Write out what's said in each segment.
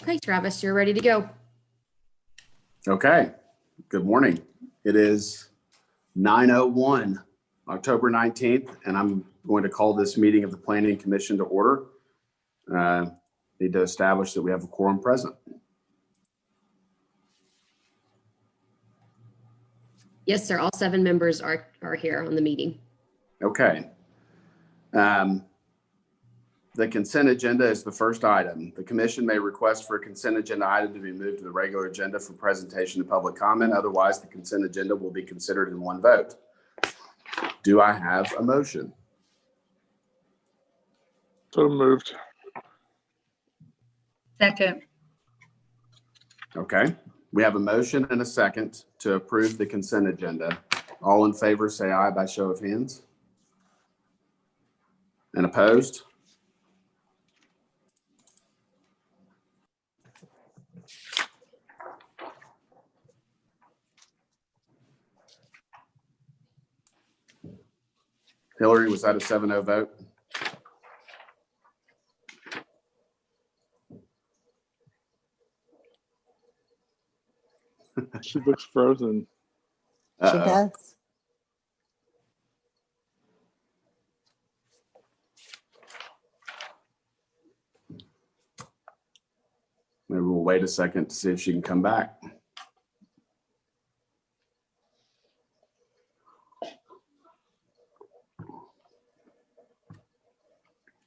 Okay, Travis, you're ready to go. Okay, good morning. It is 9:01, October 19th, and I'm going to call this meeting of the Planning Commission to order. Need to establish that we have a quorum present. Yes, sir. All 7 members are here on the meeting. Okay. The consent agenda is the first item. The commission may request for a consent agenda item to be moved to the regular agenda for presentation and public comment. Otherwise, the consent agenda will be considered in one vote. Do I have a motion? So moved. Second. Okay, we have a motion and a second to approve the consent agenda. All in favor, say aye by show of hands. And opposed? Hillary, was that a 7-0 vote? She looks frozen. She does. Maybe we'll wait a second to see if she can come back.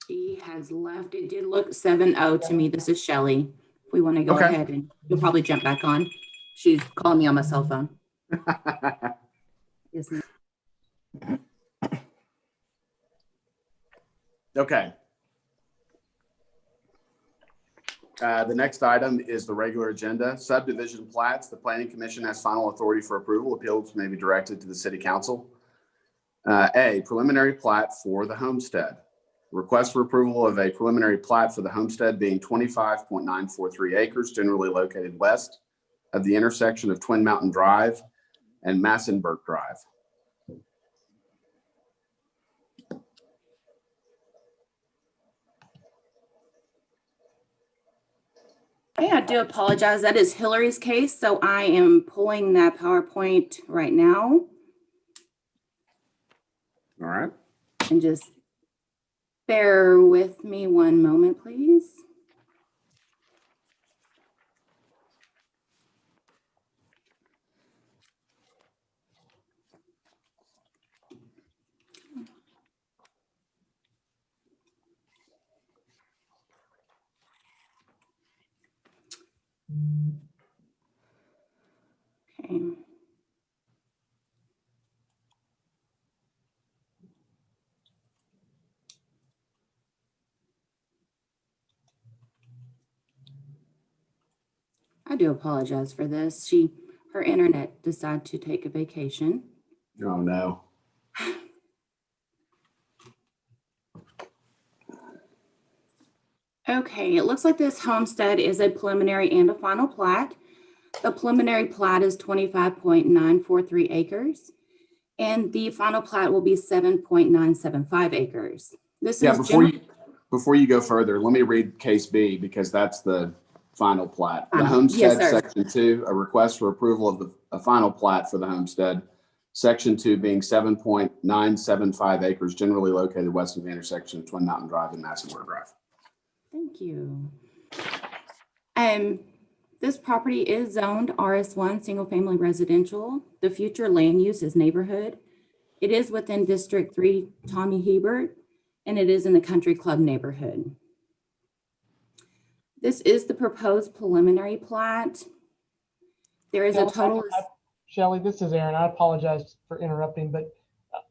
She has left. It did look 7-0 to me. This is Shelly. If we want to go Okay. ahead, and you'll probably jump back on. She's calling me on my cell phone. Yes, ma'am. Okay. The next item is the regular agenda. Subdivision plats. The Planning Commission has final authority for approval. Appeals may be directed to the City Council. A, preliminary plat for the homestead. Request for approval of a preliminary plat for the homestead being 25.943 acres, generally located west of the intersection of Twin Mountain Drive and Massenburg Drive. Hey, I do apologize. That is Hillary's case. So I am pulling that PowerPoint right now. All right. And just bear with me one moment, please. Okay. I do apologize for this. Her internet decided to take a vacation. Oh, no. Okay, it looks like this homestead is a preliminary and a final plat. The preliminary plat is 25.943 acres, and the final plat will be 7.975 acres. This Yeah, is before you go further, let me read case B because that's the final plat. The Yes, homestead, sir. section 2, a request for approval of a final plat for the homestead. Section 2 being 7.975 acres, generally located west of the intersection of Twin Mountain Drive and Massenburg Drive. Thank you. This property is zoned RS1 single family residential. The future land use is neighborhood. It is within District 3 Tommy Hebert, and it is in the Country Club neighborhood. This is the proposed preliminary plat. There is a total. Shelly, this is Aaron. I apologize for interrupting, but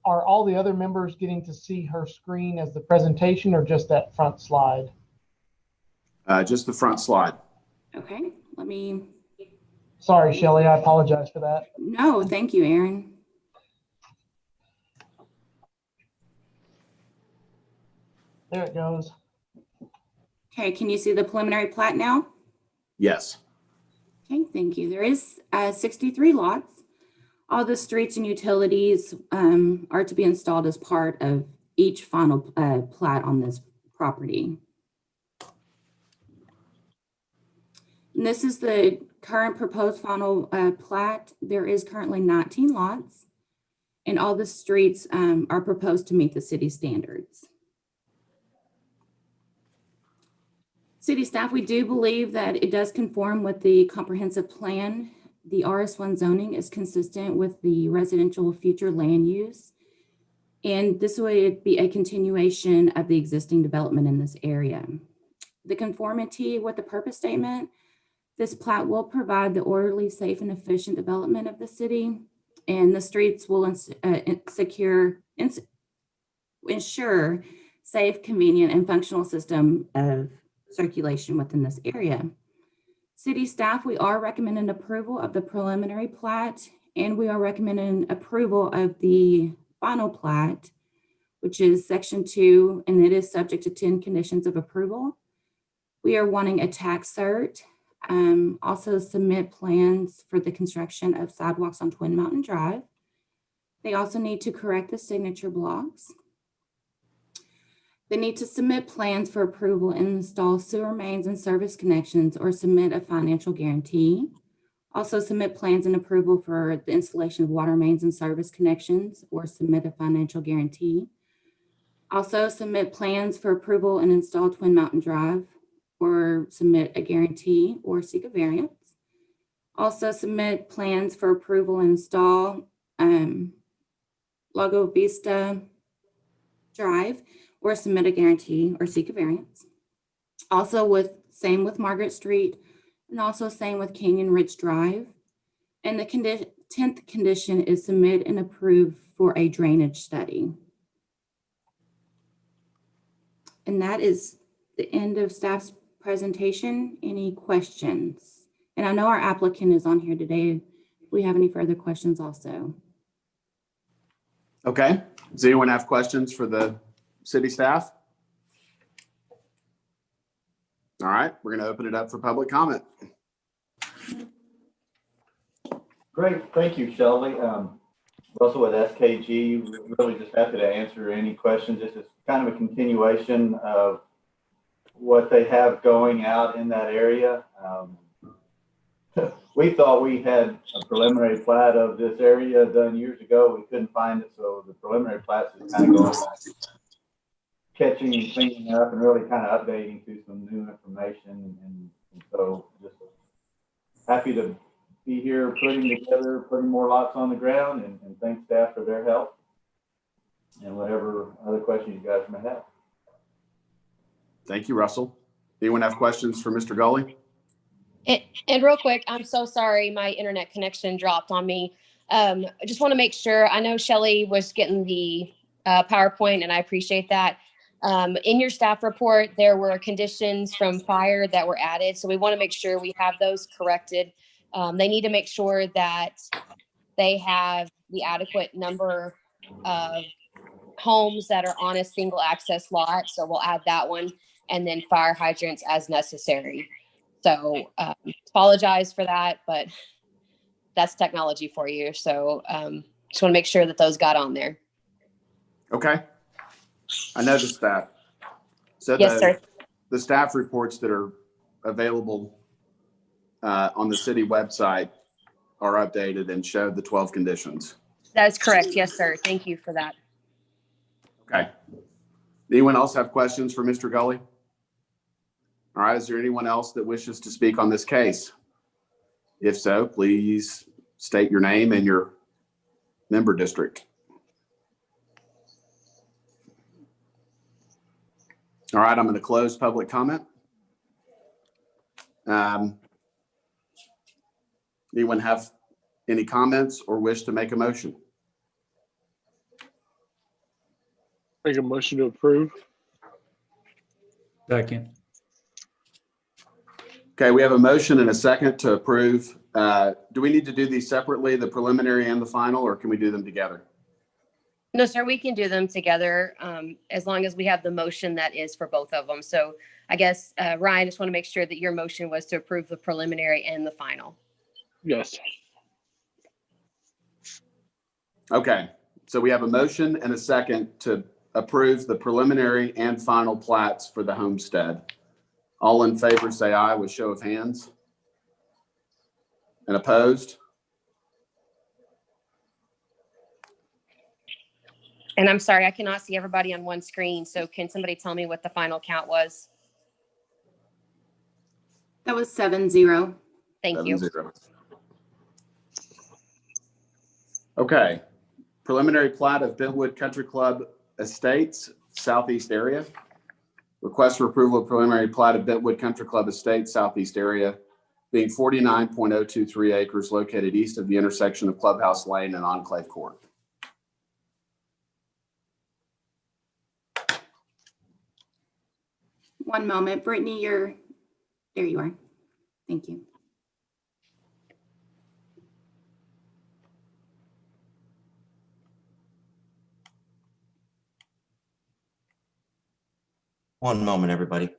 are all the other members getting to see her screen as the presentation or just that front slide? Just the front slide. Okay, let me. Sorry, Shelly, I apologize for that. No, thank you, Aaron. There it goes. Okay, can you see the preliminary plat now? Yes. Okay, thank you. There is 63 lots. All the streets and utilities are to be installed as part of each final plat on this property. And this is the current proposed final plat. There is currently 19 lots, and all the streets are proposed to meet the city standards. City staff, we do believe that it does conform with the comprehensive plan. The RS1 zoning is consistent with the residential future land use. And this would be a continuation of the existing development in this area. The conformity with the purpose statement, this plat will provide the orderly, safe, and efficient development of the city, and the streets will ensure safe, convenient, and functional system of circulation within this area. City staff, we are recommending approval of the preliminary plat, and we are recommending approval of the final plat, which is section 2, and it is subject to 10 conditions of approval. We are wanting a tax cert, also submit plans for the construction of sidewalks on Twin Mountain Drive. They also need to correct the signature blocks. They need to submit plans for approval and install sewer mains and service connections or submit a financial guarantee. Also submit plans and approval for the installation of water mains and service connections or submit a financial guarantee. Also submit plans for approval and install Twin Mountain Drive or submit a guarantee or seek a variance. Also submit plans for approval and install Lago Vista Drive or submit a guarantee or seek a variance. Also same with Margaret Street, and also same with Canyon Ridge Drive. And the 10th condition is submit and approve for a drainage study. And that is the end of staff's presentation. Any questions? And I know our applicant is on here today. If we have any further questions also. Okay. Does anyone have questions for the city staff? All right, we're going to open it up for public comment. Great, thank you, Shelby. Russell with SKG, really just happy to answer any questions. This is kind of a continuation of what they have going out in that area. We thought we had a preliminary plat of this area done years ago. We couldn't find it, so the preliminary plat is kind of going catching and cleaning up and really kind of updating to some new information. And so just happy to be here putting more lots on the ground, and thank staff for their help and whatever other questions you guys may have. Thank you, Russell. Anyone have questions for Mr. Gully? And real quick, I'm so sorry, my internet connection dropped on me. I just want to make sure, I know Shelley was getting the PowerPoint, and I appreciate that. In your staff report, there were conditions from fire that were added. So we want to make sure we have those corrected. They need to make sure that they have the adequate number of homes that are on a single access lot. So we'll add that one, and then fire hydrants as necessary. So apologize for that, but that's technology for you. So just want to make sure that those got on there. Okay. I noticed that. So Yes, sir. The staff reports that are available on the city website are updated and show the 12 conditions. That is correct. Yes, sir. Thank you for that. Okay. Anyone else have questions for Mr. Gully? All right. Is there anyone else that wishes to speak on this case? If so, please state your name and your member district. All right, I'm going to close public comment. Anyone have any comments or wish to make a motion? Make a motion to approve. Second. Okay, we have a motion and a second to approve. Do we need to do these separately, the preliminary and the final, or can we do them together? No, sir, we can do them together as long as we have the motion that is for both of them. So I guess, Ryan, just want to make sure that your motion was to approve the preliminary and the final. Yes. Okay, so we have a motion and a second to approve the preliminary and final plats for the homestead. All in favor, say aye with show of hands. And opposed? And I'm sorry, I cannot see everybody on one screen. So can somebody tell me what the final count was? That was 7-0. Thank you. 7-0. Okay. Preliminary plat of Bentwood Country Club Estates, Southeast area. Request for approval of preliminary plat of Bentwood Country Club Estates, Southeast area, being 49.023 acres located east of the intersection of Clubhouse Lane and Enclave Court. One moment, Brittany, there you are. Thank you. One moment, everybody.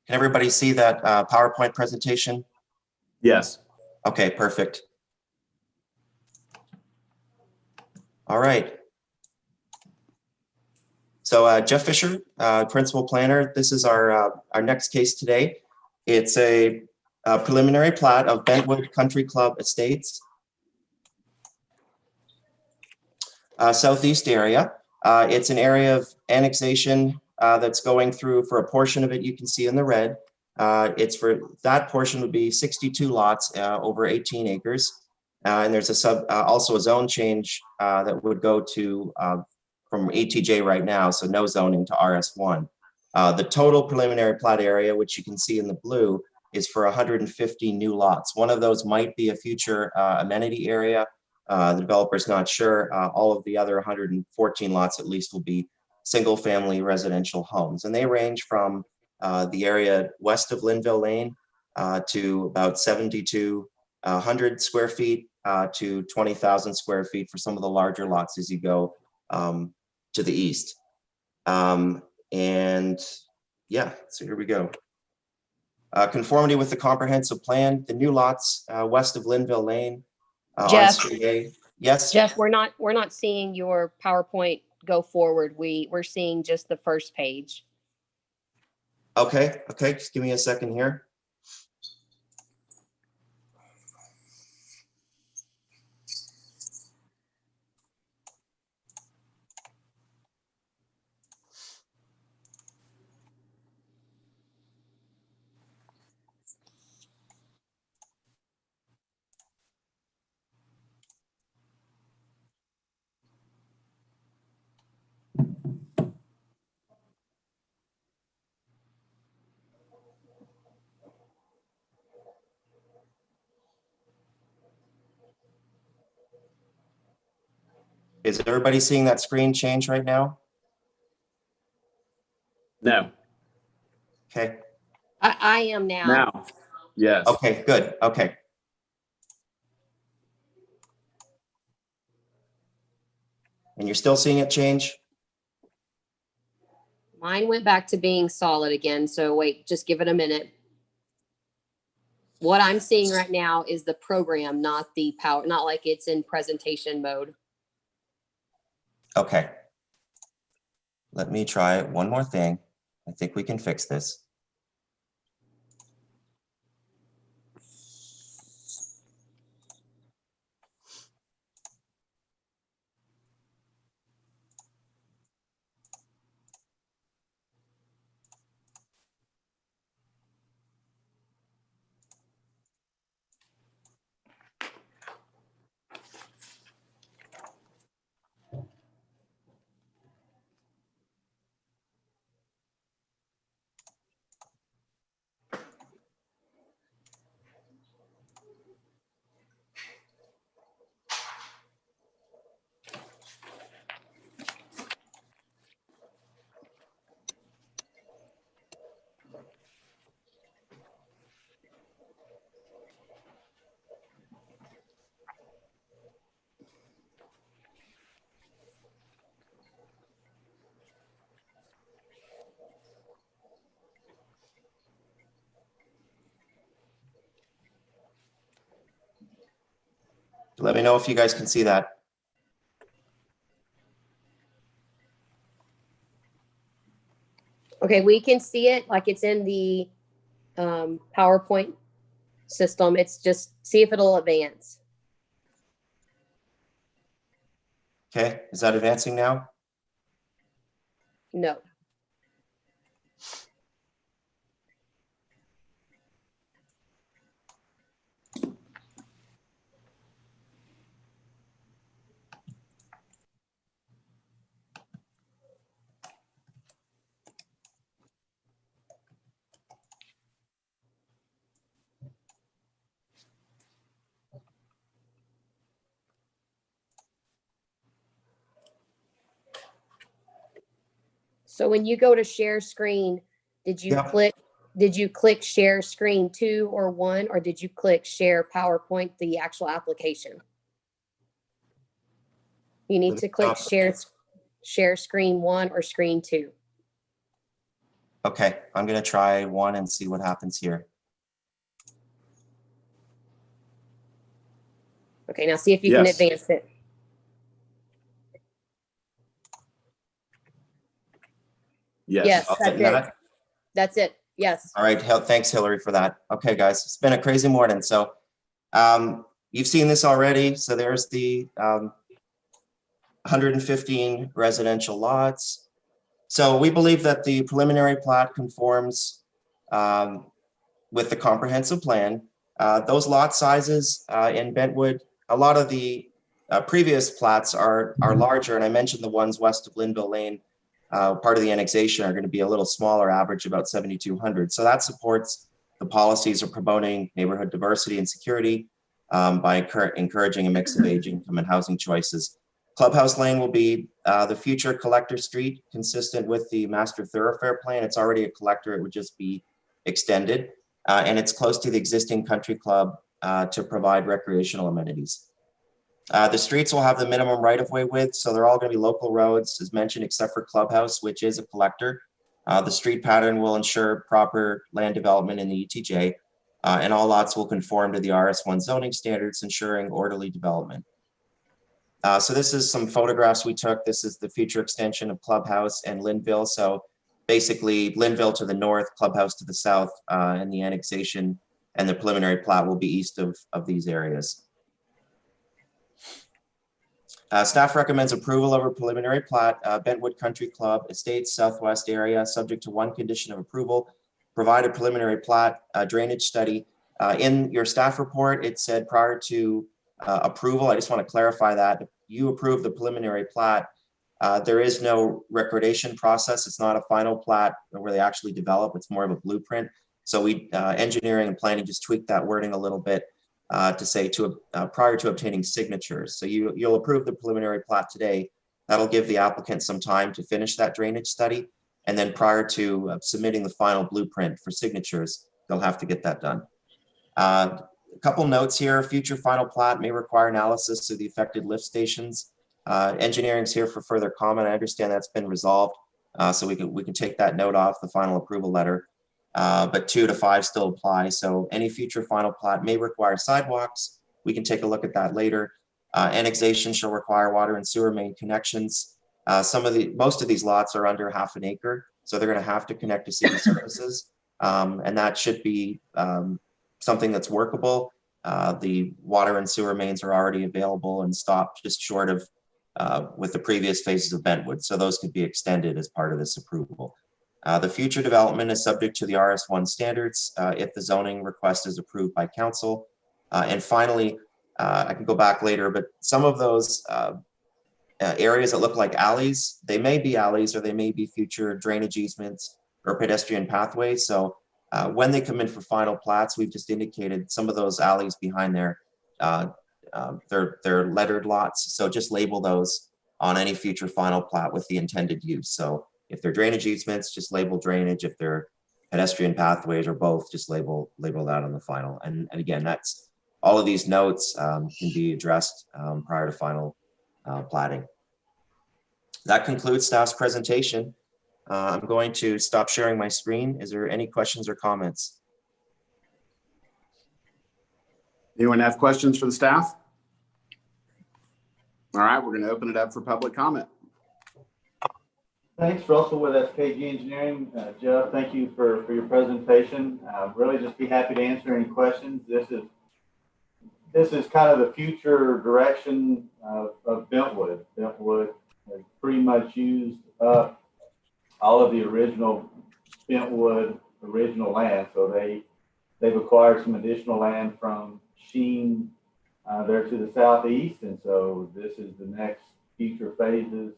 Can everybody see that PowerPoint presentation? Yes. Okay, perfect. All right. So Jeff Fisher, Principal Planner, this is our next case today. It's a preliminary plat of Bentwood Country Club Estates, Southeast area. It's an area of annexation that's going through. For a portion of it, you can see in the red. It's for that portion would be 62 lots over 18 acres. And there's also a zone change that would go to from ATJ right now, so no zoning to RS1. The total preliminary plat area, which you can see in the blue, is for 150 new lots. One of those might be a future amenity area. The developer's not sure. All of the other 114 lots at least will be single family residential homes. And they range from the area west of Linville Lane to about 7,200 square feet to 20,000 square feet for some of the larger lots as you go to the east. And yeah, so here we go. Conformity with the comprehensive plan, the new lots west of Linville Lane. Jeff. On Street A. Yes. Jeff, we're not seeing your PowerPoint go forward. We're seeing just the first page. Okay. Okay. Just give me a second here. Is everybody seeing that screen change right now? No. Okay. I am now. Now. Yes. Okay, good. Okay. And you're still seeing it change? Mine went back to being solid again. So wait, just give it a minute. What I'm seeing right now is the program, not the power, not like it's in presentation mode. Okay. Let me try one more thing. I think we can fix this. Let me know if you guys can see that. Okay, we can see it like it's in the PowerPoint system. It's just see if it'll advance. Okay, is that advancing now? No. So when you go to share screen, did you Yeah. click share screen 2 or 1, or did you click share PowerPoint, the actual application? You need to click share screen 1 or screen 2. Okay, I'm gonna try 1 and see what happens here. Okay, now see if you can Yes. advance it. Yes. Yes, I'll that's take it. that. That's it. Yes. All right, thanks Hillary for that. Okay, guys, it's been a crazy morning. So you've seen this already. So there's the 115 residential lots. So we believe that the preliminary plat conforms with the comprehensive plan. Those lot sizes in Bentwood, a lot of the previous plats are larger, and I mentioned the ones west of Linville Lane, part of the annexation, are going to be a little smaller, average about 7,200. So that supports the policies of promoting neighborhood diversity and security by encouraging a mix of age, income, and housing choices. Clubhouse Lane will be the future collector street, consistent with the master thoroughfare plan. It's already a collector, it would just be extended. And it's close to the existing country club to provide recreational amenities. The streets will have the minimum right-of-way width, so they're all going to be local roads, as mentioned, except for Clubhouse, which is a collector. The street pattern will ensure proper land development in the ETJ, and all lots will conform to the RS1 zoning standards, ensuring orderly development. So this is some photographs we took. This is the future extension of Clubhouse and Linville. So basically Linville to the north, Clubhouse to the south, and the annexation and the preliminary plat will be east of these areas. Staff recommends approval of a preliminary plat, Bentwood Country Club Estates Southwest area, subject to one condition of approval. Provide a preliminary plat drainage study. In your staff report, it said prior to approval. I just want to clarify that. If you approve the preliminary plat, there is no recordation process. It's not a final plat where they actually develop. It's more of a blueprint. So we, engineering and planning, just tweaked that wording a little bit to say prior to obtaining signatures. So you'll approve the preliminary plat today. That'll give the applicant some time to finish that drainage study. And then prior to submitting the final blueprint for signatures, they'll have to get that done. A couple notes here. Future final plat may require analysis of the affected lift stations. Engineering's here for further comment. I understand that's been resolved, so we can take that note off the final approval letter. But 2 to 5 still apply. So any future final plat may require sidewalks. We can take a look at that later. Annexation shall require water and sewer main connections. Most of these lots are under half an acre, so they're going to have to connect to city services, and that should be something that's workable. The water and sewer mains are already available and stopped just short of with the previous phases of Bentwood. So those could be extended as part of this approval. The future development is subject to the RS1 standards if the zoning request is approved by council. And finally, I can go back later, but some of those areas that look like alleys, they may be alleys or they may be future drainage easements or pedestrian pathways. So when they come in for final plats, we've just indicated some of those alleys behind there, they're lettered lots. So just label those on any future final plat with the intended use. So if they're drainage easements, just label drainage. If they're pedestrian pathways or both, just label that on the final. And again, that's all of these notes can be addressed prior to final platting. That concludes staff's presentation. I'm going to stop sharing my screen. Is there any questions or comments? Anyone have questions for the staff? All right, we're going to open it up for public comment. Thanks, Russell with SKG Engineering. Jeff, thank you for your presentation. Really just be happy to answer any questions. This is kind of the future direction of Bentwood. Bentwood has pretty much used up all of the original Bentwood land. So they've acquired some additional land from Sheen there to the southeast. And so this is the next future phases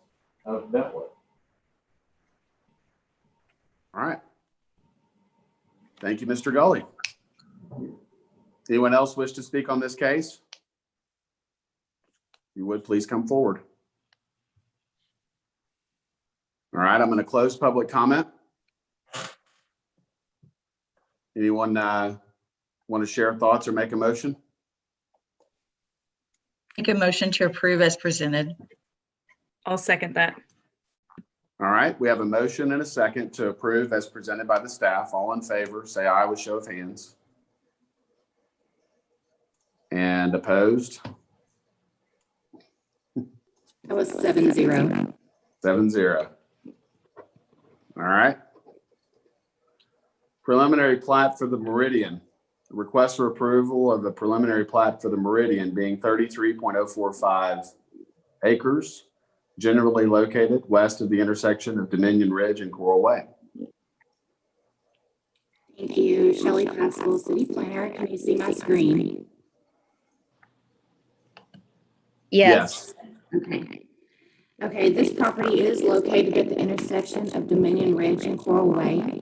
of Bentwood. All right. Thank you, Mr. Gully. Anyone else wish to speak on this case? If you would, please come forward. All right, I'm going to close public comment. Anyone want to share thoughts or make a motion? Make a motion to approve as presented. I'll second that. All right, we have a motion and a second to approve as presented by the staff. All in favor, say aye with show of hands. And opposed? That was 7-0. 7-0. All right. Preliminary plat for the Meridian. Request for approval of the preliminary plat for the Meridian being 33.045 acres, generally located west of the intersection of Dominion Ridge and Coral Way. Thank you. Shelley Pascal, City Planner. Can you see my screen? Yes. Okay. Okay, this property is located at the intersection of Dominion Ridge and Coral Way.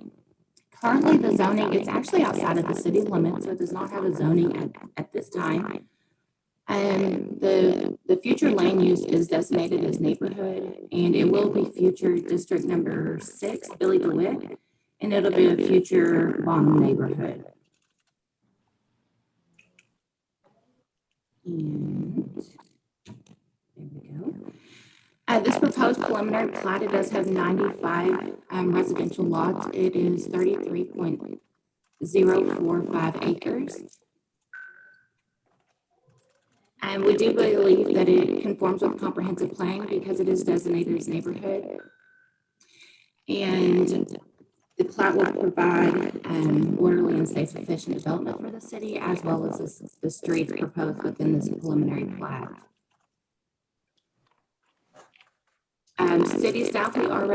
Currently, the zoning, it's actually outside of the city limits, so it does not have a zoning at this time. And the future land use is designated as neighborhood, and it will be future district number 6, Billy DeWitt, and it'll be a future bottom neighborhood. And there we go. This proposed preliminary plat, it does have 95 residential lots. It is 33.045 acres. And we do believe that it conforms with comprehensive plan because it is designated as neighborhood. And the plat will provide orderly and safe, efficient development for the city, as well as the streets proposed within this preliminary plat. City staff, we are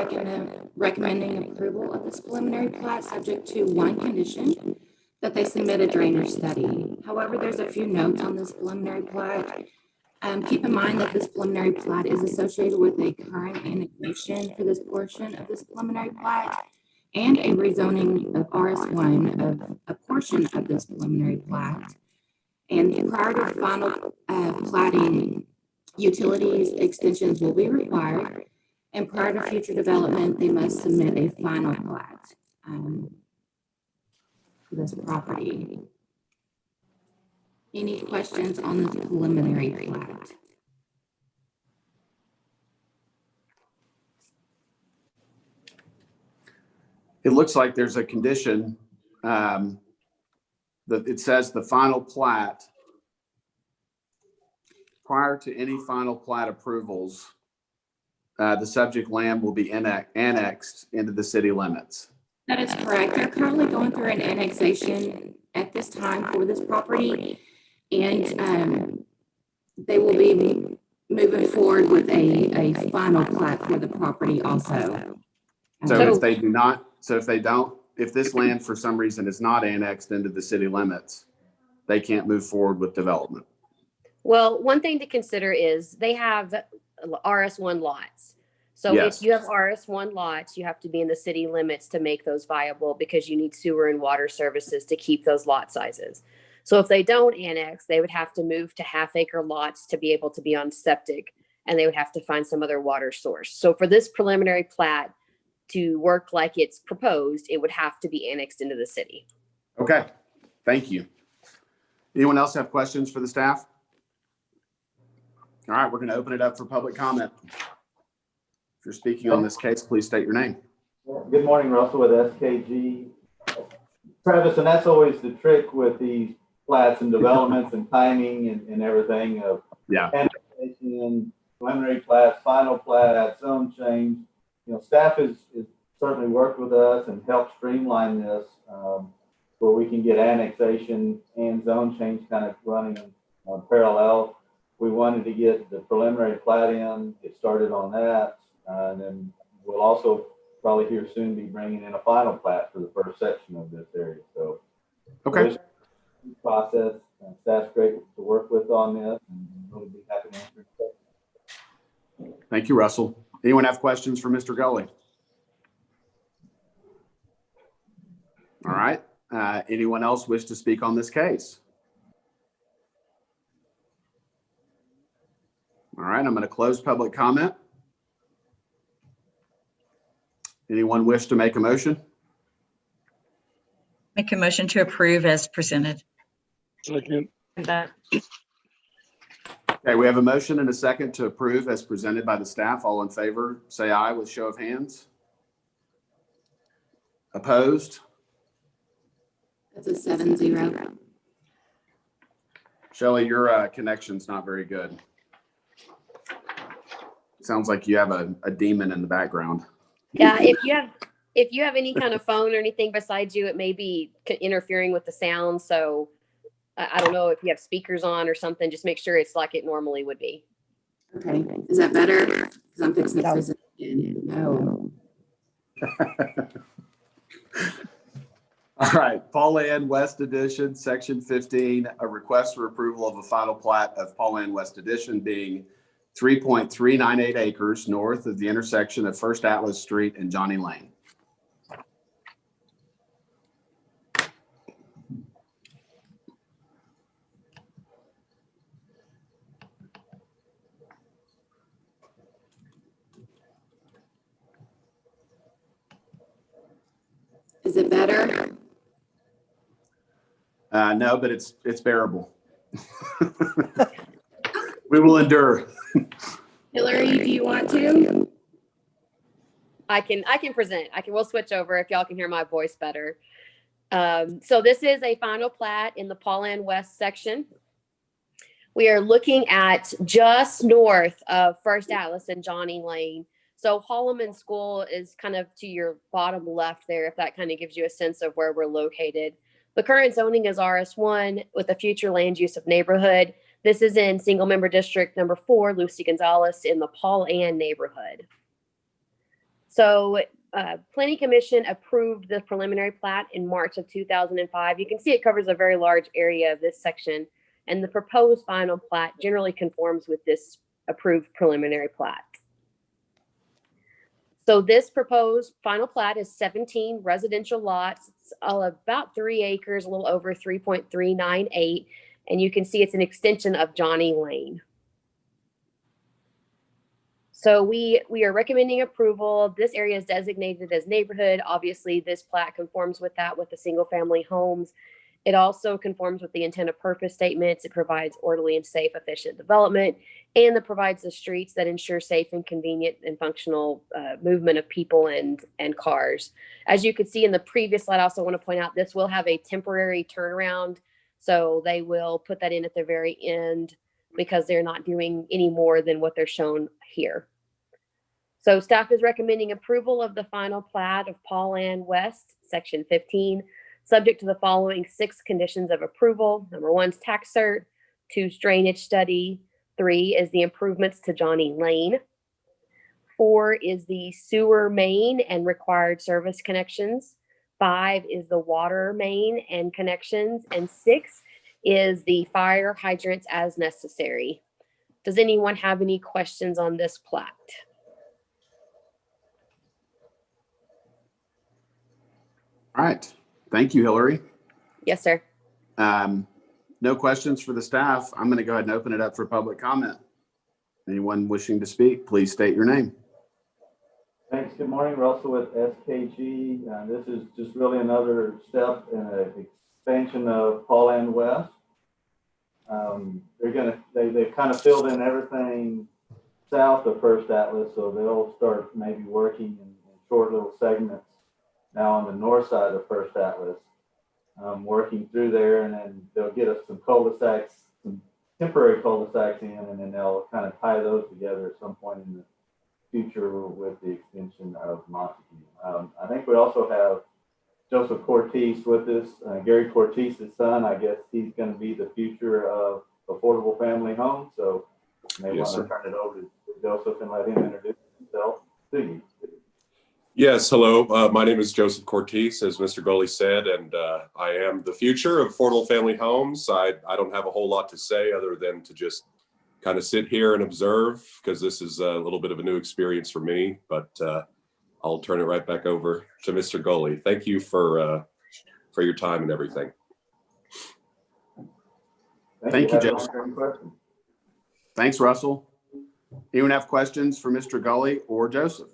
recommending approval of this preliminary plat subject to one condition, that they submit a drainage study. However, there's a few notes on this preliminary plat. Keep in mind that this preliminary plat is associated with a current annexation for this portion of this preliminary plat and a rezoning of RS1 of a portion of this preliminary plat. And prior to final platting, utilities extensions will be required. And prior to future development, they must submit a final plat for this property. Any questions on the preliminary plat? It looks like there's a condition that it says the final plat, prior to any final plat approvals, the subject land will be annexed into the city limits. That is correct. They're currently going through an annexation at this time for this property, and they will be moving forward with a final plat for the property also. So if they do not, if this land for some reason is not annexed into the city limits, they can't move forward with development. Well, one thing to consider is they have RS1 lots. So Yes. if you have RS1 lots, you have to be in the city limits to make those viable because you need sewer and water services to keep those lot sizes. So if they don't annex, they would have to move to half-acre lots to be able to be on septic, and they would have to find some other water source. So for this preliminary plat to work like it's proposed, it would have to be annexed into the city. Okay, thank you. Anyone else have questions for the staff? All right, we're going to open it up for public comment. If you're speaking on this case, please state your name. Good morning, Russell with SKG. Travis, and that's always the trick with these plats and developments and timing and everything of Yeah. annexation preliminary plat, final plat, zone change. You know, staff is certainly worked with us and helped streamline this, where we can get annexation and zone change kind of running parallel. We wanted to get the preliminary plat in, get started on that, and then we'll also probably here soon be bringing in a final plat for the first section of this area. So, Okay. this process, staff's great to work with on this, and really be happy to answer questions. Thank you, Russell. Anyone have questions for Mr. Gully? All right. Anyone else wish to speak on this case? All right, I'm going to close public comment. Anyone wish to make a motion? Make a motion to approve as presented. Second. That. Okay, we have a motion and a second to approve as presented by the staff. All in favor, say aye with show of hands. Opposed? That's a 7-0. Shelley, your connection's not very good. Sounds like you have a demon in the background. Yeah, if you have any kind of phone or anything besides you, it may be interfering with the sound. So I don't know if you have speakers on or something. Just make sure it's like it normally would be. Okay, is that better? Because I'm fixing to present again. No. All right, Paulann West Edition, Section 15, a request for approval of a final plat of Paulann West Edition being 3.398 acres north of the intersection of First Atlas Street and Johnny Lane. Is it better? No, but it's bearable. We will endure. Hillary, do you want to? I can present. We'll switch over if y'all can hear my voice better. So this is a final plat in the Paulann West section. We are looking at just north of First Atlas and Johnny Lane. So Holloman School is kind of to your bottom left there, if that kind of gives you a sense of where we're located. The current zoning is RS1 with a future land use of neighborhood. This is in single member district number 4, Lucy Gonzalez, in the Paulann neighborhood. So Planning Commission approved the preliminary plat in March of 2005. You can see it covers a very large area of this section, and the proposed final plat generally conforms with this approved preliminary plat. So this proposed final plat is 17 residential lots. It's about 3 acres, a little over 3.398. And you can see it's an extension of Johnny Lane. So we are recommending approval. This area is designated as neighborhood. Obviously, this plat conforms with that with the single family homes. It also conforms with the intent of purpose statements. It provides orderly and safe, efficient development, and it provides the streets that ensure safe and convenient and functional movement of people and cars. As you could see in the previous slide, I also want to point out this will have a temporary turnaround. So they will put that in at the very end because they're not doing any more than what they're shown here. So staff is recommending approval of the final plat of Paulann West, Section 15, subject to the following 6 conditions of approval. Number 1 is tax cert, 2 is drainage study, 3 is the improvements to Johnny Lane, 4 is the sewer main and required service connections, 5 is the water main and connections, and 6 is the fire hydrants as necessary. Does anyone have any questions on this plat? All right. Thank you, Hillary. Yes, sir. No questions for the staff. I'm going to go ahead and open it up for public comment. Anyone wishing to speak, please state your name. Thanks. Good morning, Russell with SKG. This is just really another step in an expansion of Paulann West. They've kind of filled in everything south of First Atlas, so they'll start maybe working in short little segments now on the north side of First Atlas, working through there, and then they'll get us some cul-de-sacs, some temporary cul-de-sacs in, and then they'll kind of tie those together at some point in the future with the extension of Montague. I think we also have Joseph Cortese with us, Gary Cortese's son. I guess he's going to be the future of affordable family homes. So you may Yes, want to sir. turn it over to Joseph and let him introduce himself to you. Yes, hello. My name is Joseph Cortese, as Mr. Gully said, and I am the future of affordable family homes. I don't have a whole lot to say other than to just kind of sit here and observe, because this is a little bit of a new experience for me, but I'll turn it right back over to Mr. Gully. Thank you for your time and everything. Thank you, Have Joseph. any questions? Thanks, Russell. Anyone have questions for Mr. Gully or Joseph?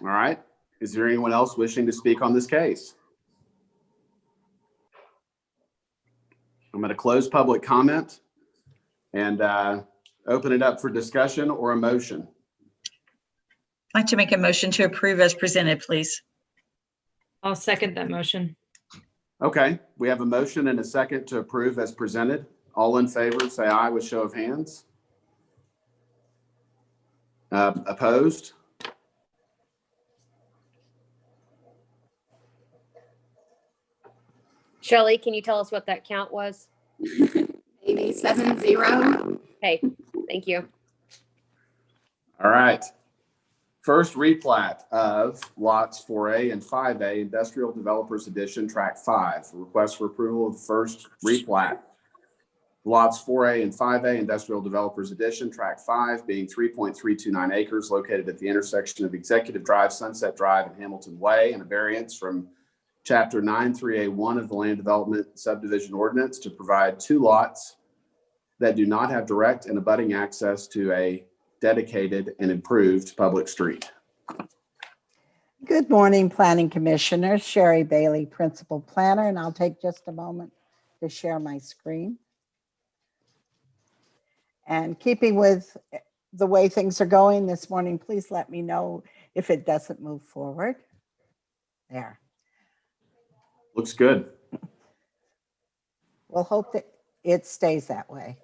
All right. Is there anyone else wishing to speak on this case? I'm going to close public comment and open it up for discussion or a motion. I'd like to make a motion to approve as presented, please. I'll second that motion. Okay, we have a motion and a second to approve as presented. All in favor, say aye with show of hands. Opposed? Shelley, can you tell us what that count was? 7-0. Hey, thank you. All right. First replat of lots 4A and 5A, Industrial Developers Edition, Track 5. Request for approval of the first replat. Lots 4A and 5A, Industrial Developers Edition, Track 5, being 3.329 acres located at the intersection of Executive Drive, Sunset Drive, and Hamilton Way, and a variance from Chapter 93A1 of the Land Development Subdivision Ordinance to provide 2 lots that do not have direct and abutting access to a dedicated and improved public street. Good morning, Planning Commissioners. Sherry Bailey, Principal Planner, and I'll take just a moment to share my screen. And keeping with the way things are going this morning, please let me know if it doesn't move forward. There. Looks good. We'll hope that it stays that way.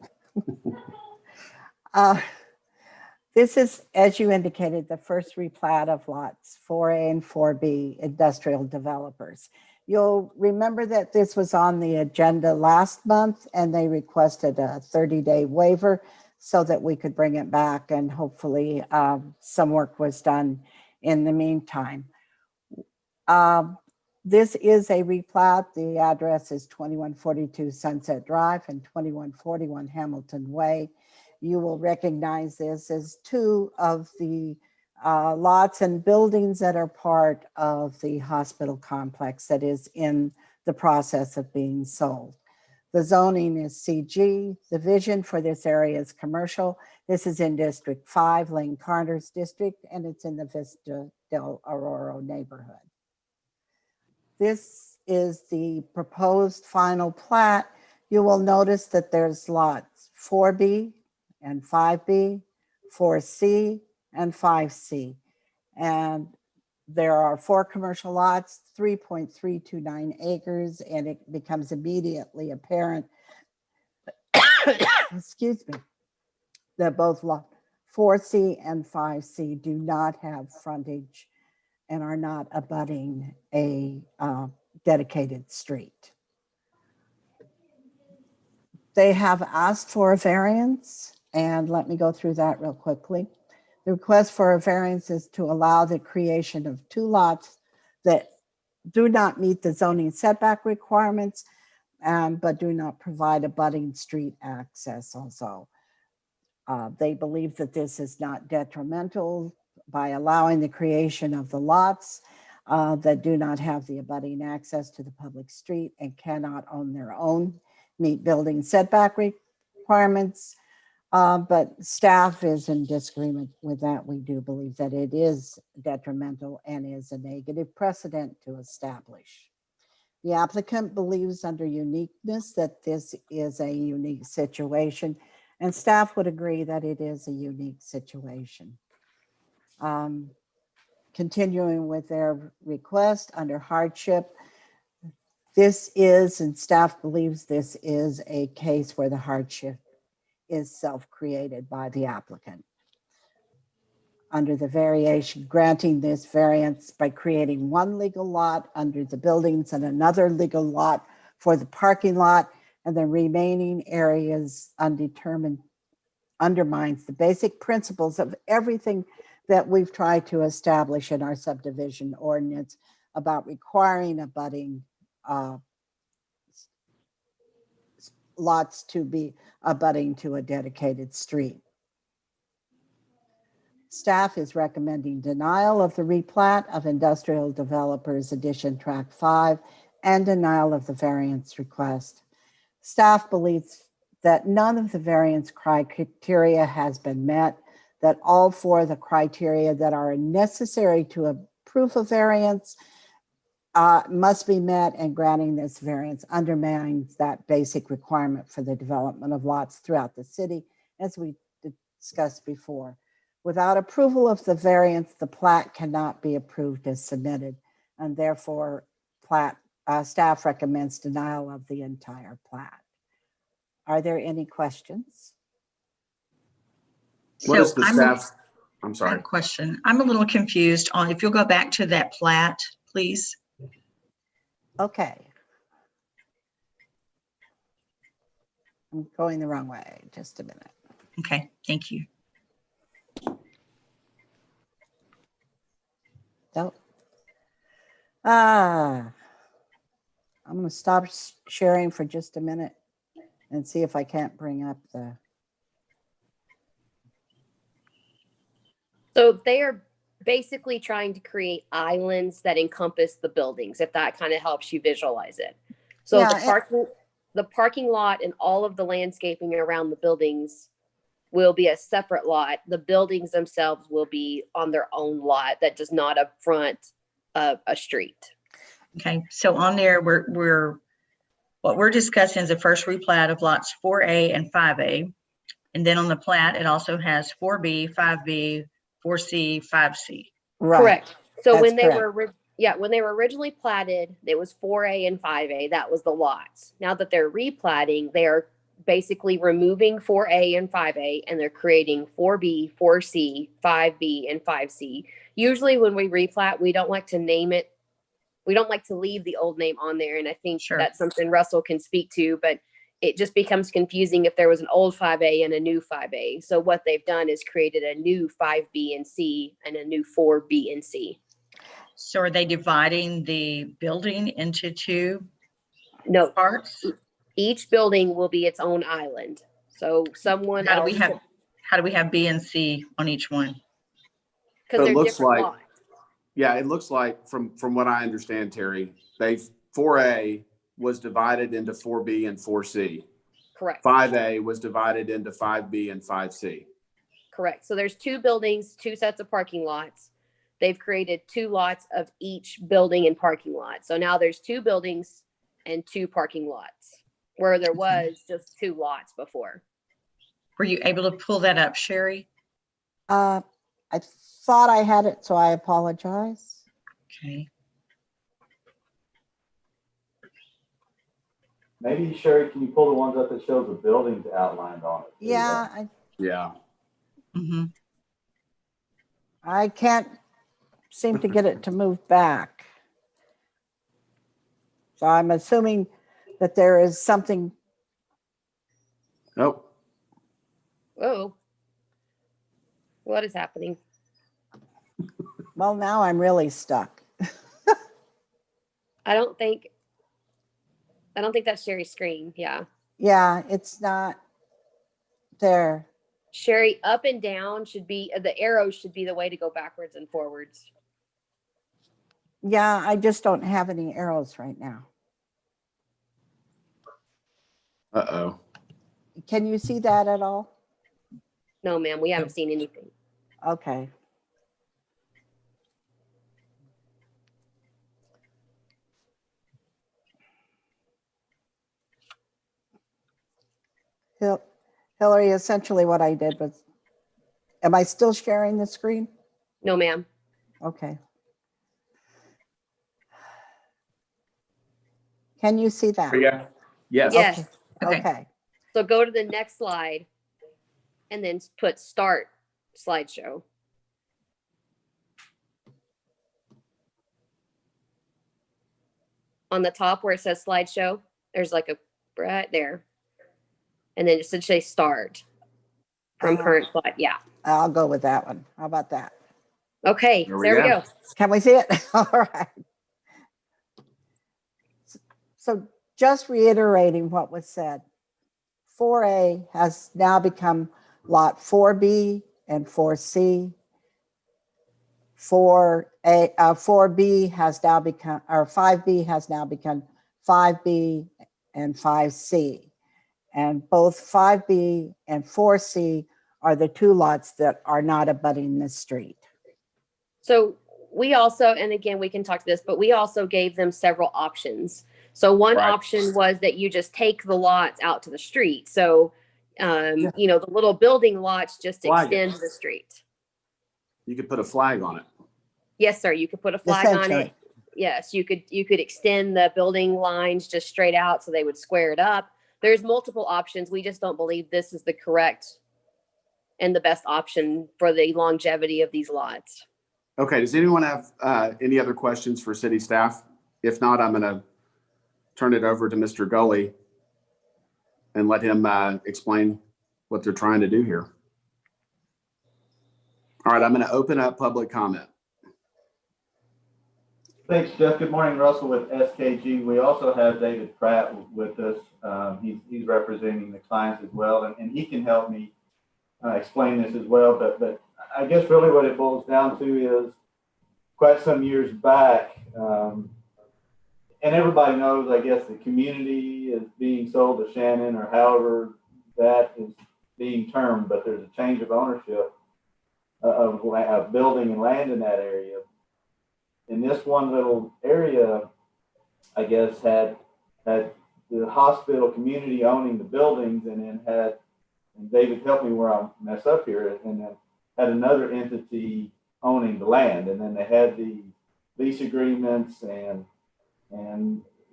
This is, as you indicated, the first replat of lots 4A and 4B industrial developers. You'll remember that this was on the agenda last month and they requested a 30-day waiver so that we could bring it back, and hopefully some work was done in the meantime. This is a replat. The address is 2142 Sunset Drive and 2141 Hamilton Way. You will recognize this as 2 of the lots and buildings that are part of the hospital complex that is in the process of being sold. The zoning is CG. The vision for this area is commercial. This is in District 5, Lane Carter's district, and it's in the Vista del Aurora neighborhood. This is the proposed final plat. You will notice that there's lots 4B and 5B, 4C, and 5C. And there are 4 commercial lots, 3.329 acres, and it becomes immediately apparent, excuse me, that both lot 4C and 5C do not have frontage and are not abutting a dedicated street. They have asked for a variance, and let me go through that real quickly. The request for a variance is to allow the creation of 2 lots that do not meet the zoning setback requirements, but do not provide abutting street access also. They believe that this is not detrimental by allowing the creation of the lots that do not have the abutting access to the public street and cannot on their own meet building setback requirements. But staff is in disagreement with that. We do believe that it is detrimental and is a negative precedent to establish. The applicant believes under uniqueness that this is a unique situation, and staff would agree that it is a unique situation. Continuing with their request under hardship, This is, and staff believes this is a case where the hardship is self-created by the applicant. Under the variation, granting this variance by creating one legal lot under the buildings and another legal lot for the parking lot, and the remaining areas undetermined, undermines the basic principles of everything that we've tried to establish in our subdivision ordinance about requiring abutting lots to be abutting to a dedicated street. Staff is recommending denial of the replat of Industrial Developers Edition Tract 5 and denial of the variance request. Staff believes that none of the variance criteria has been met, that all four of the criteria that are necessary to approve a variance must be met, and granting this variance undermines that basic requirement for the development of lots throughout the city, as we discussed before. Without approval of the variance, the plat cannot be approved as submitted, and therefore staff recommends denial of the entire plat. Are there any questions? What is the So staff? I'm I have sorry. a question. I'm a little confused on, if you'll go back to that plat, please. Okay. I'm going the wrong way, just a minute. Okay, thank you. Nope. I'm going to stop sharing for just a minute and see if I can't bring up the. So they are basically trying to create islands that encompass the buildings, if that kind of helps you visualize it. So Yeah, the parking lot and all of the landscaping around the buildings will be a separate lot. The buildings themselves will be on their own lot that does not upfront a street. Okay, so on there, what we're discussing is the first replat of lots 4A and 5A. And then on the plat, it also has 4B, 5B, 4C, 5C. Right. Correct. So That's when they correct. were when they were originally platted, it was 4A and 5A. That was the lots. Now that they're replatting, they are basically removing 4A and 5A, and they're creating 4B, 4C, 5B, and 5C. Usually when we replat, we don't like to name it. We don't like to leave the old name on there. And I think Sure. that's something Russell can speak to, but it just becomes confusing if there was an old 5A and a new 5A. So what they've done is created a new 5B and C and a new 4B and C. So are they dividing the building into two No, parts? each building will be its own island. So someone How do else, we have B and C on each one? because So it they're looks different like- lots. Yeah, it looks like from what I understand, Terry, 4A was divided into 4B and 4C. Correct. 5A was divided into 5B and 5C. Correct. So there's two buildings, two sets of parking lots. They've created two lots of each building and parking lot. So now there's two buildings and two parking lots, where there was just two lots before. Were you able to pull that up, Sherry? I thought I had it, so I apologize. Okay. Maybe Sherry, can you pull the ones up that shows the buildings outlined on it? Yeah, Yeah. Mm-hmm. I can't seem to get it to move back. So I'm assuming that there is something. Nope. Whoa. What is happening? Well, now I'm really stuck. I don't think that's Sherry's screen. Yeah. Yeah, it's not there. Sherry, up and down should be, the arrows should be the way to go backwards and forwards. Yeah, I just don't have any arrows right now. Uh-oh. Can you see that at all? No, ma'am, we haven't seen anything. Okay. Hillary, essentially what I did was, am I still sharing the screen? No, ma'am. Okay. Can you see that? Yeah. Yes. Yes. Okay. Okay. So go to the next slide and then put start slideshow. On the top where it says slideshow, there's like a right there. And then it should say start from current slide. Yeah. I'll go with that one. How about that? Okay. There we There we go. go. Can we see it? All right. So just reiterating what was said, 4A has now become lot 4B and 4C. 4B has now become, or 5B has now become 5B and 5C. And both 5B and 4C are the two lots that are not abutting the street. So we also, and again, we can talk to this, but we also gave them several options. So one Right. option was that you just take the lots out to the street. So, you know, the little building lots just Flag it. extend to the street. You could put a flag on it. Yes, sir. You could put a flag on it. Essentially. Yes, you could extend the building lines just straight out so they would square it up. There's multiple options. We just don't believe this is the correct and the best option for the longevity of these lots. Okay, does anyone have any other questions for city staff? If not, I'm gonna turn it over to Mr. Gully and let him explain what they're trying to do here. All right, I'm gonna open up public comment. Thanks, Jeff. Good morning, Russell with SKG. We also have David Pratt with us. He's representing the clients as well, and he can help me explain this as well. But I guess really what it boils down to is quite some years back, and everybody knows, I guess, the community is being sold to Shannon, or however that is being termed, but there's a change of ownership of building and land in that area. In this one little area, I guess, had the hospital community owning the buildings, and then had, and David, help me where I mess up here, and then had another entity owning the land. And then they had the lease agreements and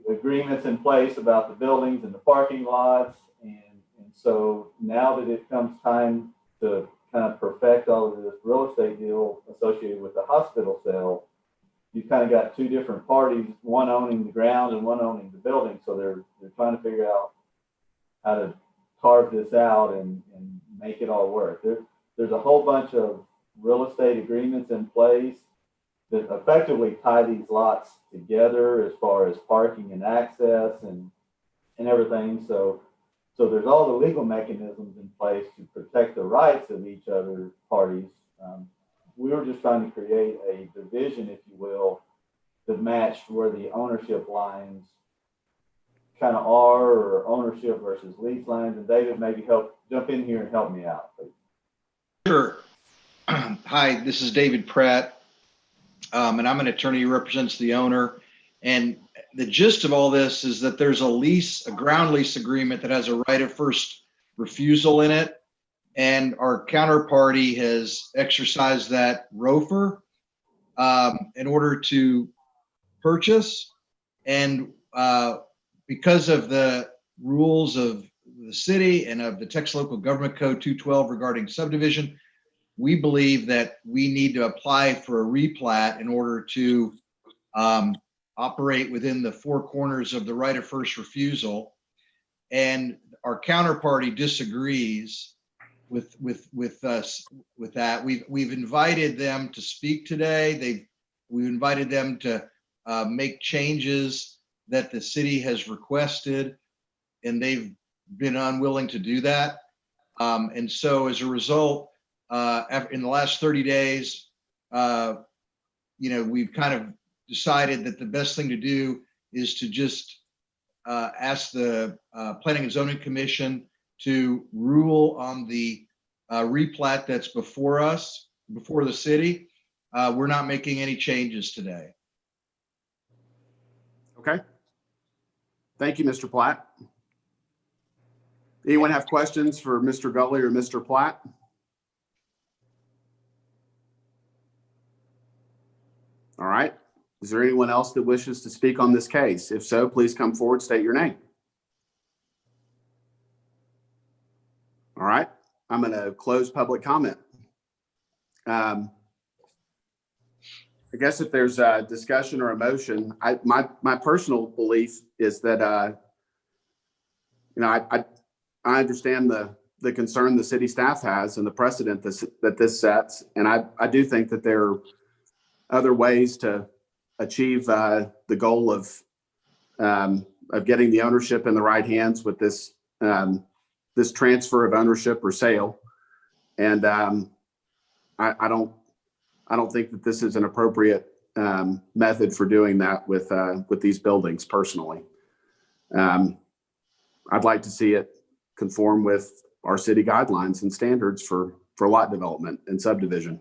agreements in place about the buildings and the parking lots. And so now that it comes time to kind of perfect all of this real estate deal associated with the hospital sale, you kind of got two different parties, one owning the ground and one owning the building. So they're trying to figure out how to carve this out and make it all work. There's a whole bunch of real estate agreements in place that effectively tie these lots together as far as parking and access and everything. So there's all the legal mechanisms in place to protect the rights of each other parties. We were just trying to create a division, if you will, that matched where the ownership lines kind of are, or ownership versus lease lines. And David, maybe jump in here and help me out, please. Sure. Hi, this is David Pratt, and I'm an attorney who represents the owner. And the gist of all this is that there's a ground lease agreement that has a right of first refusal in it. And our counterparty has exercised that ROFR in order to purchase. And because of the rules of the city and of the Texas Local Government Code 212 regarding subdivision, we believe that we need to apply for a replat in order to operate within the four corners of the right of first refusal. And our counterparty disagrees with us with that. We've invited them to speak today. We've invited them to make changes that the city has requested, and they've been unwilling to do that. And so as a result, in the last 30 days, we've kind of decided that the best thing to do is to just ask the Planning and Zoning Commission to rule on the replat that's before us, before the city. We're not making any changes today. Okay. Thank you, Mr. Platt. Anyone have questions for Mr. Gully or Mr. Platt? All right. Is there anyone else that wishes to speak on this case? If so, please come forward, state your name. All right, I'm going to close public comment. I guess if there's a discussion or a motion, my personal belief is that, I understand the concern the city staff has and the precedent that this sets. And I do think that there are other ways to achieve the goal of getting the ownership in the right hands with this this transfer of ownership or sale. And I don't think that this is an appropriate method for doing that with these buildings personally. I'd like to see it conform with our city guidelines and standards for lot development and subdivision.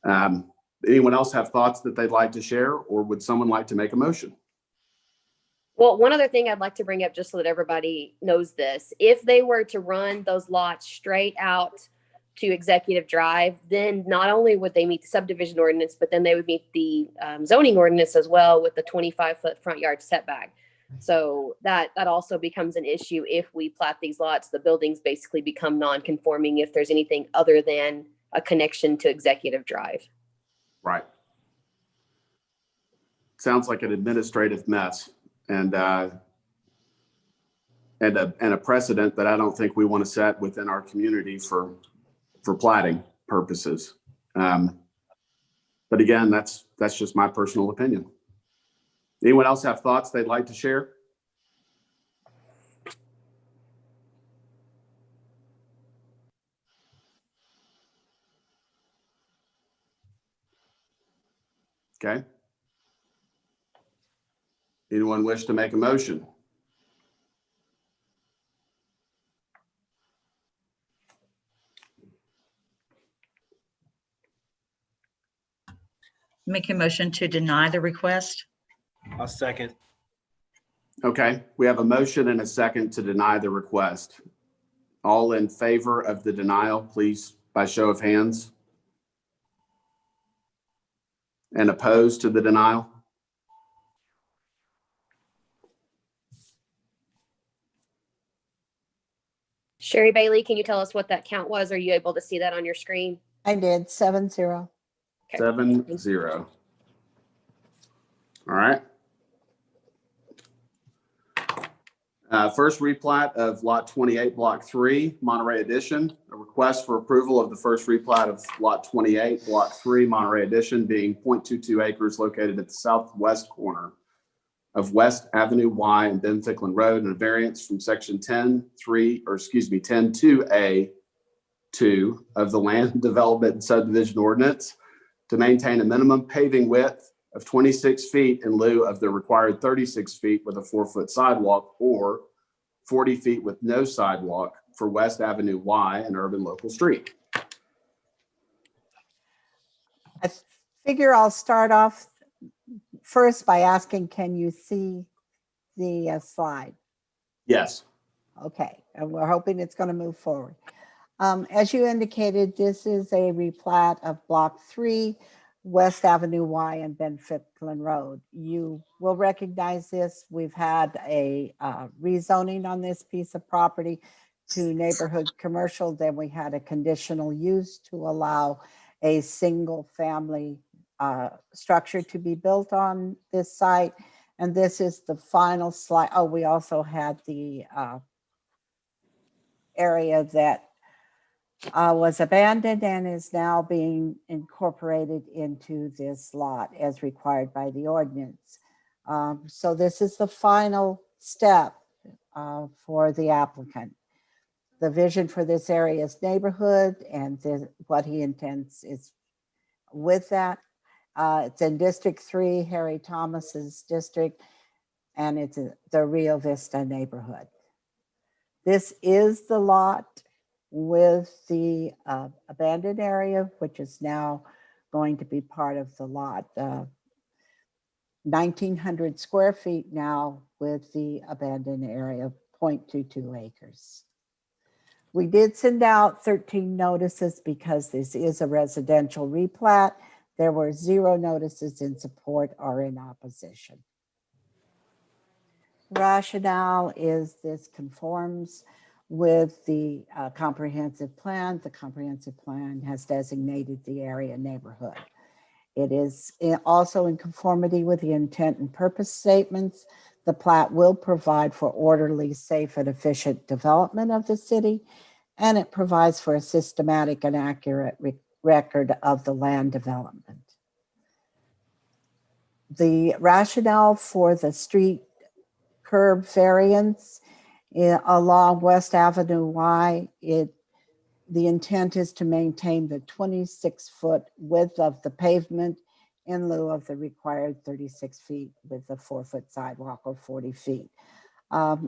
Anyone else have thoughts that they'd like to share, or would someone like to make a motion? Well, one other thing I'd like to bring up, just so that everybody knows this, if they were to run those lots straight out to Executive Drive, then not only would they meet the subdivision ordinance, but then they would meet the zoning ordinance as well with the 25-foot front yard setback. So that also becomes an issue if we plat these lots. The buildings basically become non-conforming if there's anything other than a connection to Executive Drive. Right. Sounds like an administrative mess and a precedent that I don't think we want to set within our community for platting purposes. But again, that's just my personal opinion. Anyone else have thoughts they'd like to share? Okay. Anyone wish to make a motion? Make a motion to deny the request. I'll second. Okay, we have a motion and a second to deny the request. All in favor of the denial, please, by show of hands. And opposed to the denial? Sherry Bailey, can you tell us what that count was? Are you able to see that on your screen? I did 7-0. Okay. 7-0. All right. First replat of Lot 28, Block 3, Monterey Addition. A request for approval of the first replat of Lot 28, Block 3, Monterey Addition, being 0.22 acres located at the southwest corner of West Avenue Y and Ben Ficklin Road, and a variance from Section 10.2A2 of the Land Development and Subdivision Ordinance to maintain a minimum paving width of 26 feet in lieu of the required 36 feet with a 4-foot sidewalk, or 40 feet with no sidewalk for West Avenue Y, an urban local street. I figure I'll start off first by asking, can you see the slide? Yes. Okay, and we're hoping it's going to move forward. As you indicated, this is a replat of Block 3, West Avenue Y and Ben Ficklin Road. You will recognize this. We've had a rezoning on this piece of property to neighborhood commercial. Then we had a conditional use to allow a single family structure to be built on this site. And this is the final slide. Oh, we also had the area that was abandoned and is now being incorporated into this lot as required by the ordinance. So this is the final step for the applicant. The vision for this area's neighborhood and what he intends is with that. It's in District 3, Harry Thomas's district, and it's the Rio Vista neighborhood. This is the lot with the abandoned area, which is now going to be part of the lot. 1,900 square feet now with the abandoned area, 0.22 acres. We did send out 13 notices because this is a residential replat. There were 0 notices in support or in opposition. Rationale is this conforms with the comprehensive plan. The comprehensive plan has designated the area neighborhood. It is also in conformity with the intent and purpose statements. The plat will provide for orderly, safe, and efficient development of the city, and it provides for a systematic and accurate record of the land development. The rationale for the street curb variance along West Avenue Y, the intent is to maintain the 26-foot width of the pavement in lieu of the required 36 feet with the 4-foot sidewalk or 40 feet.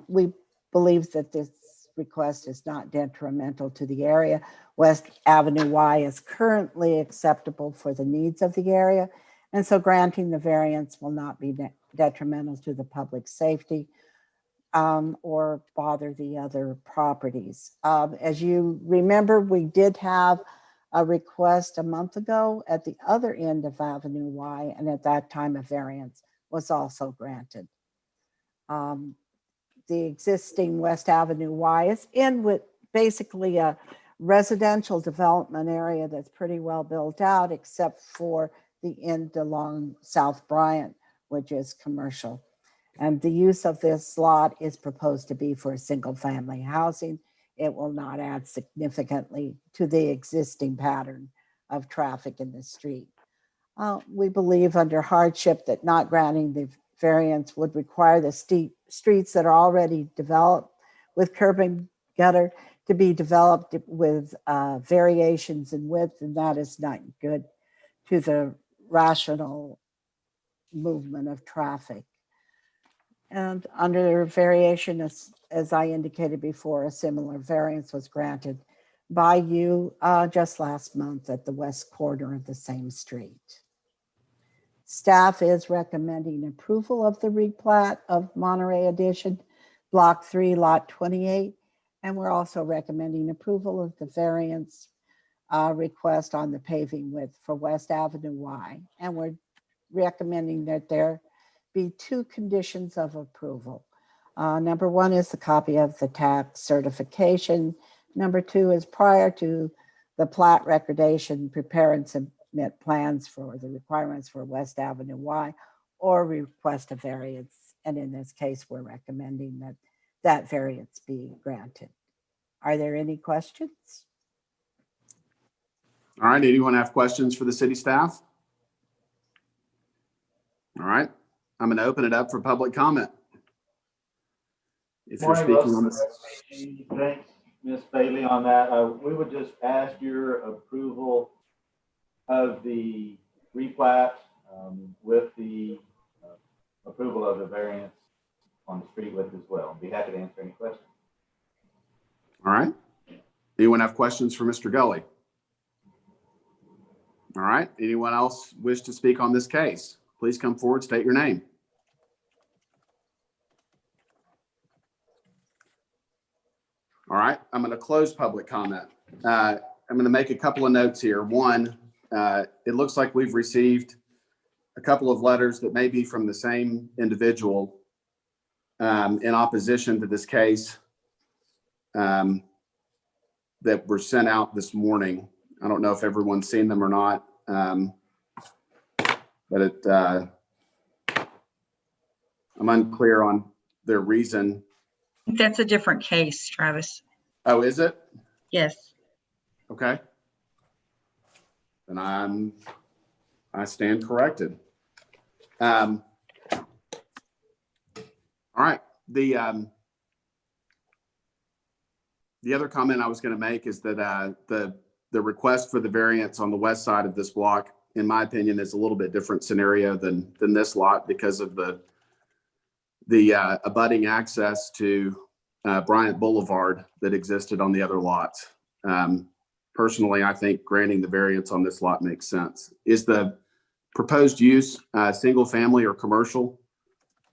We believe that this request is not detrimental to the area. West Avenue Y is currently acceptable for the needs of the area, and so granting the variance will not be detrimental to the public safety or bother the other properties. As you remember, we did have a request a month ago at the other end of Avenue Y, and at that time a variance was also granted. The existing West Avenue Y is in with basically a residential development area that's pretty well built out, except for the end along South Bryant, which is commercial. And the use of this lot is proposed to be for single family housing. It will not add significantly to the existing pattern of traffic in the street. We believe under hardship that not granting the variance would require the streets that are already developed with curb and gutter to be developed with variations in width, and that is not good to the rational movement of traffic. And under variation, as I indicated before, a similar variance was granted by you just last month at the west corner of the same street. Staff is recommending approval of the replat of Monterey Addition, Block 3, Lot 28, and we're also recommending approval of the variance request on the paving width for West Avenue Y, and we're recommending that there be 2 conditions of approval. Number 1 is the copy of the tax certification. Number 2 is prior to the plat recordation, prepare and submit plans for the requirements for West Avenue Y or request a variance. And in this case, we're recommending that that variance be granted. Are there any questions? All right, anyone have questions for the city staff? All right, I'm going to open it up for public comment. If you're speaking on this. Thanks, Ms. Bailey, on that. We would just ask your approval of the replat with the approval of the variance on the street width as well. Be happy to answer any questions. All right. Anyone have questions for Mr. Gully? All right. Anyone else wish to speak on this case? Please come forward, state your name. All right, I'm going to close public comment. I'm going to make a couple of notes here. One, it looks like we've received a couple of letters that may be from the same individual in opposition to this case that were sent out this morning. I don't know if everyone's seen them or not, but I'm unclear on their reason. That's a different case, Travis. Oh, is it? Yes. Okay. Then I stand corrected. All right. The other comment I was going to make is that the request for the variance on the west side of this block, in my opinion, is a little bit different scenario than this lot because of the abutting access to Bryant Boulevard that existed on the other lots. Personally, I think granting the variance on this lot makes sense. Is the proposed use single family or commercial?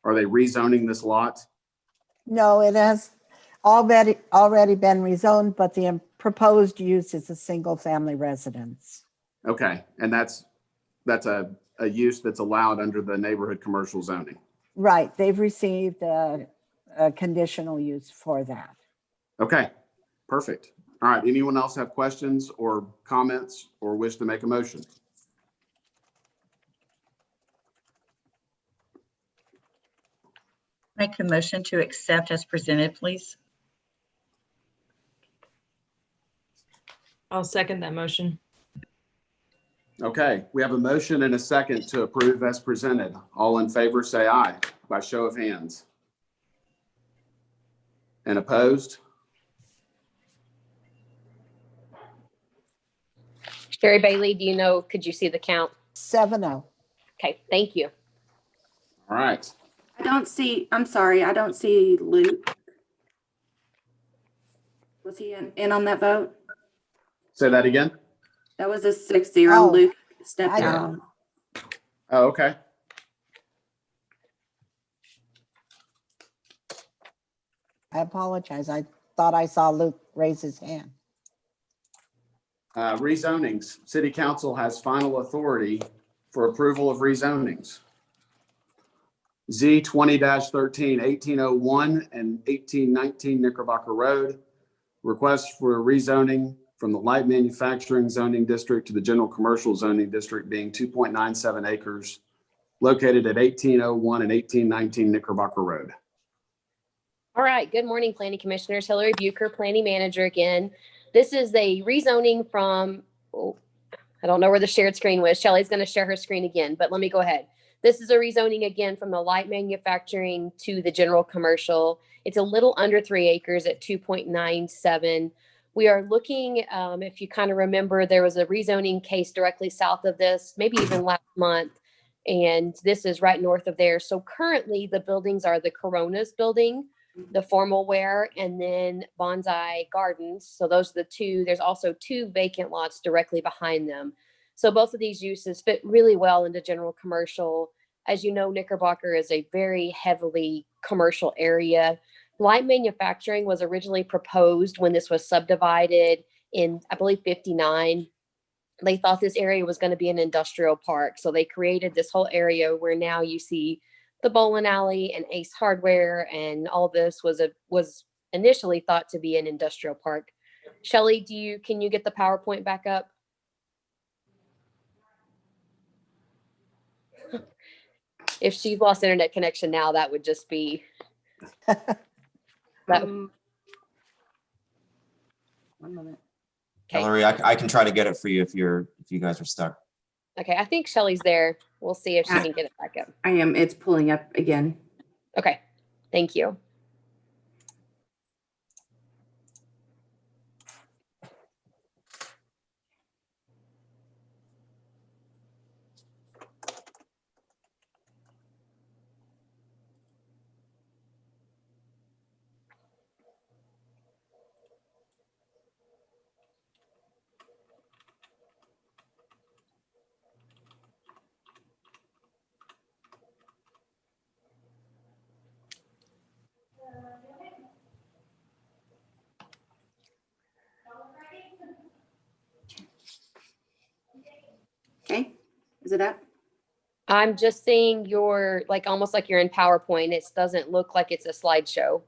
Are they rezoning this lot? No, it has already been rezoned, but the proposed use is a single family residence. Okay, and that's that's a use that's allowed under the neighborhood commercial zoning. Right, they've received a conditional use for that. Okay, perfect. All right, anyone else have questions or comments or wish to make a motion? Make a motion to accept as presented, please. I'll second that motion. Okay, we have a motion and a second to approve as presented. All in favor, say aye by show of hands. And opposed? Sherry Bailey, do you know, could you see the count? 7-0. Okay, thank you. All right. I'm sorry, I don't see Luke. Was he in on that vote? Say that again. That was a 6-0. Oh, Luke stepped I- out. Oh, okay. I apologize. I thought I saw Luke raise his hand. Rezonings. City Council has final authority for approval of rezonings. Z 20-13, 1801 and 1819 Knickerbocker Road. Request for rezoning from the light manufacturing zoning district to the general commercial zoning district, being 2.97 acres located at 1801 and 1819 Knickerbocker Road. All right, good morning, Planning Commissioners. Hillary Bucher, Planning Manager again. This is a rezoning from, I don't know where the shared screen was. Shelley's going to share her screen again, but let me go ahead. This is a rezoning again from the light manufacturing to the general commercial. It's a little under 3 acres at 2.97. We are looking, if you kind of remember, there was a rezoning case directly south of this, maybe even last month. And this is right north of there. So currently the buildings are the Coronas building, the formal wear, and then Bonsai Gardens. So those are the two. There's also 2 vacant lots directly behind them. So both of these uses fit really well into general commercial. As you know, Knickerbocker is a very heavily commercial area. Light manufacturing was originally proposed when this was subdivided in, I believe, 59. They thought this area was going to be an industrial park. So they created this whole area where now you see the bowling alley and Ace Hardware, and all this was initially thought to be an industrial park. Shelley, can you get the PowerPoint back up? If she's lost internet connection now, that would just be. One minute. Okay. Hillary, I can try to get it for you if you guys are stuck. Okay, I think Shelley's there. We'll see if she can get it back up. I am. It's pulling up again. Okay, thank you. Okay, is it up? I'm just seeing your, like, almost like you're in PowerPoint. It doesn't look like it's a slideshow.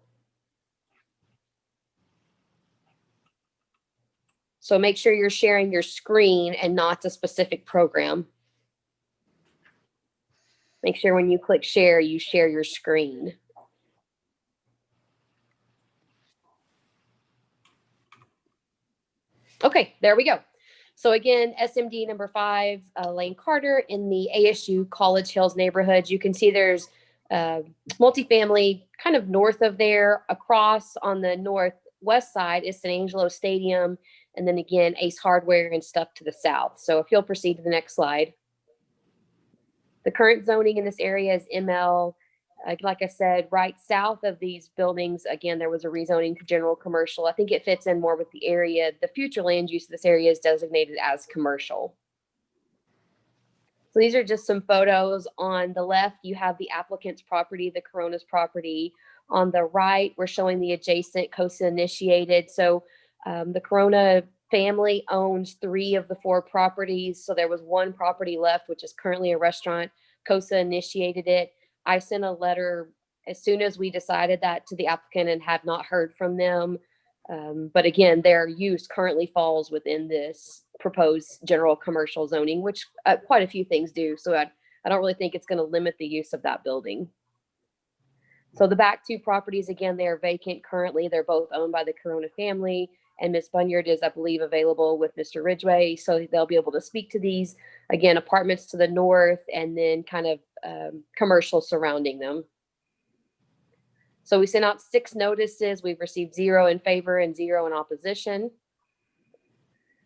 So make sure you're sharing your screen and not a specific program. Make sure when you click share, you share your screen. Okay, there we go. So again, SMD number 5, Lane Carter in the ASU College Hills neighborhood. You can see there's multifamily kind of north of there. Across on the northwest side is San Angelo Stadium. And then again, Ace Hardware and stuff to the south. So if you'll proceed to the next slide. The current zoning in this area is ML. Like I said, right south of these buildings, again, there was a rezoning to general commercial. I think it fits in more with the area. The future land use of this area is designated as commercial. So these are just some photos. On the left, you have the applicant's property, the Corona's property. On the right, we're showing the adjacent COSA initiated. So the Corona family owns 3 of the 4 properties. So there was 1 property left, which is currently a restaurant. COSA initiated it. I sent a letter as soon as we decided that to the applicant and have not heard from them. But again, their use currently falls within this proposed general commercial zoning, which quite a few things do. So I don't really think it's going to limit the use of that building. So the back 2 properties, again, they are vacant currently. They're both owned by the Corona family, and Ms. Bunyard is, I believe, available with Mr. Ridgway. So they'll be able to speak to these. Again, apartments to the north and then kind of commercial surrounding them. So we sent out 6 notices. We've received 0 in favor and 0 in opposition.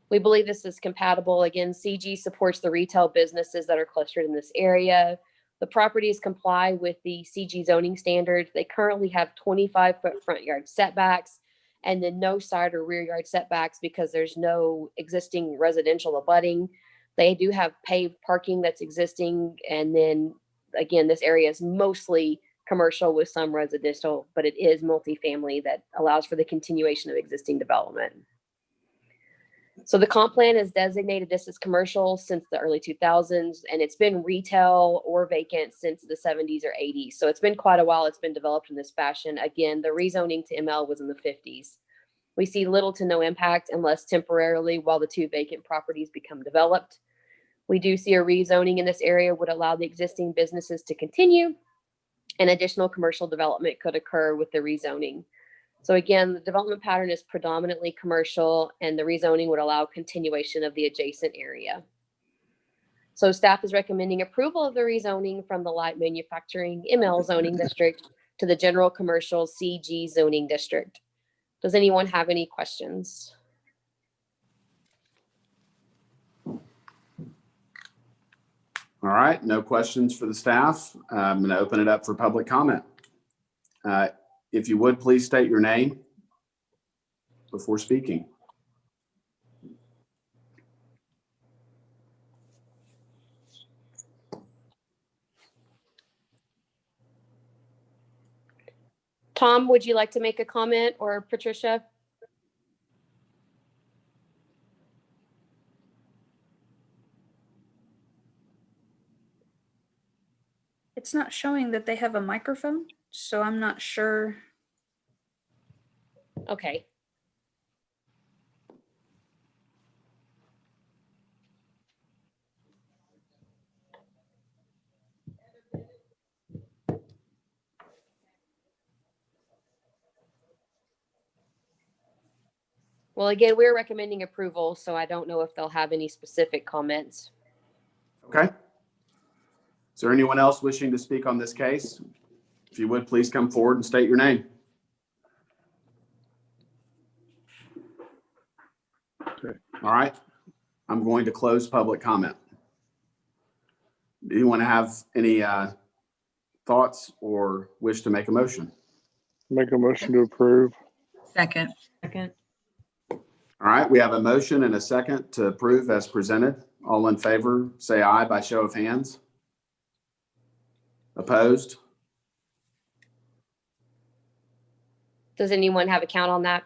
We believe this is compatible. Again, CG supports the retail businesses that are clustered in this area. The properties comply with the CG zoning standards. They currently have 25-foot front yard setbacks and then no side or rear yard setbacks because there's no existing residential abutting. They do have paved parking that's existing. And then again, this area is mostly commercial with some residential, but it is multifamily that allows for the continuation of existing development. So the comp plan has designated this as commercial since the early 2000s, and it's been retail or vacant since the 70s or 80s. So it's been quite a while it's been developed in this fashion. Again, the rezoning to ML was in the 50s. We see little to no impact unless temporarily while the 2 vacant properties become developed. We do see a rezoning in this area would allow the existing businesses to continue, and additional commercial development could occur with the rezoning. So again, the development pattern is predominantly commercial, and the rezoning would allow continuation of the adjacent area. So staff is recommending approval of the rezoning from the light manufacturing ML zoning district to the general commercial CG zoning district. Does anyone have any questions? All right, no questions for the staff. I'm going to open it up for public comment. If you would, please state your name before speaking. Tom, would you like to make a comment, or Patricia? It's not showing that they have a microphone, so I'm not sure. Okay. Well, again, we're recommending approval, so I don't know if they'll have any specific comments. Okay. Is there anyone else wishing to speak on this case? If you would, please come forward and state your name. Okay. All right. I'm going to close public comment. Do you want to have any thoughts or wish to make a motion? Make a motion to approve. Second. Second. All right, we have a motion and a second to approve as presented. All in favor, say aye by show of hands. Opposed? Does anyone have a count on that?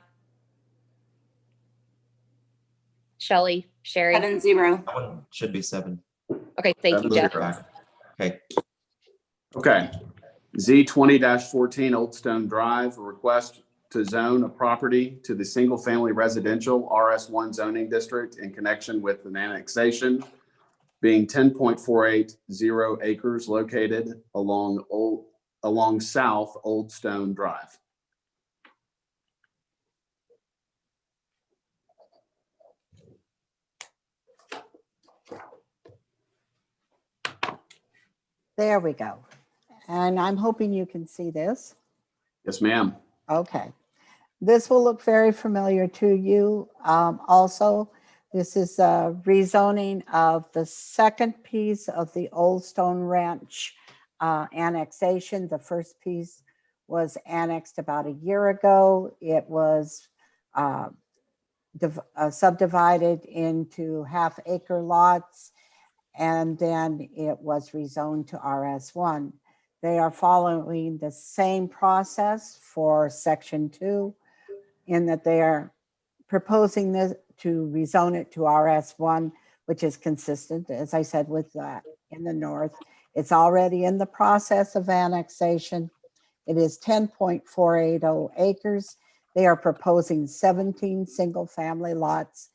Shelley, Sherry? 7-0. That one should be 7. Okay, thank you, Jeff. Okay. Okay. Z 20-14 Old Stone Drive, a request to zone a property to the single-family residential RS1 zoning district in connection with an annexation being 10.480 acres located along South Old Stone Drive. There we go. And I'm hoping you can see this. Yes, ma'am. Okay. This will look very familiar to you. Also, this is a rezoning of the second piece of the Old Stone Ranch annexation. The first piece was annexed about a year ago. It was subdivided into half-acre lots, and then it was rezoned to RS1. They are following the same process for Section 2 in that they are proposing to rezone it to RS1, which is consistent, as I said, with that in the north. It's already in the process of annexation. It is 10.480 acres. They are proposing 17 single-family lots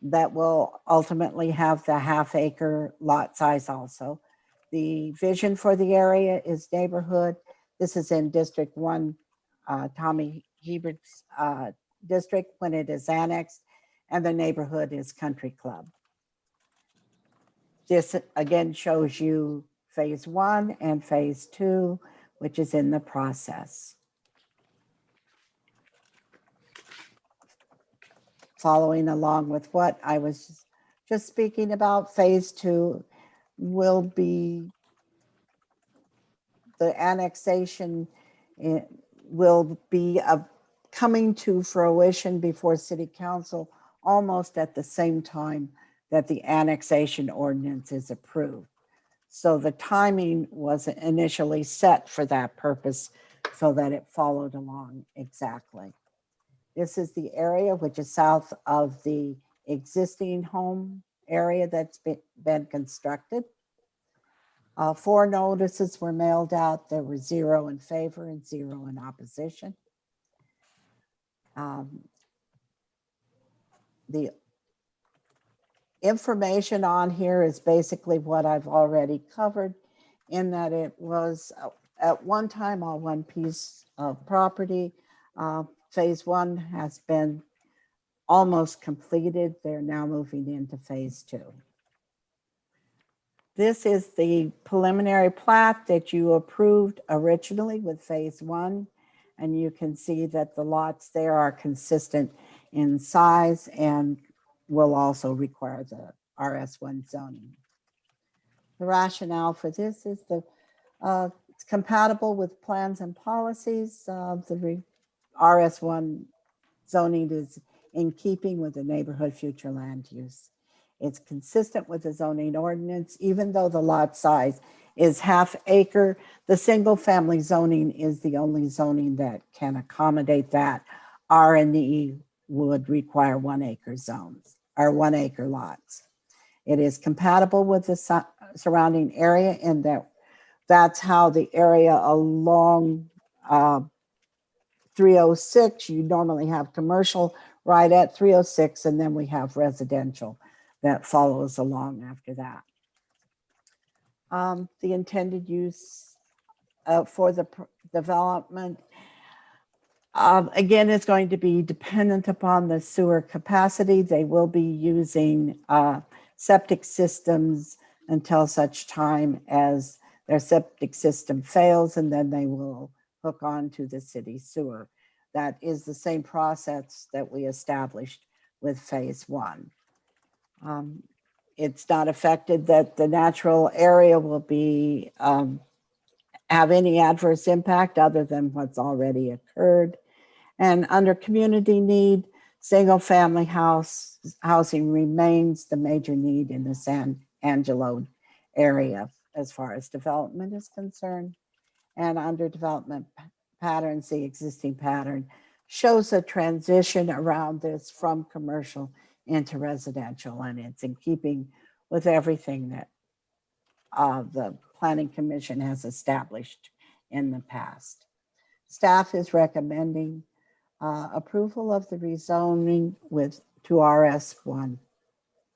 that will ultimately have the half-acre lot size also. The vision for the area is neighborhood. This is in District 1, Tommy Hebert's district when it is annexed, and the neighborhood is Country Club. This again shows you phase 1 and phase 2, which is in the process. Following along with what I was just speaking about, phase 2 will be the annexation. It will be coming to fruition before City Council almost at the same time that the annexation ordinance is approved. So the timing was initially set for that purpose so that it followed along exactly. This is the area which is south of the existing home area that's been constructed. 4 notices were mailed out. There were 0 in favor and 0 in opposition. The information on here is basically what I've already covered, in that it was at one time all one piece of property. Phase 1 has been almost completed. They're now moving into phase 2. This is the preliminary plat that you approved originally with phase 1. And you can see that the lots there are consistent in size and will also require the RS1 zoning. The rationale for this is it's compatible with plans and policies. The RS1 zoning is in keeping with the neighborhood future land use. It's consistent with the zoning ordinance, even though the lot size is half acre. The single family zoning is the only zoning that can accommodate that. R&E would require 1 acre zones or 1 acre lots. It is compatible with the surrounding area in that that's how the area along 306, you normally have commercial right at 306, and then we have residential that follows along after that. The intended use for the development, again, is going to be dependent upon the sewer capacity. They will be using septic systems until such time as their septic system fails, and then they will hook on to the city sewer. That is the same process that we established with phase 1. It's not affected that the natural area will be have any adverse impact other than what's already occurred. And under community need, single family housing remains the major need in the San Angelo area as far as development is concerned. And under development patterns, the existing pattern shows a transition around this from commercial into residential, and it's in keeping with everything that the Planning Commission has established in the past. Staff is recommending approval of the rezoning to RS1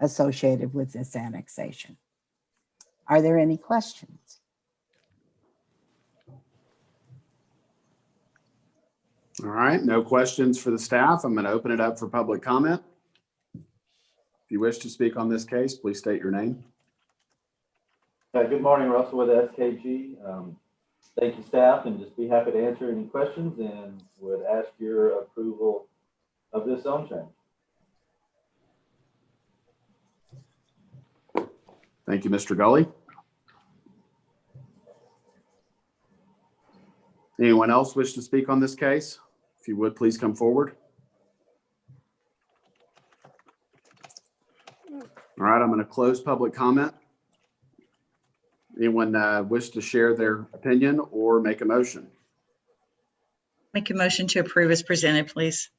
associated with this annexation. Are there any questions? All right, no questions for the staff. I'm going to open it up for public comment. If you wish to speak on this case, please state your name. Good morning, Russell with SKG. Thank you, staff, and just be happy to answer any questions and would ask your approval of this zone change. Thank you, Mr. Gully. Anyone else wish to speak on this case? If you would, please come forward. All right, I'm going to close public comment. Anyone wish to share their opinion or make a motion? Make a motion to approve as presented, please.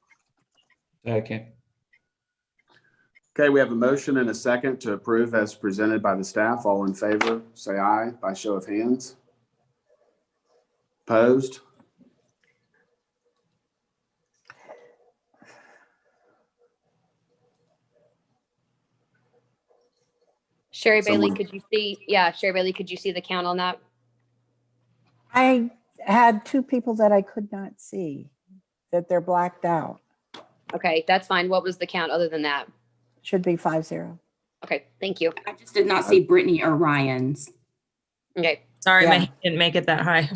Second. Okay, we have a motion and a second to approve as presented by the staff. All in favor, say aye by show of hands. Opposed? Sherry Bailey, Someone- could you see? Yeah, Sherry Bailey, could you see the count on that? I had two people that I could not see, that they're blacked out. Okay, that's fine. What was the count other than that? Should be 5-0. Okay, thank you. I just did not see Brittany or Ryan's. Okay, Sorry, Yeah. my hand didn't make it that high.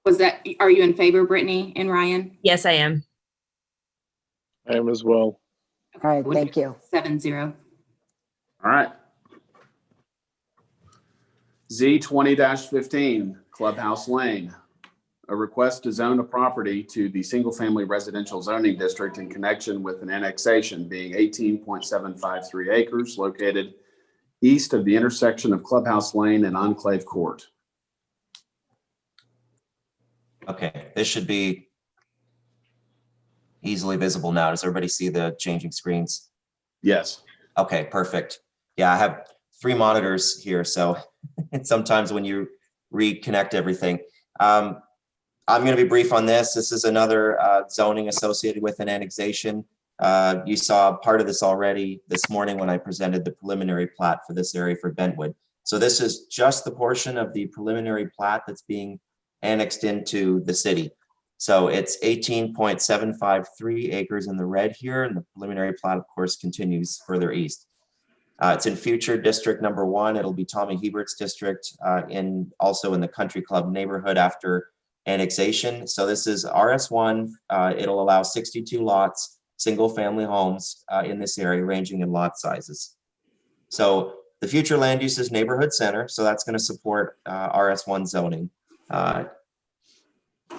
Was that, are you in favor, Brittany and Ryan? Yes, I am. I am as well. All right, thank you. 7-0. All right. Z 20-15, Clubhouse Lane. A request to zone a property to the single-family residential zoning district in connection with an annexation being 18.753 acres located east of the intersection of Clubhouse Lane and Enclave Court. Okay, this should be easily visible now. Does everybody see the changing screens? Yes. Okay, perfect. Yeah, I have 3 monitors here, so sometimes when you reconnect everything. I'm going to be brief on this. This is another zoning associated with an annexation. You saw part of this already this morning when I presented the preliminary plat for this area for Bentwood. So this is just the portion of the preliminary plat that's being annexed into the city. So it's 18.753 acres in the red here, and the preliminary plat, of course, continues further east. It's in future district number 1. It'll be Tommy Hebert's district, also in the Country Club neighborhood after annexation. So this is RS1. It'll allow 62 lots, single family homes in this area, ranging in lot sizes. So the future land use is neighborhood center. So that's going to support RS1 zoning.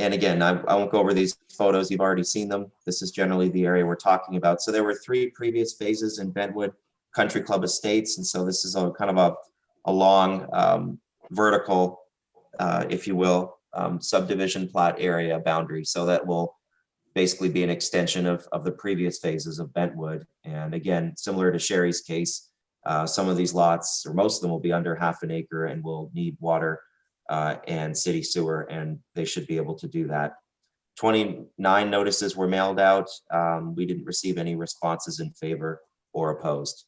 And again, I won't go over these photos. You've already seen them. This is generally the area we're talking about. So there were 3 previous phases in Bentwood Country Club Estates. And so this is a kind of a long vertical, if you will, subdivision plat area boundary. So that will basically be an extension of the previous phases of Bentwood. And again, similar to Sherry's case, some of these lots, or most of them, will be under half an acre and will need water and city sewer, and they should be able to do that. 29 notices were mailed out. We didn't receive any responses in favor or opposed.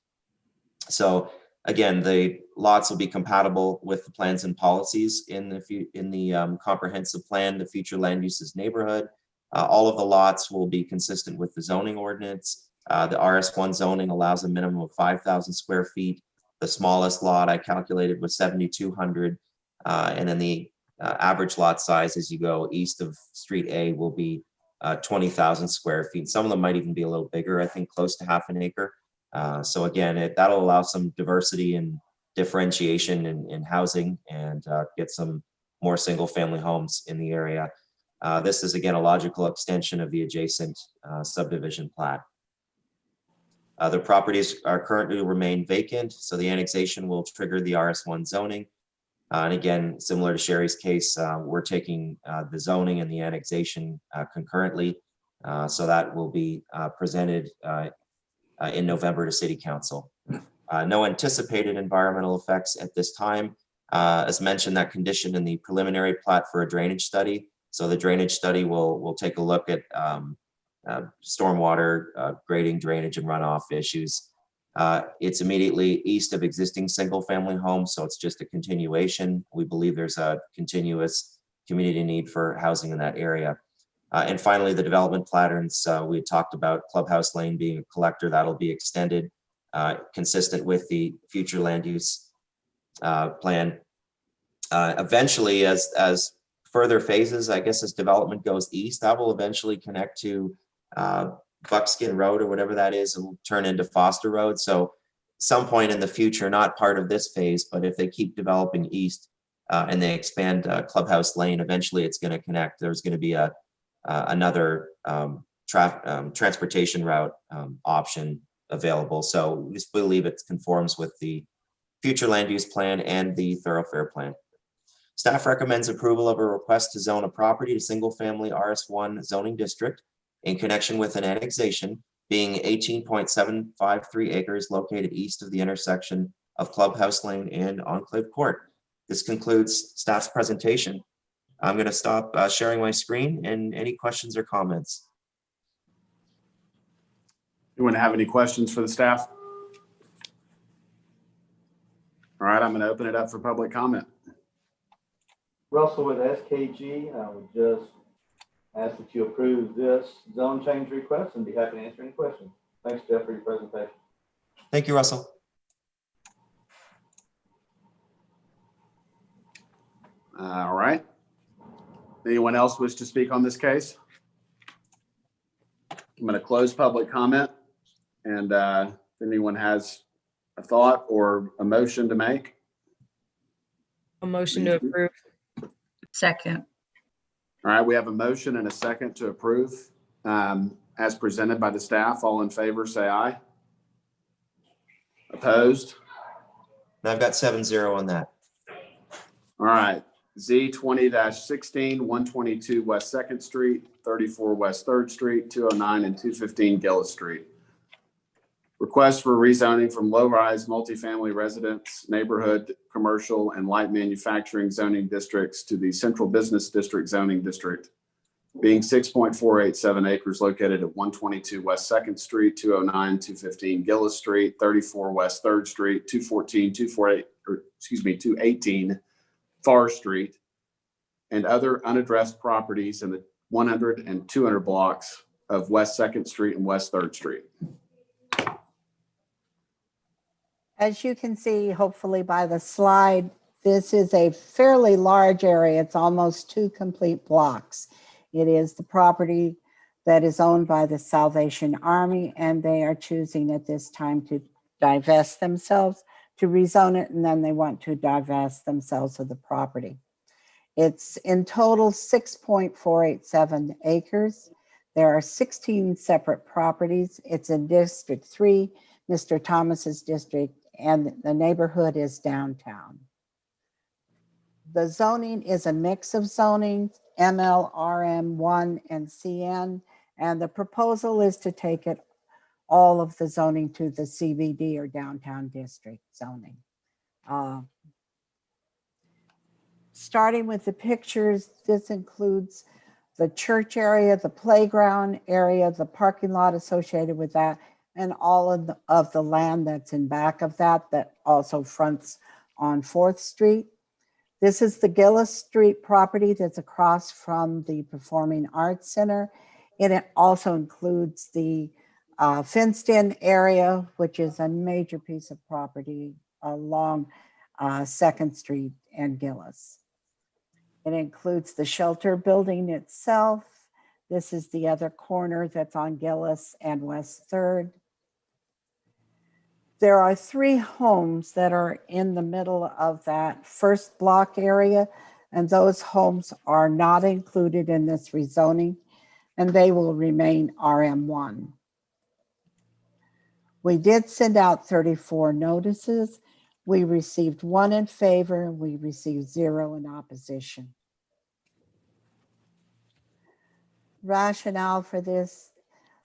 So again, the lots will be compatible with the plans and policies in the comprehensive plan, the future land uses neighborhood. All of the lots will be consistent with the zoning ordinance. The RS1 zoning allows a minimum of 5,000 square feet. The smallest lot I calculated was 7,200. And then the average lot size as you go east of Street A will be 20,000 square feet. Some of them might even be a little bigger, I think close to half an acre. So again, that'll allow some diversity and differentiation in housing and get some more single family homes in the area. This is again a logical extension of the adjacent subdivision plat. The properties are currently remain vacant, so the annexation will trigger the RS1 zoning. And again, similar to Sherry's case, we're taking the zoning and the annexation concurrently. So that will be presented in November to City Council. No anticipated environmental effects at this time. As mentioned, that condition in the preliminary plat for a drainage study. So the drainage study will take a look at stormwater, grading, drainage, and runoff issues. It's immediately east of existing single-family homes, so it's just a continuation. We believe there's a continuous community need for housing in that area. And finally, the development patterns, we had talked about Clubhouse Lane being a collector. That'll be extended, consistent with the future land use plan. Eventually, as further phases, I guess as development goes east, that will eventually connect to Buckskin Road or whatever that is, and will turn into Foster Road. So some point in the future, not part of this phase, but if they keep developing east and they expand Clubhouse Lane, eventually it's going to connect. There's going to be another transportation route option available. So we just believe it conforms with the future land use plan and the thoroughfare plan. Staff recommends approval of a request to zone a property to single family RS1 zoning district in connection with an annexation being 18.753 acres located east of the intersection of Clubhouse Lane and Enclave Court. This concludes staff's presentation. I'm going to stop sharing my screen and any questions or comments. Anyone have any questions for the staff? All right, I'm going to open it up for public comment. Russell with SKG, I would just ask that you approve this zone change request and be happy to answer any questions. Thanks, Jeff, for your presentation. Thank you, Russell. All right. Anyone else wish to speak on this case? I'm going to close public comment, and if anyone has a thought or a motion to make. A motion to approve. Second. All right, we have a motion and a second to approve as presented by the staff. All in favor, say aye. Opposed? And I've got 7-0 on that. All right, Z 20-16, 122 West 2nd Street, 34 West 3rd Street, 209 and 215 Gillis Street. Request for rezoning from low-rise multifamily residence, neighborhood, commercial, and light manufacturing zoning districts to the Central Business District zoning district, being 6.487 acres located at 122 West 2nd Street, 209, 215 Gillis Street, 34 West 3rd Street, 218 Far Street, and other unaddressed properties in the 100 and 200 blocks of West 2nd Street and West 3rd Street. As you can see, hopefully by the slide, this is a fairly large area. It's almost 2 complete blocks. It is the property that is owned by the Salvation Army, and they are choosing at this time to divest themselves, to rezone it, and then they want to divest themselves of the property. It's in total 6.487 acres. There are 16 separate properties. It's in District 3, Mr. Thomas's district, and the neighborhood is downtown. The zoning is a mix of zoning, ML, RM, 1, and CN, and the proposal is to take it all of the zoning to the CBD or downtown district zoning. Starting with the pictures, this includes the church area, the playground area, the parking lot associated with that, and all of the land that's in back of that, that also fronts on 4th Street. This is the Gillis Street property that's across from the Performing Arts Center. It also includes the fenced-in area, which is a major piece of property along 2nd Street and Gillis. It includes the shelter building itself. This is the other corner that's on Gillis and West 3rd. There are 3 homes that are in the middle of that first block area, and those homes are not included in this rezoning, and they will remain RM1. We did send out 34 notices. We received 1 in favor, we received 0 in opposition. Rationale for this: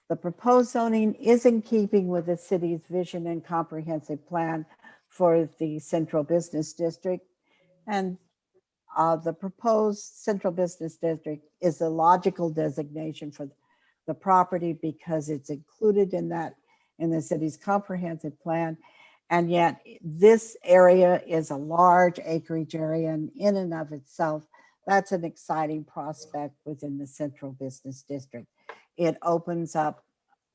the proposed zoning is in keeping with the city's vision and comprehensive plan for the Central Business District. And the proposed Central Business District is a logical designation for the property because it's included in the city's comprehensive plan. And yet this area is a large acreage area, and in and of itself, that's an exciting prospect within the Central Business District. It opens up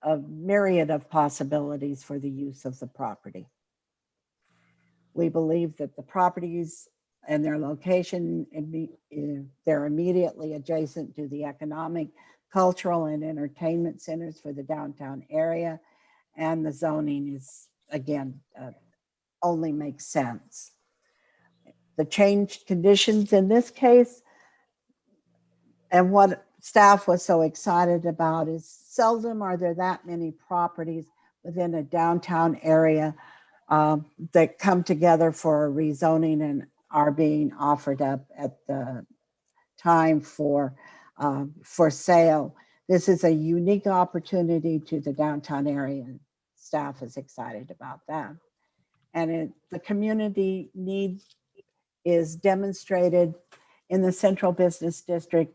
a myriad of possibilities for the use of the property. We believe that the properties and their location, they're immediately adjacent to the economic, cultural, and entertainment centers for the downtown area. And the zoning is, again, only makes sense. The changed conditions in this case, and what staff was so excited about, is seldom are there that many properties within a downtown area that come together for a rezoning and are being offered up at the time for sale. This is a unique opportunity to the downtown area, and staff is excited about that. And the community need is demonstrated in the Central Business District.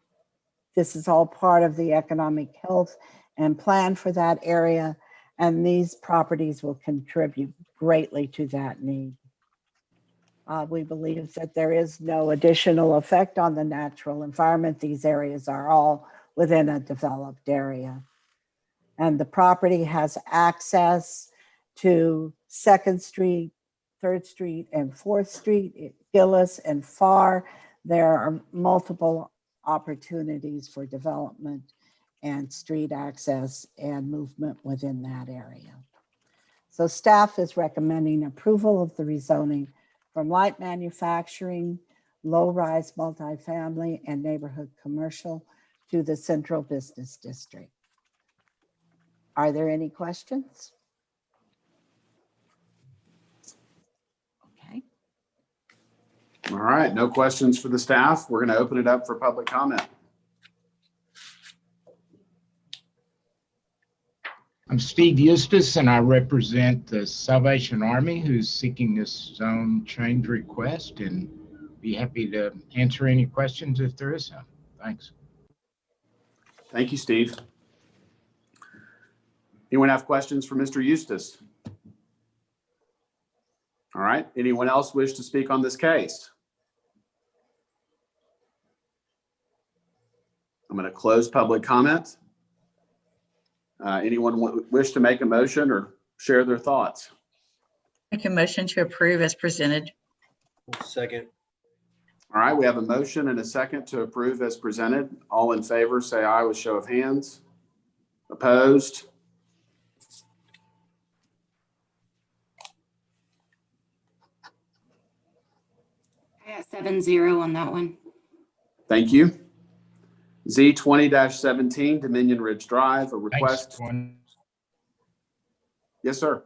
This is all part of the economic health and plan for that area, and these properties will contribute greatly to that need. We believe that there is no additional effect on the natural environment. These areas are all within a developed area. And the property has access to 2nd Street, 3rd Street, and 4th Street, Gillis and Farr. There are multiple opportunities for development and street access and movement within that area. So staff is recommending approval of the rezoning from light manufacturing, low-rise multifamily, and neighborhood commercial to the Central Business District. Are there any questions? Okay. All right, no questions for the staff. We're going to open it up for public comment. I'm Steve Eustace, and I represent the Salvation Army, who's seeking this zone change request, and be happy to answer any questions if there is some. Thanks. Thank you, Steve. Anyone have questions for Mr. Eustace? All right, anyone else wish to speak on this case? I'm going to close public comment. Anyone wish to make a motion or share their thoughts? Make a motion to approve as presented. Second. All right, we have a motion and a second to approve as presented. All in favor, say aye with show of hands. Opposed? I got 7-0 on that one. Thank you. Z 20-17 Dominion Ridge Drive, a request. Thanks. Yes, sir.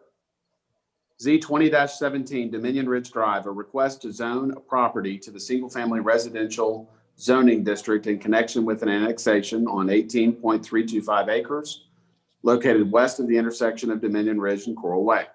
Z 20-17 Dominion Ridge Drive, a request to zone a property to the single-family residential zoning district in connection with an annexation on 18.325 acres located west of the intersection of Dominion Ridge and Coral Way.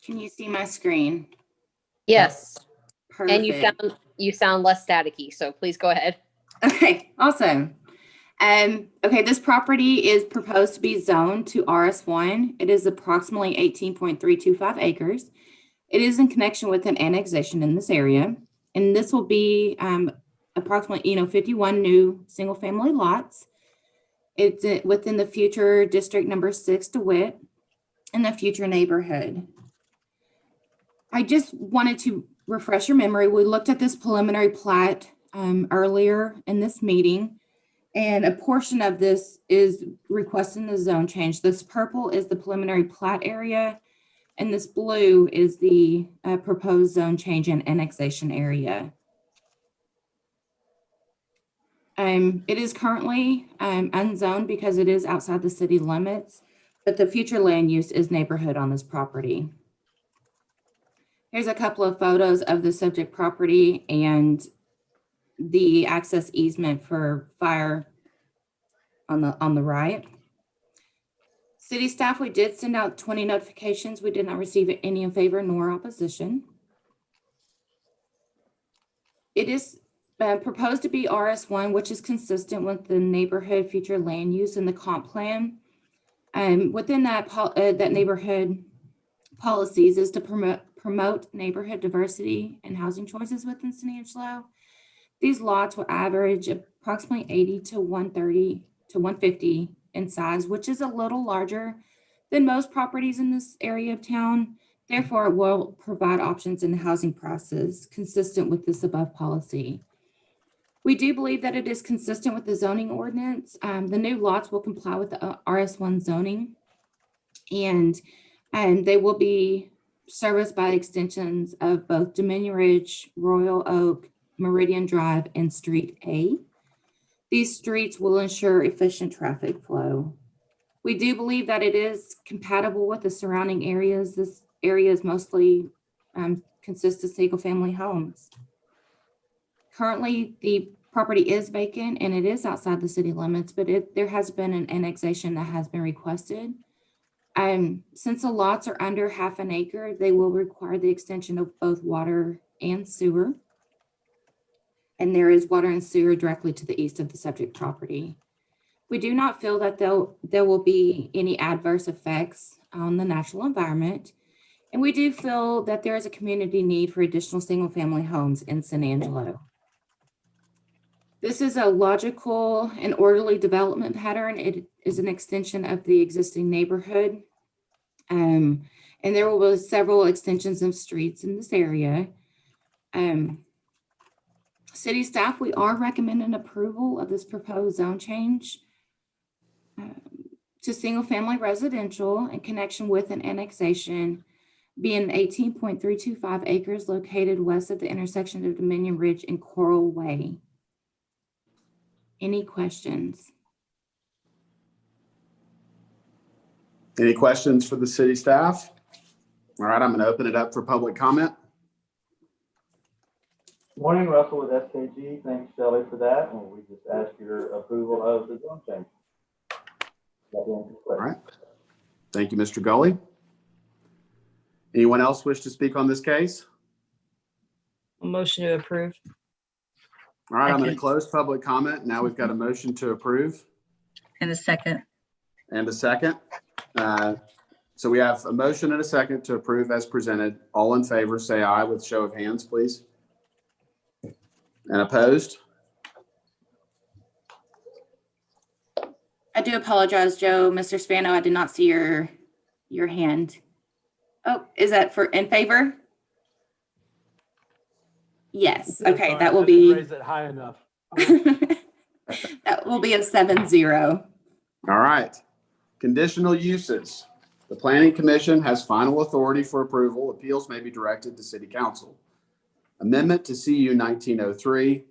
Can you see my screen? Yes. Perfect. And you sound less staticky, so please go ahead. Okay, awesome. Okay, this property is proposed to be zoned to RS1. It is approximately 18.325 acres. It is in connection with an annexation in this area. And this will be approximately 51 new single-family lots. It's within the future District Number 6 DeWitt in the future neighborhood. I just wanted to refresh your memory. We looked at this preliminary plat earlier in this meeting, and a portion of this is requesting the zone change. This purple is the preliminary plat area, and this blue is the proposed zone change and annexation area. It is currently unzoned because it is outside the city limits, but the future land use is neighborhood on this property. Here's a couple of photos of the subject property and the access easement for fire on the right. City staff, we did send out 20 notifications. We did not receive any in favor nor opposition. It is proposed to be RS1, which is consistent with the neighborhood future land use in the comp plan. Within that neighborhood policies is to promote neighborhood diversity and housing choices within City of Angelo. These lots will average approximately 80 to 130 to 150 in size, which is a little larger than most properties in this area of town. Therefore, it will provide options in the housing process consistent with this above policy. We do believe that it is consistent with the zoning ordinance. The new lots will comply with the RS1 zoning, and they will be serviced by extensions of both Dominion Ridge, Royal Oak, Meridian Drive, and Street A. These streets will ensure efficient traffic flow. We do believe that it is compatible with the surrounding areas. This area is mostly consists of single-family homes. Currently, the property is vacant and it is outside the city limits, but there has been an annexation that has been requested. Since the lots are under half an acre, they will require the extension of both water and sewer. And there is water and sewer directly to the east of the subject property. We do not feel that there will be any adverse effects on the natural environment. And we do feel that there is a community need for additional single-family homes in San Angelo. This is a logical and orderly development pattern. It is an extension of the existing neighborhood. And there will be several extensions of streets in this area. City staff, we are recommending approval of this proposed zone change to single-family residential in connection with an annexation being 18.325 acres located west of the intersection of Dominion Ridge and Coral Way. Any questions? Any questions for the city staff? All right, I'm going to open it up for public comment. Morning, Russell with SKG. Thanks, Shelley, for that. And we just ask your approval of the zone change. All right. Thank you, Mr. Gully. Anyone else wish to speak on this case? A motion to approve. All right, I'm going to close public comment. Now we've got a motion to approve. And a second. And a second. So we have a motion and a second to approve as presented. All in favor, say aye with show of hands, please. And opposed? I do apologize, Joe. Mr. Spano, I did not see your hand. Oh, is that for in favor? Yes. Okay, that will be. Raise it high enough. That will be a 7-0. All right. Conditional uses. The Planning Commission has final authority for approval. Appeals may be directed to City Council. Amendment to CU 1903,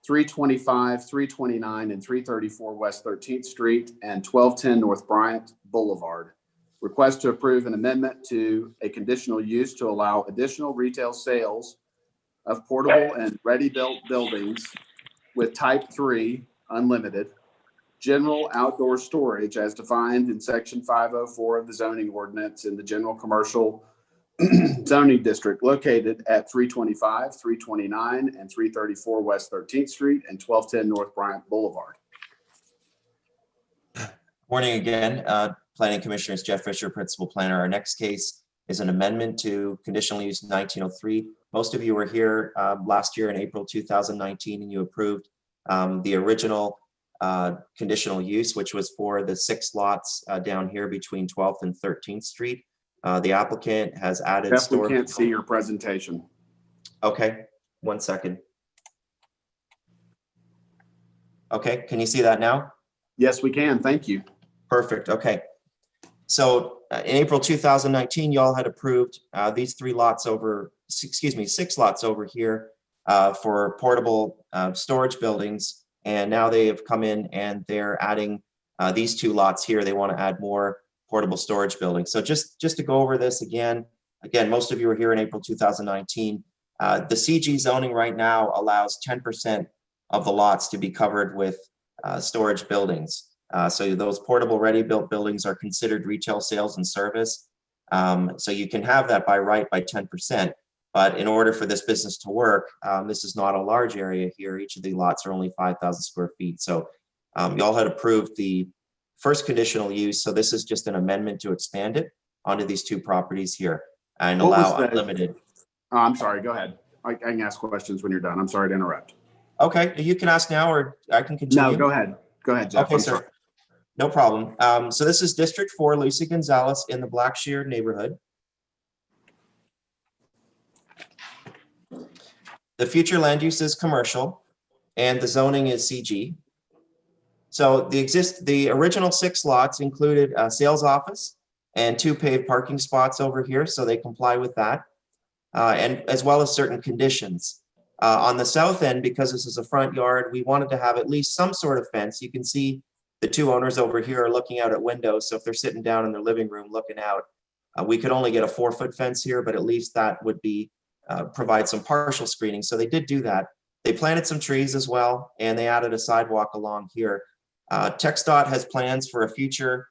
325, 329, and 334 West 13th Street and 1210 North Bryant Boulevard. Request to approve an amendment to a conditional use to allow additional retail sales of portable and ready-built buildings with type 3 unlimited general outdoor storage as defined in section 504 of the zoning ordinance in the general commercial zoning district located at 325, 329, and 334 West 13th Street and 1210 North Bryant Boulevard. Morning again, Planning Commissioners, Jeff Fisher, Principal Planner. Our next case is an amendment to conditional use 1903. Most of you were here last year in April 2019, and you approved the original conditional use, which was for the 6 lots down here between 12th and 13th Street. The applicant has added. Jeff, we can't see your presentation. Okay, 1 second. Okay, can you see that now? Yes, we can. Thank you. Perfect. Okay. So in April 2019, y'all had approved these 6 lots over here for portable storage buildings. And now they have come in and they're adding these 2 lots here. They want to add more portable storage buildings. So just to go over this again, most of you were here in April 2019. The CG zoning right now allows 10% of the lots to be covered with storage buildings. So those portable ready-built buildings are considered retail sales and service. So you can have that by right by 10%. But in order for this business to work, this is not a large area here. Each of the lots are only 5,000 square feet. So y'all had approved the first conditional use. So this is just an amendment to expand it onto these 2 properties here and allow unlimited. Oh, I'm sorry. Go ahead. I can ask questions when you're done. I'm sorry to interrupt. Okay, you can ask now or I can continue. No, go ahead. Go ahead, Jeff. Okay, sir. No problem. So this is District 4, Lucy Gonzalez in the Blackshear neighborhood. The future land use is commercial and the zoning is CG. So the original 6 lots included a sales office and 2 paved parking spots over here. So they comply with that and as well as certain conditions. On the south end, because this is a front yard, we wanted to have at least some sort of fence. You can see the two owners over here are looking out at windows. So if they're sitting down in their living room looking out, we could only get a 4-foot fence here, but at least that would be provide some partial screening. So they did do that. They planted some trees as well, and they added a sidewalk along here. TxDOT has plans for a future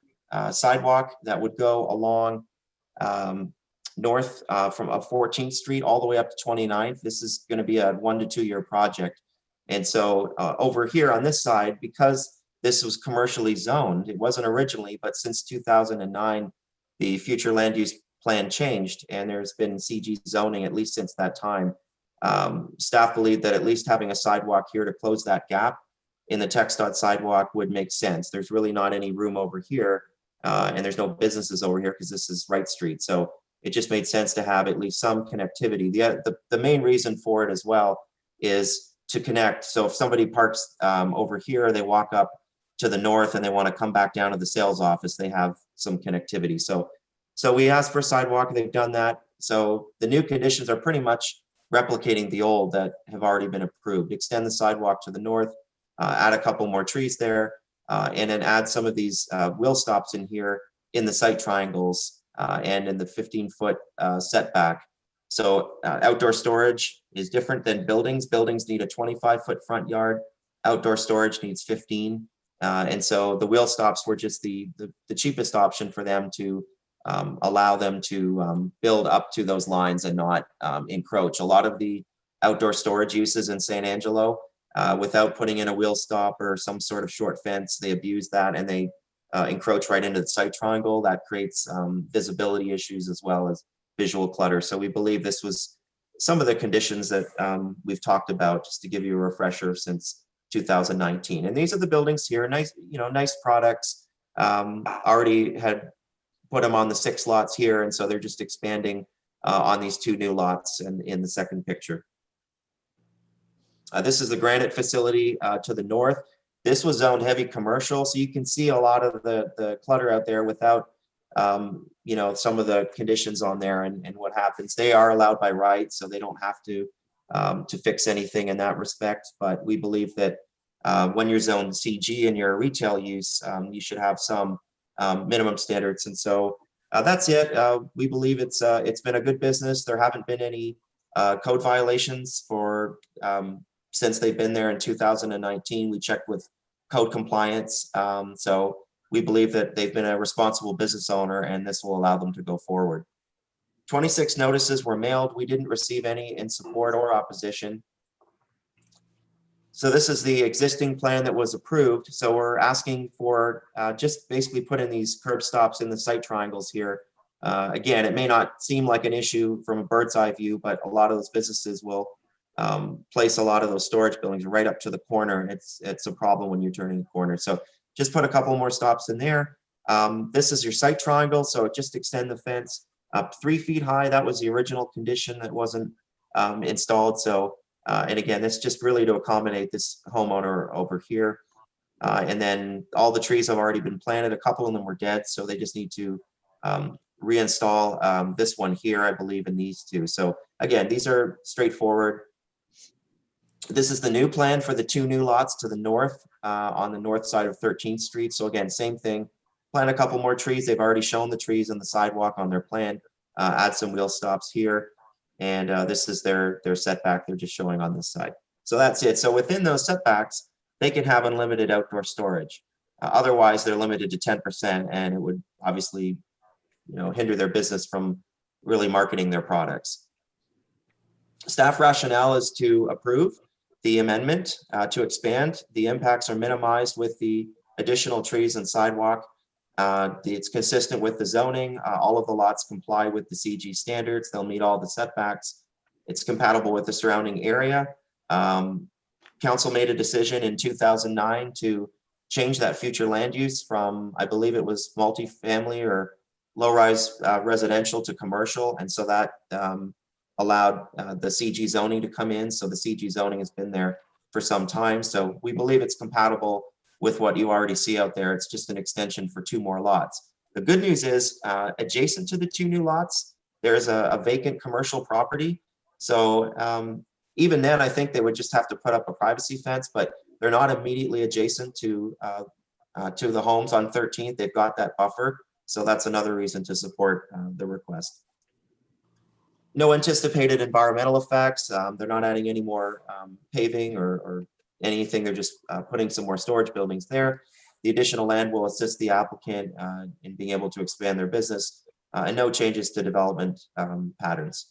sidewalk that would go along north from 14th Street all the way up to 29th. This is going to be a 1 to 2 year project. And so over here on this side, because this was commercially zoned, it wasn't originally, but since 2009, the future land use plan changed, and there's been CG zoning at least since that time. Staff believed that at least having a sidewalk here to close that gap in the TxDOT sidewalk would make sense. There's really not any room over here, and there's no businesses over here because this is Wright Street. So it just made sense to have at least some connectivity. The main reason for it as well is to connect. So if somebody parks over here, they walk up to the north and they want to come back down to the sales office, they have some connectivity. So we asked for a sidewalk, they've done that. So the new conditions are pretty much replicating the old that have already been approved. Extend the sidewalk to the north, add a couple more trees there, and then add some of these wheel stops in here in the site triangles and in the 15-foot setback. So outdoor storage is different than buildings. Buildings need a 25-foot front yard. Outdoor storage needs 15. And so the wheel stops were just the cheapest option for them to allow them to build up to those lines and not encroach. A lot of the outdoor storage uses in San Angelo, without putting in a wheel stop or some sort of short fence, they abuse that and they encroach right into the site triangle. That creates visibility issues as well as visual clutter. So we believe this was some of the conditions that we've talked about, just to give you a refresher, since 2019. And these are the buildings here, nice, nice products. Already had put them on the 6 lots here, and so they're just expanding on these 2 new lots and in the second picture. This is the granite facility to the north. This was zoned heavy commercial, so you can see a lot of the clutter out there without some of the conditions on there and what happens. They are allowed by right, so they don't have to fix anything in that respect. But we believe that when you're zoned CG and your retail use, you should have some minimum standards. And so that's it. We believe it's been a good business. There haven't been any code violations for since they've been there in 2019. We checked with code compliance. So we believe that they've been a responsible business owner, and this will allow them to go forward. 26 notices were mailed. We didn't receive any in support or opposition. So this is the existing plan that was approved. So we're asking for just basically put in these curb stops in the site triangles here. Again, it may not seem like an issue from a bird's eye view, but a lot of those businesses will place a lot of those storage buildings right up to the corner. It's a problem when you're turning the corner. So just put a couple more stops in there. This is your site triangle. So just extend the fence up 3 feet high. That was the original condition that wasn't installed. So, and again, this just really to accommodate this homeowner over here. And then all the trees have already been planted. A couple of them were dead, so they just need to reinstall this one here, I believe, and these two. So again, these are straightforward. This is the new plan for the 2 new lots to the north on the north side of 13th Street. So again, same thing. Plant a couple more trees. They've already shown the trees and the sidewalk on their plan. Add some wheel stops here. And this is their setback they're just showing on this side. So that's it. So within those setbacks, they can have unlimited outdoor storage. Otherwise, they're limited to 10%, and it would obviously, hinder their business from really marketing their products. Staff rationale is to approve the amendment to expand. The impacts are minimized with the additional trees and sidewalk. It's consistent with the zoning. All of the lots comply with the CG standards. They'll meet all the setbacks. It's compatible with the surrounding area. Council made a decision in 2009 to change that future land use from, I believe it was multifamily or low-rise residential to commercial. And so that allowed the CG zoning to come in. So the CG zoning has been there for some time. So we believe it's compatible with what you already see out there. It's just an extension for 2 more lots. The good news is adjacent to the 2 new lots, there's a vacant commercial property. So Even then, I think they would just have to put up a privacy fence, but they're not immediately adjacent to the homes on 13th. They've got that buffer. So that's another reason to support the request. No anticipated environmental effects. They're not adding any more paving or anything. They're just putting some more storage buildings there. The additional land will assist the applicant in being able to expand their business and no changes to development patterns.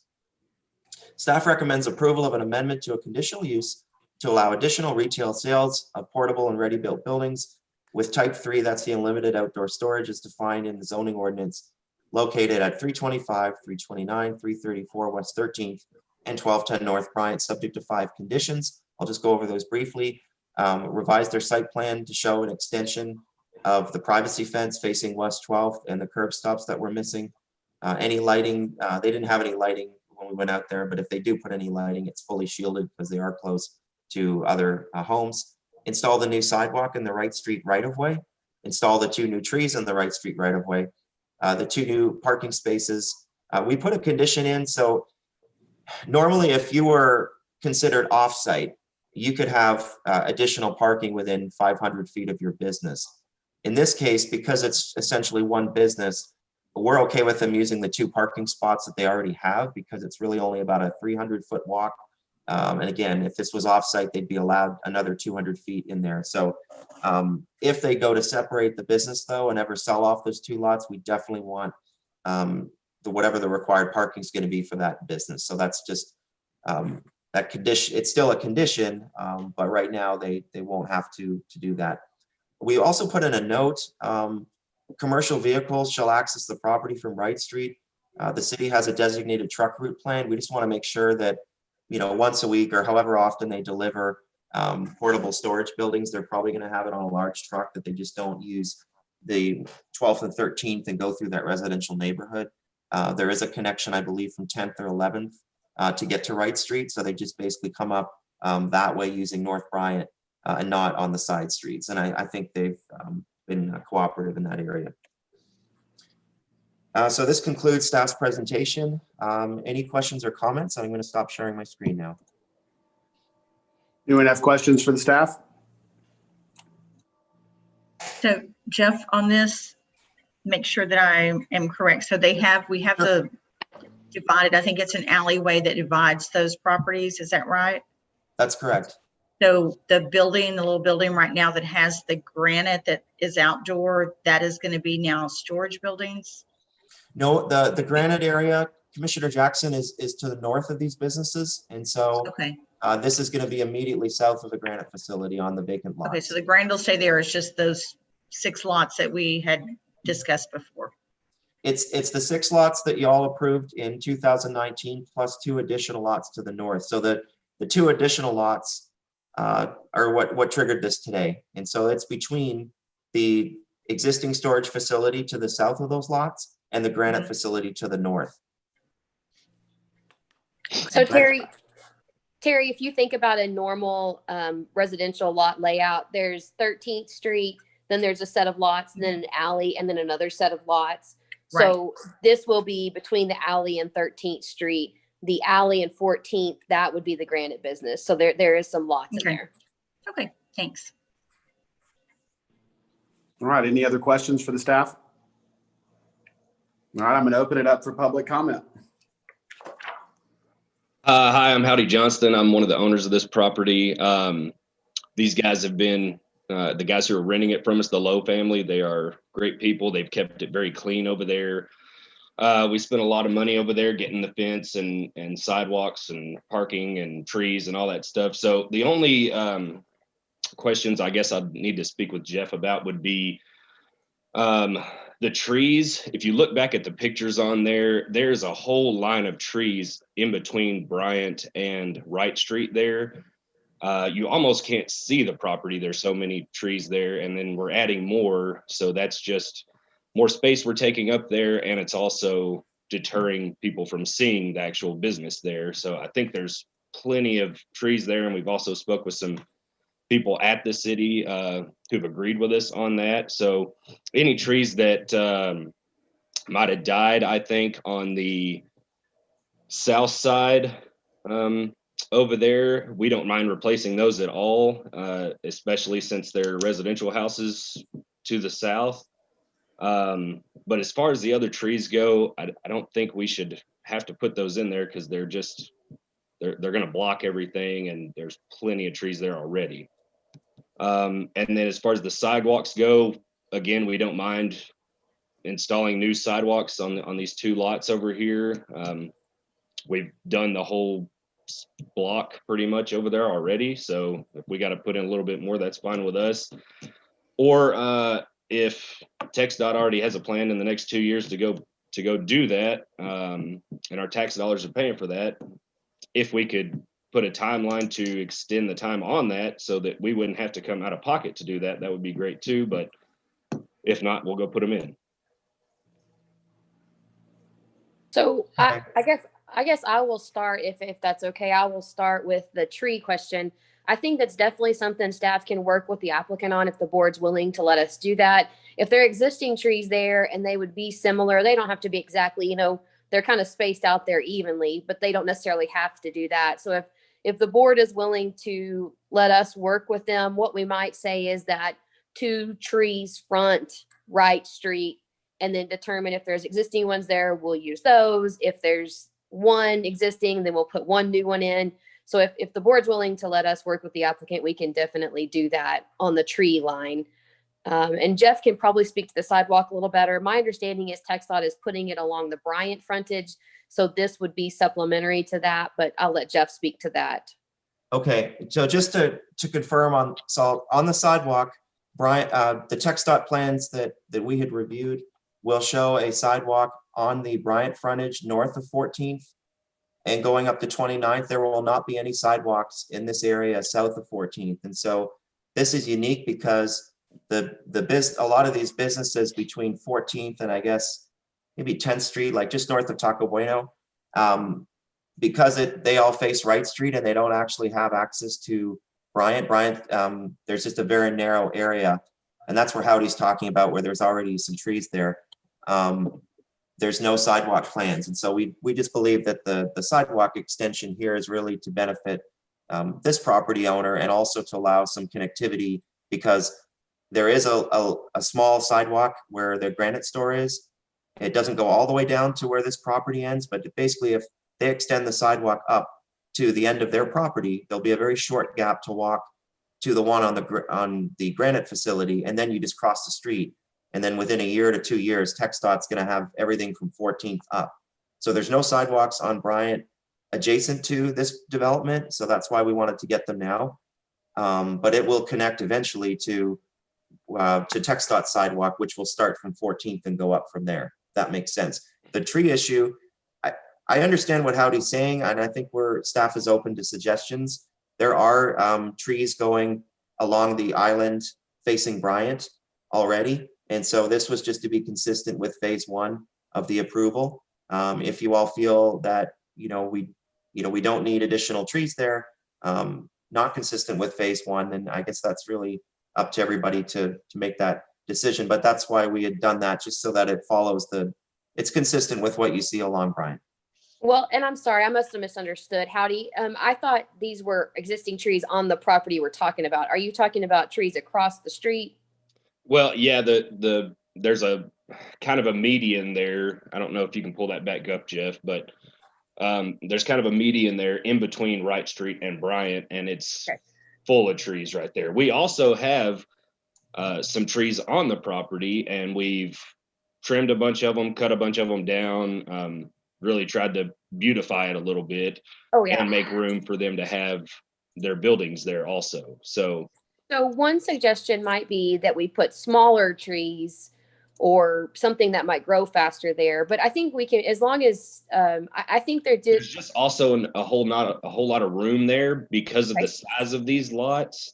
Staff recommends approval of an amendment to a conditional use to allow additional retail sales of portable and ready-built buildings with type 3, that's the unlimited outdoor storage, is defined in the zoning ordinance located at 325, 329, 334 West 13th, and 1210 North Bryant, subject to 5 conditions. I'll just go over those briefly. Revise their site plan to show an extension of the privacy fence facing West 12th and the curb stops that were missing. Any lighting, they didn't have any lighting when we went out there, but if they do put any lighting, it's fully shielded because they are close to other homes. Install the new sidewalk in the Wright Street right-of-way. Install the 2 new trees in the Wright Street right-of-way. The 2 new parking spaces. We put a condition in, so normally if you were considered off-site, you could have additional parking within 500 feet of your business. In this case, because it's essentially one business, we're okay with them using the 2 parking spots that they already have because it's really only about a 300-foot walk. And again, if this was offsite, they'd be allowed another 200 feet in there. So if they go to separate the business though and ever sell off those 2 lots, we definitely want whatever the required parking is going to be for that business. So that's just that condition. It's still a condition, but right now they won't have to do that. We also put in a note, commercial vehicles shall access the property from Wright Street. The city has a designated truck route plan. We just want to make sure that, you know, once a week or however often they deliver portable storage buildings, they're probably going to have it on a large truck, that they just don't use the 12th and 13th and go through that residential neighborhood. There is a connection, I believe, from 10th or 11th to get to Wright Street. So they just basically come up that way using North Bryant and not on the side streets. And I think they've been cooperative in that area. So this concludes staff's presentation. Any questions or comments? I'm going to stop sharing my screen now. Anyone have questions for the staff? So Jeff, on this, make sure that I am correct. So we have the divided, I think it's an alleyway that divides those properties. Is that right? That's correct. So the building, the little building right now that has the granite that is outdoor, that is going to be now storage buildings? No, the granite area, Commissioner Jackson, is to the north of these businesses. And so okay. This is going to be immediately south of the granite facility on the vacant lot. Okay, so the granite will stay there. It's just those 6 lots that we had discussed before. It's the 6 lots that y'all approved in 2019 plus 2 additional lots to the north. So the 2 additional lots are what triggered this today. And so it's between the existing storage facility to the south of those lots and the granite facility to the north. So Terry, if you think about a normal residential lot layout, there's 13th Street, then there's a set of lots, and then an alley, and then another set of lots. So this will be between the alley and 13th Street. The alley and 14th, that would be the granite business. So there is some lots in there. Okay, thanks. All right, any other questions for the staff? All right, I'm going to open it up for public comment. Hi, I'm Howdy Johnston. I'm one of the owners of this property. These guys have been, the guys who are renting it from us, the Lowe family, they are great people. They've kept it very clean over there. We spent a lot of money over there getting the fence and sidewalks and parking and trees and all that stuff. So the only questions I guess I'd need to speak with Jeff about would be the trees. If you look back at the pictures on there, there's a whole line of trees in between Bryant and Wright Street there. You almost can't see the property. There's so many trees there, and then we're adding more. So that's just more space we're taking up there, and it's also deterring people from seeing the actual business there. So I think there's plenty of trees there, and we've also spoke with some people at the city who've agreed with us on that. So any trees that might have died, I think, on the south side over there, we don't mind replacing those at all, especially since they're residential houses to the south. But as far as the other trees go, I don't think we should have to put those in there because they're going to block everything, and there's plenty of trees there already. And then as far as the sidewalks go, again, we don't mind installing new sidewalks on these two lots over here. We've done the whole block pretty much over there already. So if we got to put in a little bit more, that's fine with us. Or if TxDOT already has a plan in the next 2 years to go do that, and our tax dollars are paying for that, if we could put a timeline to extend the time on that so that we wouldn't have to come out of pocket to do that, that would be great too. But if not, we'll go put them in. So I guess I will start, if that's okay. I will start with the tree question. I think that's definitely something staff can work with the applicant on if the board's willing to let us do that. If there are existing trees there and they would be similar, they don't have to be exactly, they're kind of spaced out there evenly, but they don't necessarily have to do that. So if the board is willing to let us work with them, what we might say is that 2 trees front right street, and then determine if there's existing ones there, we'll use those. If there's one existing, then we'll put 1 new one in. So if the board's willing to let us work with the applicant, we can definitely do that on the tree line. And Jeff can probably speak to the sidewalk a little better. My understanding is TxDOT is putting it along the Bryant frontage. So this would be supplementary to that, but I'll let Jeff speak to that. Okay, so just to confirm on the sidewalk, Bryant, the TxDOT plans that we had reviewed will show a sidewalk on the Bryant frontage north of 14th and going up to 29th. There will not be any sidewalks in this area south of 14th. And so this is unique because a lot of these businesses between 14th and I guess maybe 10th Street, like just north of Taco Bueno, because they all face Wright Street and they don't actually have access to Bryant. There's just a very narrow area, and that's where Howdy's talking about, where there's already some trees there. There's no sidewalk plans, and so we just believe that the sidewalk extension here is really to benefit this property owner and also to allow some connectivity, because there is a small sidewalk where the granite store is. It doesn't go all the way down to where this property ends, but basically if they extend the sidewalk up to the end of their property, there'll be a very short gap to walk to the one on the granite facility, and then you just cross the street. And then within 1 year to 2 years, TxDOT's going to have everything from 14th up. So there's no sidewalks on Bryant adjacent to this development, so that's why we wanted to get them now. But it will connect eventually to TxDOT sidewalk, which will start from 14th and go up from there. That makes sense. The tree issue, I understand what Howdy's saying, and I think staff is open to suggestions. There are trees going along the island facing Bryant already. And so this was just to be consistent with phase 1 of the approval. If you all feel that, we don't need additional trees there, not consistent with phase 1, then I guess that's really up to everybody to make that decision. But that's why we had done that, just so that it follows it's consistent with what you see along Bryant. Well, and I'm sorry, I must have misunderstood. Howdy, I thought these were existing trees on the property we're talking about. Are you talking about trees across the street? Well, yeah, there's a kind of a median there. I don't know if you can pull that back up, Jeff, but there's kind of a median there in between Wright Street and Bryant, and it's full of trees right there. We also have some trees on the property, and we've trimmed a bunch of them, cut a bunch of them down, really tried to beautify it a little bit. Oh, yeah. And make room for them to have their buildings there also. So one suggestion might be that we put smaller trees or something that might grow faster there. But I think we can, as long as I think there's just also a whole lot of room there because of the size of these lots.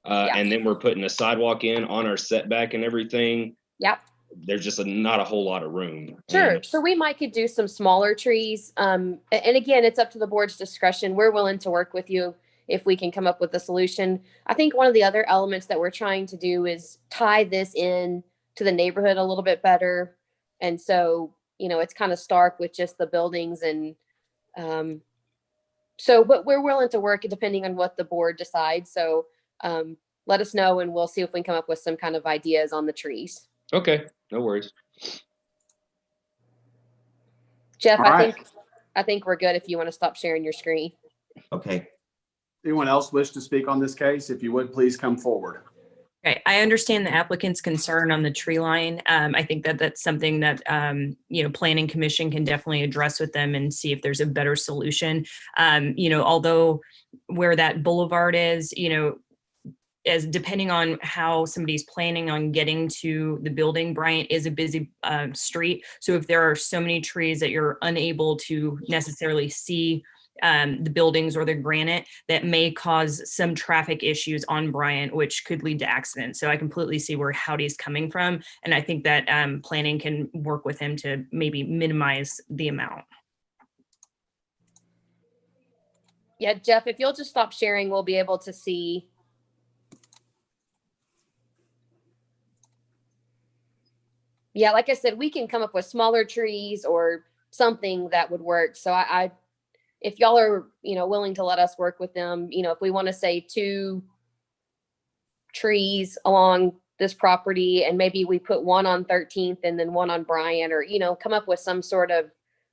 And then we're putting a sidewalk in on our setback and everything. Yep. There's just not a whole lot of room. Sure. So we could do some smaller trees. And again, it's up to the board's discretion. We're willing to work with you if we can come up with a solution. I think one of the other elements that we're trying to do is tie this in to the neighborhood a little bit better. And so, it's kind of stark with just the buildings and So, but we're willing to work depending on what the board decides. So let us know and we'll see if we can come up with some kind of ideas on the trees. Okay, no worries. Jeff, All right. I think we're good if you want to stop sharing your screen. Okay. Anyone else wish to speak on this case? If you would, please come forward. Okay, I understand the applicant's concern on the tree line. I think that that's something that, Planning Commission can definitely address with them and see if there's a better solution. Although where that boulevard is, as depending on how somebody's planning on getting to the building, Bryant is a busy street. So if there are so many trees that you're unable to necessarily see the buildings or the granite, that may cause some traffic issues on Bryant, which could lead to accidents. So I completely see where Howdy's coming from. And I think that planning can work with him to maybe minimize the amount. Yeah, Jeff, if you'll just stop sharing, we'll be able to see. Yeah, like I said, we can come up with smaller trees or something that would work. So I if y'all are, willing to let us work with them, if we want to say 2 trees along this property and maybe we put one on 13th and then one on Bryant, or, come up with some sort of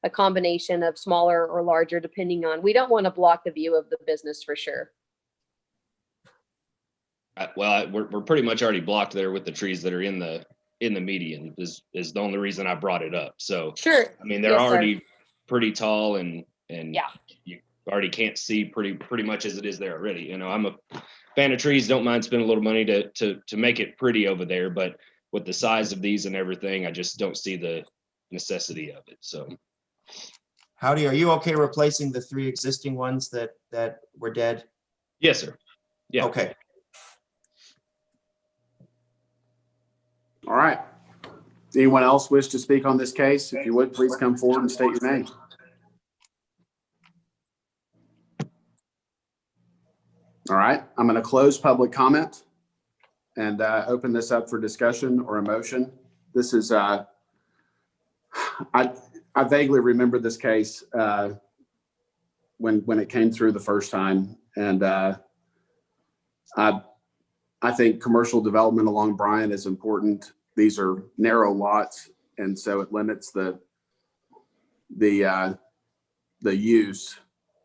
a combination of smaller or larger, depending on, we don't want to block the view of the business for sure. We're pretty much already blocked there with the trees that are in the median is the only reason I brought it up. So sure. I mean, they're already pretty tall and yeah, you already can't see pretty much as it is there already. I'm a fan of trees, don't mind spending a little money to make it pretty over there, but with the size of these and everything, I just don't see the necessity of it. So Howdy, are you okay replacing the 3 existing ones that were dead? Yes, sir. Yeah. Okay. All right. Anyone else wish to speak on this case? If you would, please come forward and state your name. All right, I'm going to close public comment and open this up for discussion or a motion. This is, I vaguely remember this case when it came through the first time. And I think commercial development along Bryant is important. These are narrow lots, and so it limits the use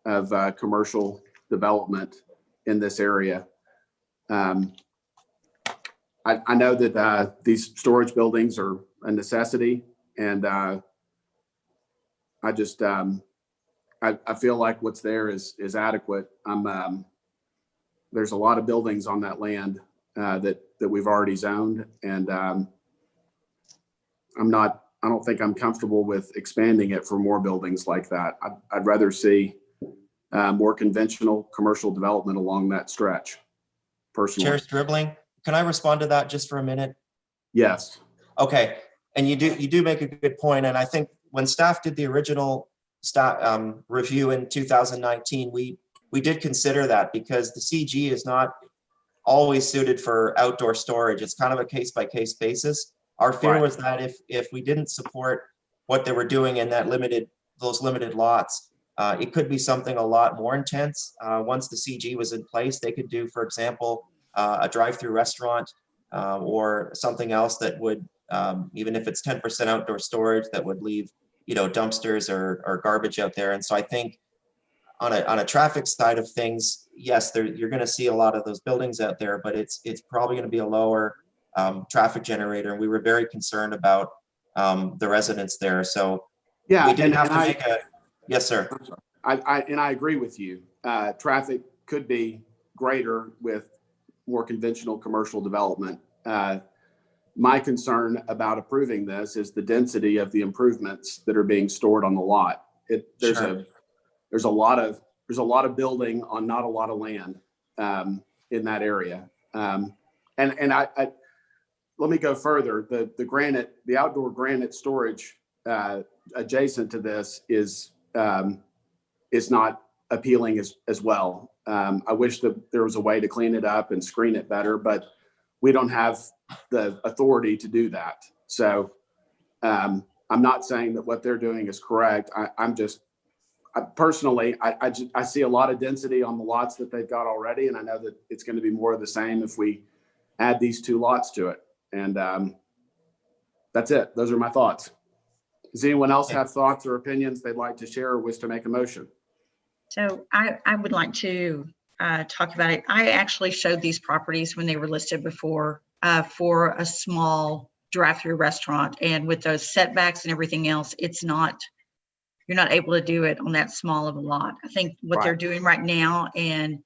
of commercial development in this area. I know that these storage buildings are a necessity, and I just I feel like what's there is adequate. There's a lot of buildings on that land that we've already zoned, and I don't think I'm comfortable with expanding it for more buildings like that. I'd rather see more conventional commercial development along that stretch, personally. Chair Stribling, can I respond to that just for a minute? Yes. Okay, and you do make a good point, and I think when staff did the original review in 2019, we did consider that, because the CG is not always suited for outdoor storage. It's kind of a case-by-case basis. Our fear was that if we didn't support what they were doing in those limited lots, it could be something a lot more intense. Once the CG was in place, they could do, for example, a drive-through restaurant or something else that would, even if it's 10% outdoor storage, that would leave, dumpsters or garbage out there. And so I think on a traffic side of things, yes, you're going to see a lot of those buildings out there, but it's probably going to be a lower traffic generator. And we were very concerned about the residents there. So yeah, we did have to make a. Yes, sir. I agree with you. Traffic could be greater with more conventional commercial development. My concern about approving this is the density of the improvements that are being stored on the lot. There's a lot of building on not a lot of land in that area. And I let me go further. The outdoor granite storage adjacent to this is not appealing as well. I wish that there was a way to clean it up and screen it better, but we don't have the authority to do that. So I'm not saying that what they're doing is correct. personally, I see a lot of density on the lots that they've got already, and I know that it's going to be more of the same if we add these 2 lots to it. And that's it. Those are my thoughts. Does anyone else have thoughts or opinions they'd like to share or wish to make a motion? So I would like to talk about it. I actually showed these properties when they were listed before for a small drive-through restaurant, and with those setbacks and everything else, you're not able to do it on that small of a lot. I think what they're doing right now, and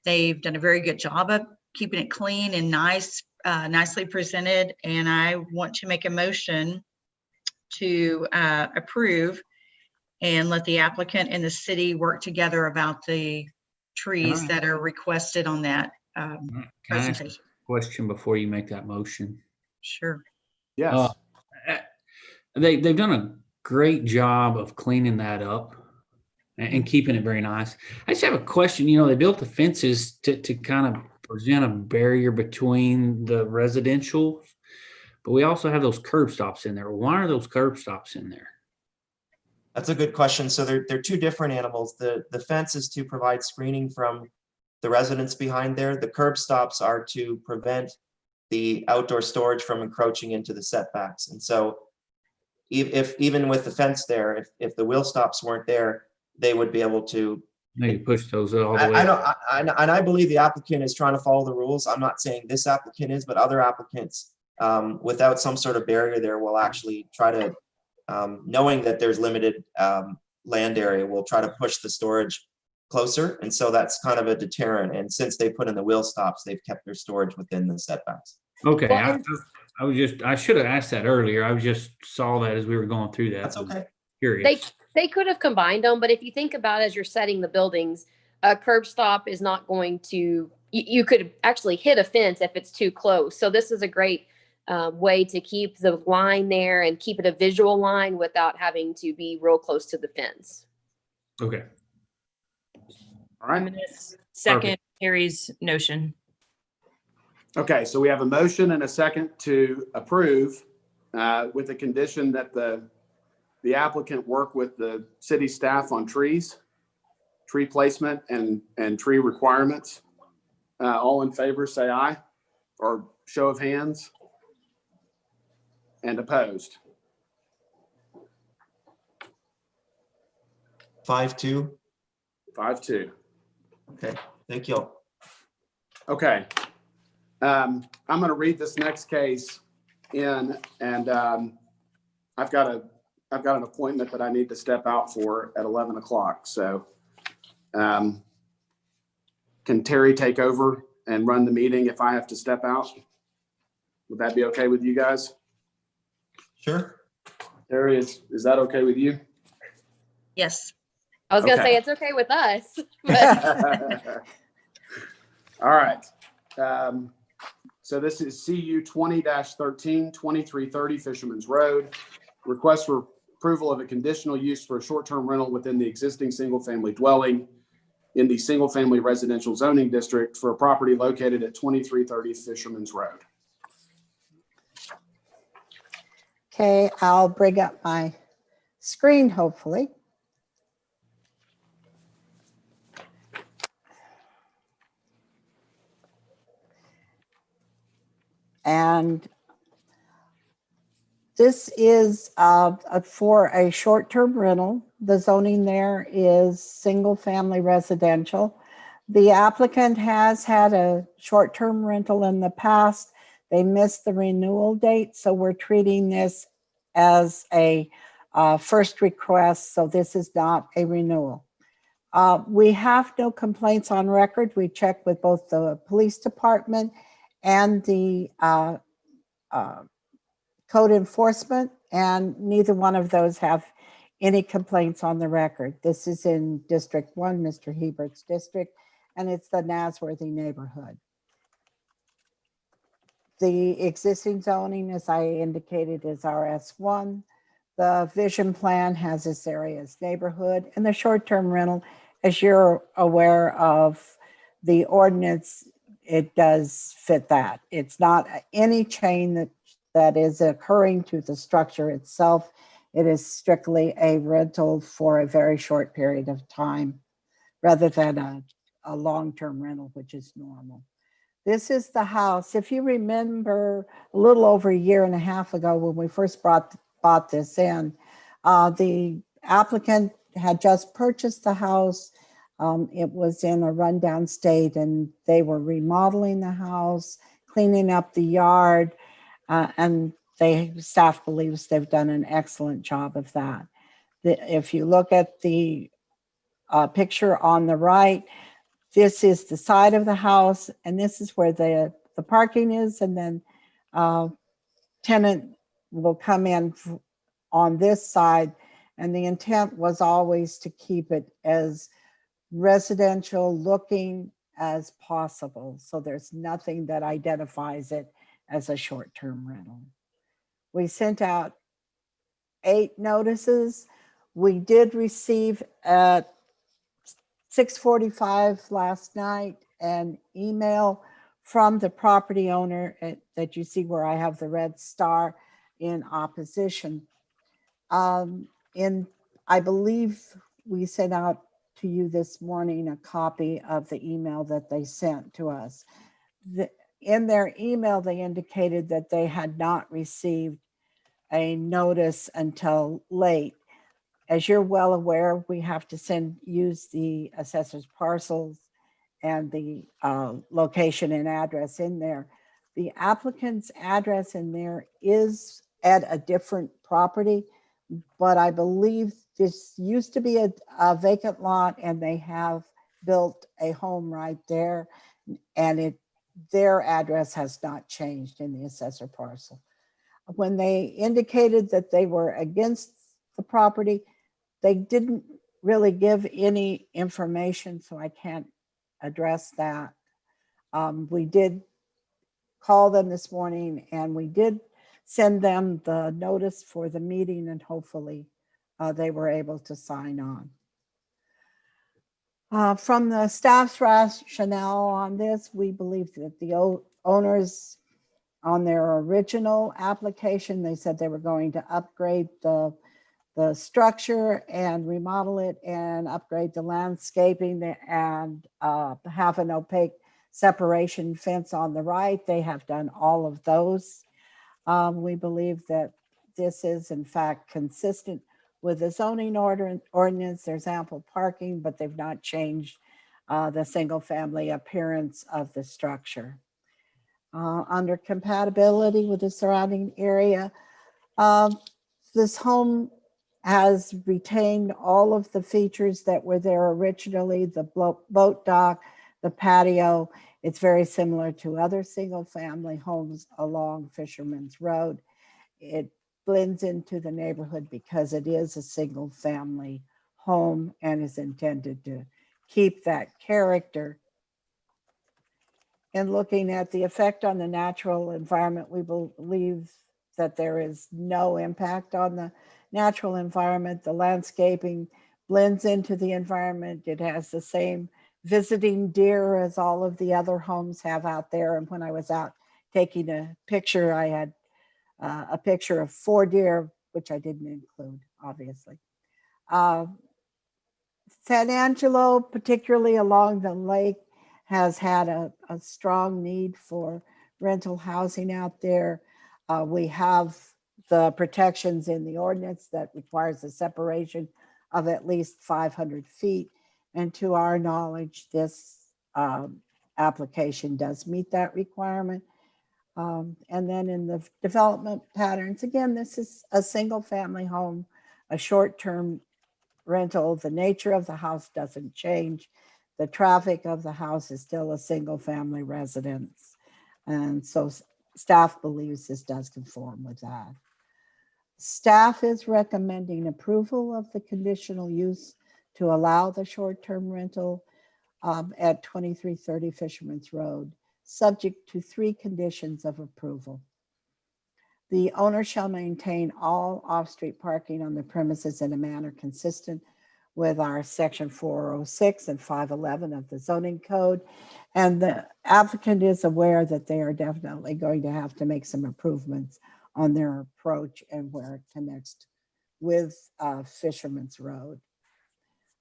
they've done a very good job of keeping it clean and nice, nicely presented. And I want to make a motion to approve and let the applicant and the city work together about the trees that are requested on that Can I ask a presentation. question before you make that motion? Sure. Yes. They've done a great job of cleaning that up and keeping it very nice. I just have a question. They built the fences to kind of present a barrier between the residential, but we also have those curb stops in there. Why are those curb stops in there? That's a good question. So they're 2 different animals. The fence is to provide screening from the residents behind there. The curb stops are to prevent the outdoor storage from encroaching into the setbacks. And so if even with the fence there, if the wheel stops weren't there, they would be able to maybe push those all the way. I know, and I believe the applicant is trying to follow the rules. I'm not saying this applicant is, but other applicants without some sort of barrier there will actually try to, knowing that there's limited land area, will try to push the storage closer. And so that's kind of a deterrent. And since they put in the wheel stops, they've kept their storage within the setbacks. Okay. I should have asked that earlier. I just saw that as we were going through that. That's okay. Curious. They could have combined them, but if you think about it, as you're setting the buildings, a curb stop is not going to, you could actually hit a fence if it's too close. So this is a great way to keep the line there and keep it a visual line without having to be real close to the fence. Okay. All right. I'm gonna second Harry's notion. Okay, so we have a motion and a second to approve with the condition that the applicant work with the city staff on trees, tree placement and tree requirements. All in favor, say aye, or show of hands. And opposed. 5-2. 5-2. Okay, thank you. Okay. I'm going to read this next case in, and I've got an appointment that I need to step out for at 11 o'clock. So can Terry take over and run the meeting if I have to step out? Would that be okay with you guys? Sure. Terry, is that okay with you? Yes. I was going to Okay. say it's okay with us. All right. So this is CU 20-13, 2330 Fisherman's Road. Request for approval of a conditional use for a short-term rental within the existing single-family dwelling in the single-family residential zoning district for a property located at 2330 Fisherman's Road. Okay, I'll bring up my screen, hopefully. And this is for a short-term rental. The zoning there is single-family residential. The applicant has had a short-term rental in the past. They missed the renewal date, so we're treating this as a first request, so this is not a renewal. We have no complaints on record. We checked with both the police department and the code enforcement, and neither one of those have any complaints on the record. This is in District 1, Mr. Hebert's district, and it's the Nasworthy neighborhood. The existing zoning, as I indicated, is RS1. The vision plan has this area as neighborhood, and the short-term rental, as you're aware of the ordinance, it does fit that. It's not any change that is occurring to the structure itself. It is strictly a rental for a very short period of time rather than a long-term rental, which is normal. This is the house. If you remember a little over a year and a half ago when we first bought this in, the applicant had just purchased the house. It was in a rundown state and they were remodeling the house, cleaning up the yard, and staff believes they've done an excellent job of that. If you look at the picture on the right, this is the side of the house, and this is where the parking is, and then tenant will come in on this side, and the intent was always to keep it as residential looking as possible. So there's nothing that identifies it as a short-term rental. We sent out 8 notices. We did receive at 6:45 last night an email from the property owner that you see where I have the red star in opposition. I believe we sent out to you this morning a copy of the email that they sent to us. In their email, they indicated that they had not received a notice until late. As you're well aware, we have to use the assessor's parcels and the location and address in there. The applicant's address in there is at a different property, but I believe this used to be a vacant lot and they have built a home right there, and their address has not changed in the assessor parcel. When they indicated that they were against the property, they didn't really give any information, so I can't address that. We did call them this morning and we did send them the notice for the meeting, and hopefully they were able to sign on. From the staff's rationale on this, we believe that the owners on their original application, they said they were going to upgrade the structure and remodel it and upgrade the landscaping and have an opaque separation fence on the right. They have done all of those. We believe that this is in fact consistent with the zoning ordinance. There's ample parking, but they've not changed the single family appearance of the structure. Under compatibility with the surrounding area, this home has retained all of the features that were there originally, the boat dock, the patio. It's very similar to other single family homes along Fisherman's Road. It blends into the neighborhood because it is a single family home and is intended to keep that character. In looking at the effect on the natural environment, we believe that there is no impact on the natural environment. The landscaping blends into the environment. It has the same visiting deer as all of the other homes have out there. And when I was out taking a picture, I had a picture of 4 deer, which I didn't include, obviously. San Angelo, particularly along the lake, has had a strong need for rental housing out there. We have the protections in the ordinance that requires a separation of at least 500 feet. And to our knowledge, this application does meet that requirement. And then in the development patterns, again, this is a single family home, a short-term rental. The nature of the house doesn't change. The traffic of the house is still a single family residence. And so staff believes this does conform with that. Staff is recommending approval of the conditional use to allow the short-term rental at 2330 Fisherman's Road, subject to 3 conditions of approval. The owner shall maintain all off-street parking on the premises in a manner consistent with our section 406 and 511 of the zoning code. And the applicant is aware that they are definitely going to have to make some improvements on their approach and where it connects with Fisherman's Road.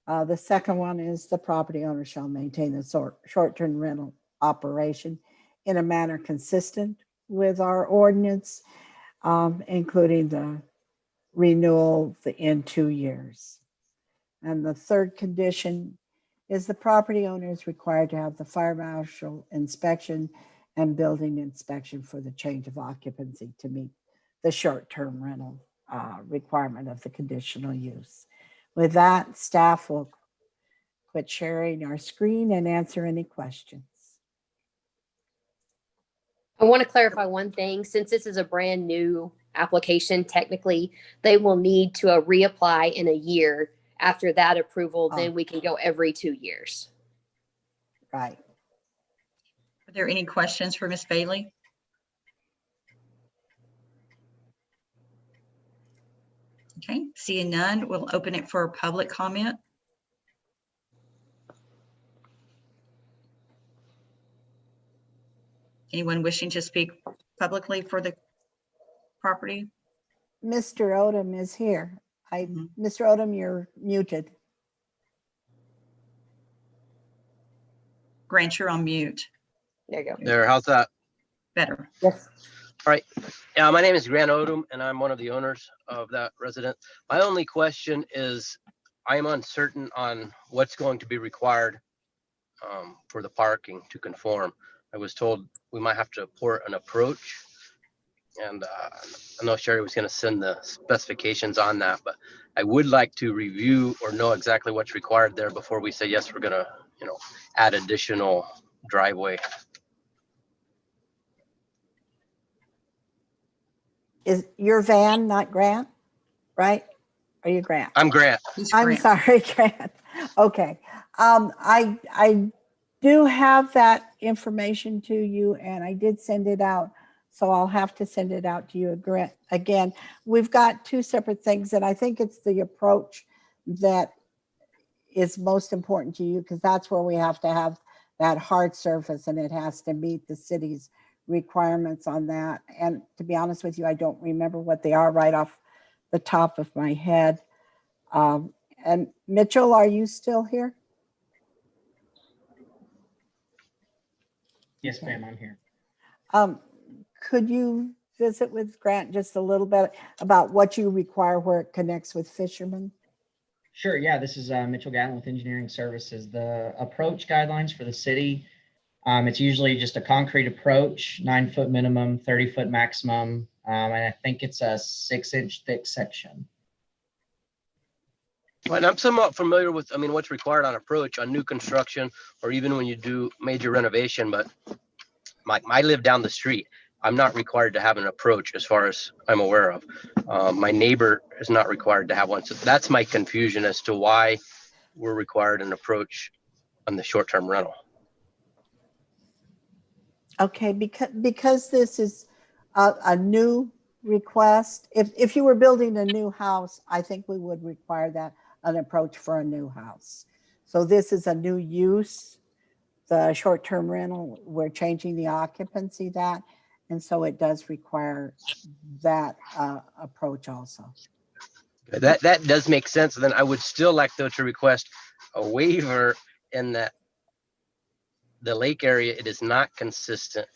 The second one is the property owner shall maintain the short-term rental operation in a manner consistent with our ordinance, including the renewal in 2 years. And the third condition is the property owner is required to have the fire marshal inspection and building inspection for the change of occupancy to meet the short-term rental requirement of the conditional use. With that, staff will quit sharing our screen and answer any questions. I want to clarify one thing. Since this is a brand new application, technically, they will need to reapply in a year. After that approval, then we can go every 2 years. Right. Are there any questions for Ms. Bailey? Okay, seeing none, we'll open it for public comment. Anyone wishing to speak publicly for the property? Mr. Odom is here. Mr. Odom, you're muted. Grant, you're on mute. There you go. There, how's that? Better. Yes. All right. Yeah, my name is Grant Odom, and I'm one of the owners of that residence. My only question is, I am uncertain on what's going to be required for the parking to conform. I was told we might have to pour an approach, and I know Sherry was going to send the specifications on that, but I would like to review or know exactly what's required there before we say, yes, we're going to, add additional driveway. Is your van not Grant, right? Are you Grant? I'm Grant. I'm sorry, Grant. Okay. I do have that information to you, and I did send it out, so I'll have to send it out to you again. We've got two separate things, and I think it's the approach that is most important to you, because that's where we have to have that hard surface, and it has to meet the city's requirements on that. And to be honest with you, I don't remember what they are right off the top of my head. And Mitchell, are you still here? Yes, ma'am, I'm here. Could you visit with Grant just a little bit about what you require where it connects with Fisherman? Sure, yeah, this is Mitchell Gatlin with Engineering Services. The approach guidelines for the city, it's usually just a concrete approach, 9-foot minimum, 30-foot maximum, and I think it's a 6-inch thick section. And I'm somewhat familiar with, what's required on approach on new construction, or even when you do major renovation, but I live down the street. I'm not required to have an approach as far as I'm aware of. My neighbor is not required to have one. So that's my confusion as to why we're required an approach on the short-term rental. Okay, because this is a new request, if you were building a new house, I think we would require that, an approach for a new house. So this is a new use, the short-term rental, we're changing the occupancy that, and so it does require that approach also. That does make sense. Then I would still like, though, to request a waiver in that the lake area, it is not consistent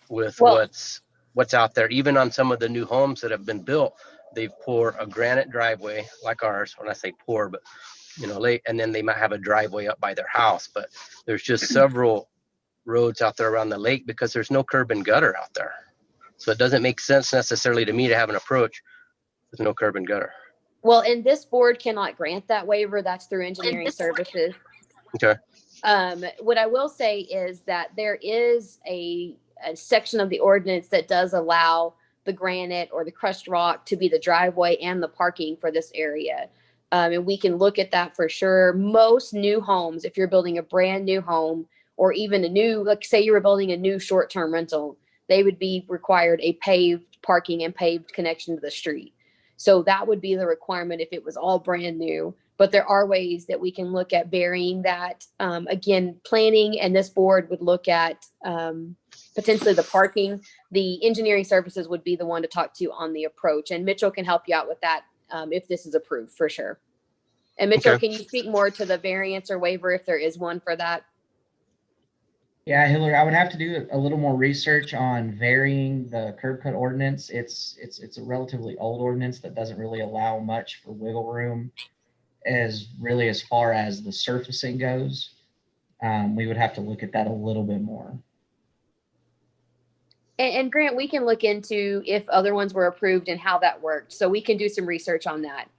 with what's out there. Even on some of the new homes that have been built, they've poured a granite driveway like ours. When I say pour, but lake, and then they might have a driveway up by their house. But there's just several roads out there around the lake because there's no curb and gutter out there. So it doesn't make sense necessarily to me to have an approach with no curb and gutter. Well, and this board cannot grant that waiver. That's through engineering services. Okay. What I will say is that there is a section of the ordinance that does allow the granite or the crushed rock to be the driveway and the parking for this area. And we can look at that for sure. Most new homes, if you're building a brand new home, or even a new, like say you were building a new short-term rental, they would be required a paved parking and paved connection to the street. So that would be the requirement if it was all brand new. But there are ways that we can look at varying that. Again, planning and this board would look at potentially the parking. The engineering services would be the one to talk to on the approach. And Mitchell can help you out with that if this is approved for sure. And Mitchell, Okay. can you speak more to the variance or waiver if there is one for that? Yeah, Hillary, I would have to do a little more research on varying the curb cut ordinance. It's a relatively old ordinance that doesn't really allow much for wiggle room as far as the surfacing goes. We would have to look at that a little bit more. And Grant, we can look into if other ones were approved and how that worked. So we can do some research on that.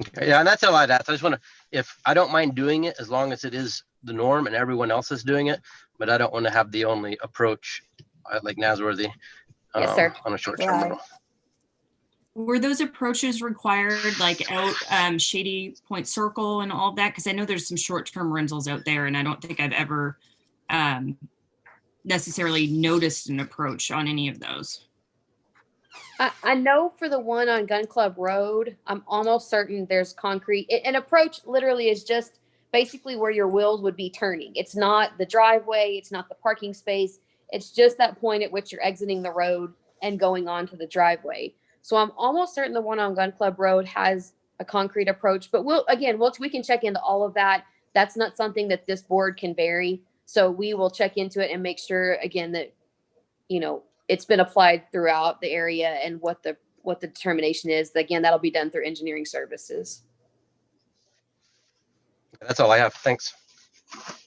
Okay, yeah, and that's all I'd ask. I just want to, if I don't mind doing it as long as it is the norm and everyone else is doing it, but I don't want to have the only approach like Nasworthy Yes, sir. on a short-term Right. rental. Were those approaches required like out Shady Point Circle and all of that? Because I know there's some short-term rentals out there, and I don't think I've ever necessarily noticed an approach on any of those. I know for the one on Gun Club Road, I'm almost certain there's concrete. An approach literally is just basically where your wheels would be turning. It's not the driveway. It's not the parking space. It's just that point at which you're exiting the road and going onto the driveway. So I'm almost certain the one on Gun Club Road has a concrete approach, but we can check into all of that. That's not something that this board can vary. So we will check into it and make sure again that, it's been applied throughout the area and what the determination is. Again, that'll be done through engineering services. That's all I have. Thanks.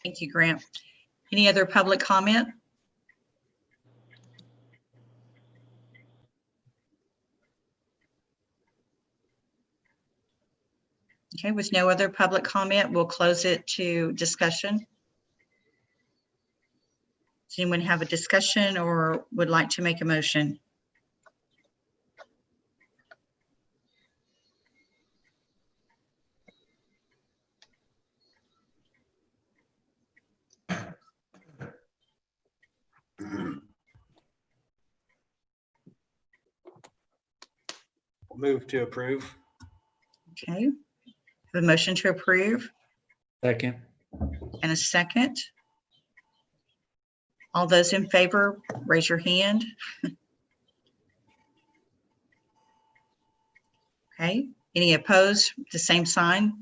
Thank you, Grant. Any other public comment? Okay, with no other public comment, we'll close it to discussion. Does anyone have a discussion or would like to make a motion? Move to approve. Okay, have a motion to approve Second. and a second. All those in favor, raise your hand. Okay, any opposed, the same sign?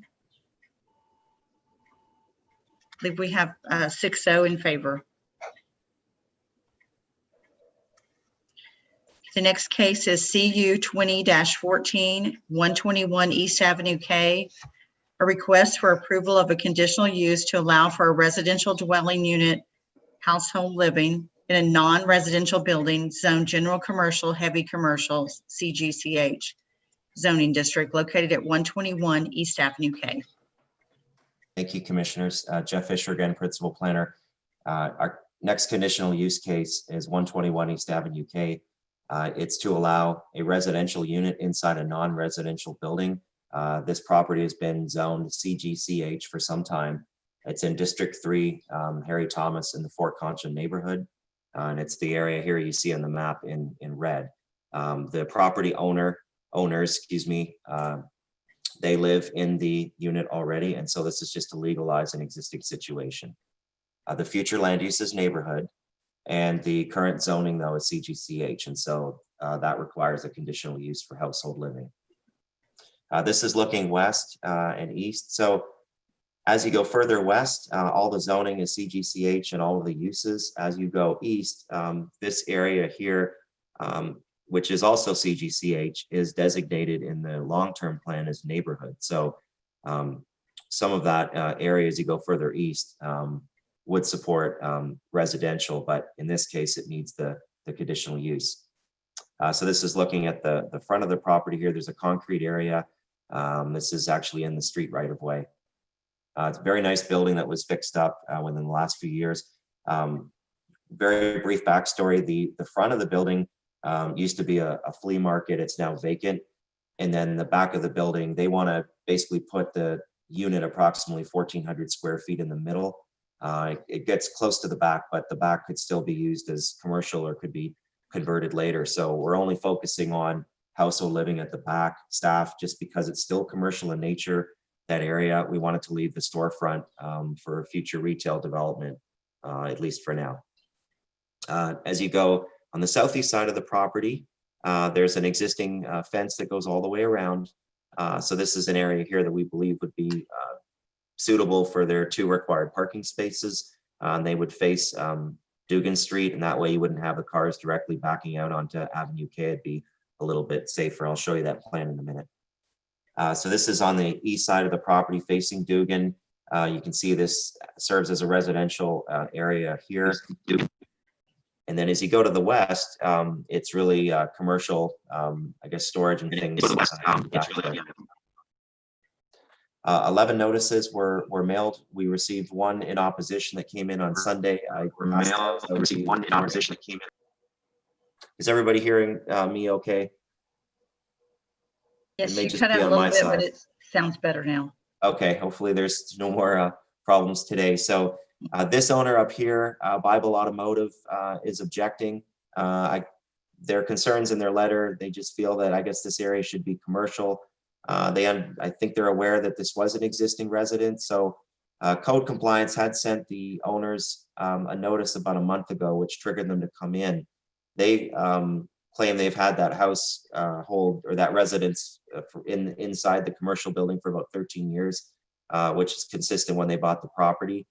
I believe we have 6-0 in favor. The next case is CU 20-14, 121 East Avenue K, a request for approval of a conditional use to allow for a residential dwelling unit household living in a non-residential building zone general commercial, heavy commercial, CGCH zoning district located at 121 East Avenue K. Thank you, Commissioners. Jeff Fisher again, Principal Planner. Our next conditional use case is 121 East Avenue K. It's to allow a residential unit inside a non-residential building. This property has been zoned CGCH for some time. It's in District 3, Harry Thomas in the Fort Concha neighborhood. And it's the area here you see on the map in red. The property owners, they live in the unit already. And so this is just to legalize an existing situation. The future land use is neighborhood. And the current zoning, though, is CGCH. And so that requires a conditional use for household living. This is looking west and east. So as you go further west, all the zoning is CGCH and all of the uses. As you go east, this area here, which is also CGCH, is designated in the long-term plan as neighborhood. So some of that area as you go further east would support residential, but in this case, it needs the conditional use. So this is looking at the front of the property here. There's a concrete area. This is actually in the street right of way. It's a very nice building that was fixed up within the last few years. Very brief backstory. The front of the building used to be a flea market. It's now vacant. And then the back of the building, they want to basically put the unit approximately 1,400 square feet in the middle. It gets close to the back, but the back could still be used as commercial or could be converted later. So we're only focusing on household living at the back, staff, just because it's still commercial in nature. That area, we wanted to leave the storefront for future retail development, at least for now. As you go on the southeast side of the property, There's an existing fence that goes all the way around. So this is an area here that we believe would be suitable for their 2 required parking spaces. They would face Dugan Street, and that way you wouldn't have the cars directly backing out onto Avenue K. It'd be a little bit safer. I'll show you that plan in a minute. So this is on the east side of the property facing Dugan. You can see this serves as a residential area here. And then as you go to the west, it's really commercial, I guess, storage and things. 11 notices were mailed. We received 1 in opposition that came in on Sunday. Received 1 in opposition that came in. Is everybody hearing me okay? Yes, may you just cut be out a on little my bit, side. but it sounds better now. Okay, hopefully there's no more problems today. So this owner up here, Bible Automotive, is objecting. Their concerns in their letter, they just feel that I guess this area should be commercial. I think they're aware that this was an existing residence. So code compliance had sent the owners a notice about a month ago, which triggered them to come in. They claim they've had that house hold or that residence inside the commercial building for about 13 years, which is consistent when they bought the property.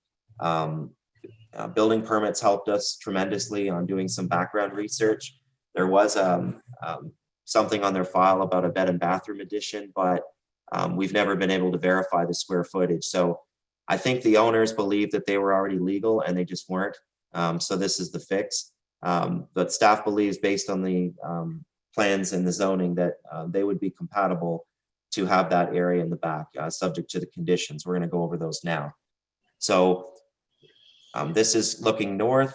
Building permits helped us tremendously on doing some background research. There was something on their file about a bed and bathroom addition, but we've never been able to verify the square footage. So I think the owners believe that they were already legal and they just weren't. So this is the fix. But staff believes based on the plans and the zoning that they would be compatible to have that area in the back, subject to the conditions. We're going to go over those now. So this is looking north.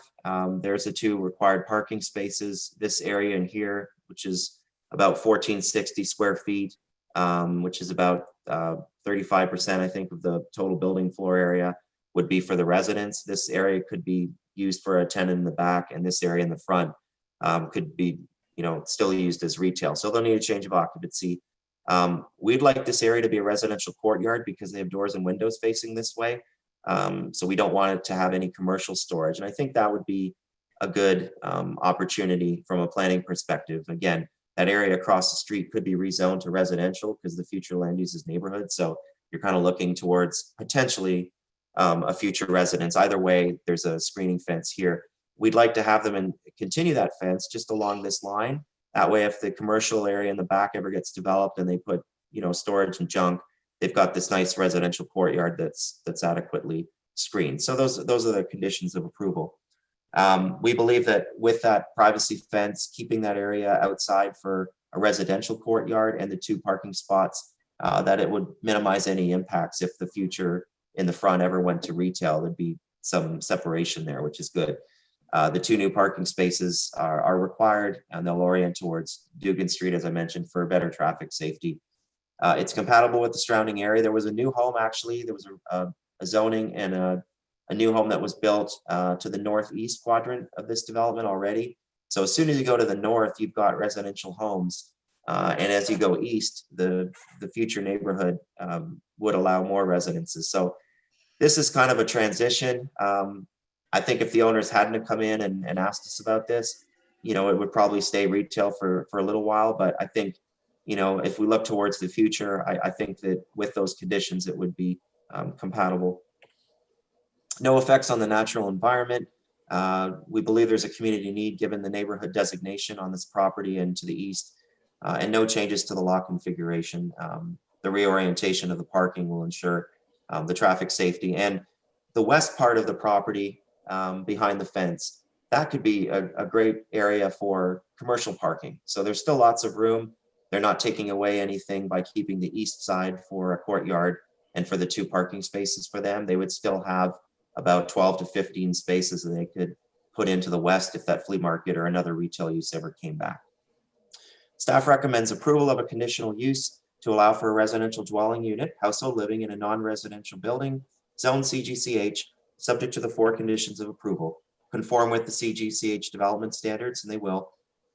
There's the 2 required parking spaces. This area in here, which is about 1460 square feet, which is about 35%, I think, of the total building floor area, would be for the residents. This area could be used for a tenant in the back, and this area in the front could be, still used as retail. So they'll need a change of occupancy. We'd like this area to be a residential courtyard because they have doors and windows facing this way. So we don't want it to have any commercial storage. And I think that would be a good opportunity from a planning perspective. Again, that area across the street could be rezoned to residential because the future land use is neighborhood. So you're kind of looking towards potentially a future residence. Either way, there's a screening fence here. We'd like to have them and continue that fence just along this line. That way, if the commercial area in the back ever gets developed and they put, storage and junk, they've got this nice residential courtyard that's adequately screened. So those are the conditions of approval. We believe that with that privacy fence, keeping that area outside for a residential courtyard and the 2 parking spots, that it would minimize any impacts if the future in the front ever went to retail. There'd be some separation there, which is good. The 2 new parking spaces are required, and they'll orient towards Dugan Street, as I mentioned, for better traffic safety. It's compatible with the surrounding area. There was a new home, actually. There was a zoning and a new home that was built to the northeast quadrant of this development already. So as soon as you go to the north, you've got residential homes. And as you go east, the future neighborhood would allow more residences. So this is kind of a transition. I think if the owners hadn't come in and asked us about this, it would probably stay retail for a little while. But I think, if we look towards the future, I think that with those conditions, it would be compatible. No effects on the natural environment. We believe there's a community need given the neighborhood designation on this property and to the east, and no changes to the lot configuration. The reorientation of the parking will ensure the traffic safety. And the west part of the property behind the fence, that could be a great area for commercial parking. So there's still lots of room. They're not taking away anything by keeping the east side for a courtyard and for the 2 parking spaces for them. They would still have about 12 to 15 spaces that they could put into the west if that flea market or another retail use ever came back. Staff recommends approval of a conditional use to allow for a residential dwelling unit, household living in a non-residential building, zone CGCH, subject to the 4 conditions of approval, conform with the CGCH development standards, and they will.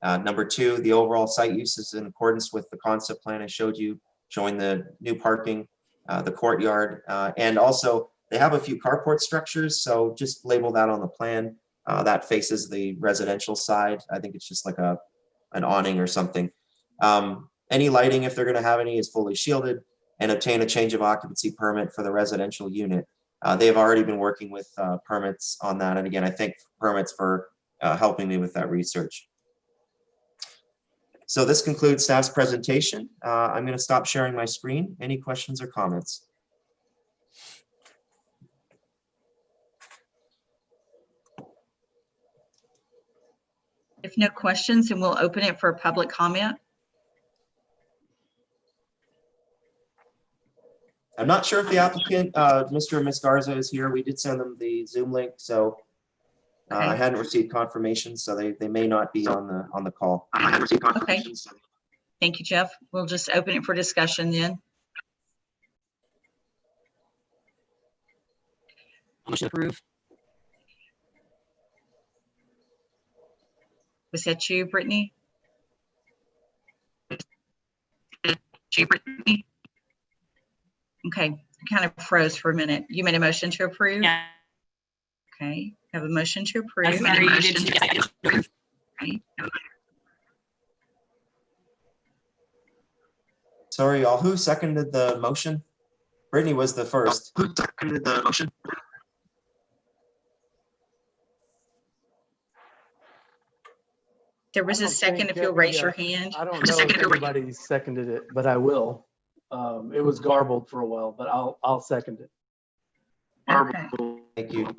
Number 2, the overall site use is in accordance with the concept plan I showed you, showing the new parking, the courtyard, and also they have a few carport structures, so just label that on the plan. That faces the residential side. I think it's just like a an awning or something. Any lighting, if they're going to have any, is fully shielded, and obtain a change of occupancy permit for the residential unit. They have already been working with permits on that. And again, I thank permits for helping me with that research. So this concludes staff's presentation. I'm going to stop sharing my screen. Any questions or comments? If no questions, then we'll open it for public comment. I'm not sure if the applicant, Mr. or Ms. Garza, is here. We did send them the Zoom link, so I hadn't received confirmation, so they may not be on the call. Okay. Thank you, Jeff. We'll just open it for discussion then. Motion approved. Was that you, Brittany? Okay, kind of froze for a minute. You made a motion to approve? Yeah. Okay, have a motion to approve. Sorry, y'all. Who seconded the motion? Brittany was the first. Who seconded the motion? There was a second, if you'll raise your hand. I don't know if anybody seconded it, but I will. It was garbled for a while, but I'll second it. Okay. Thank you.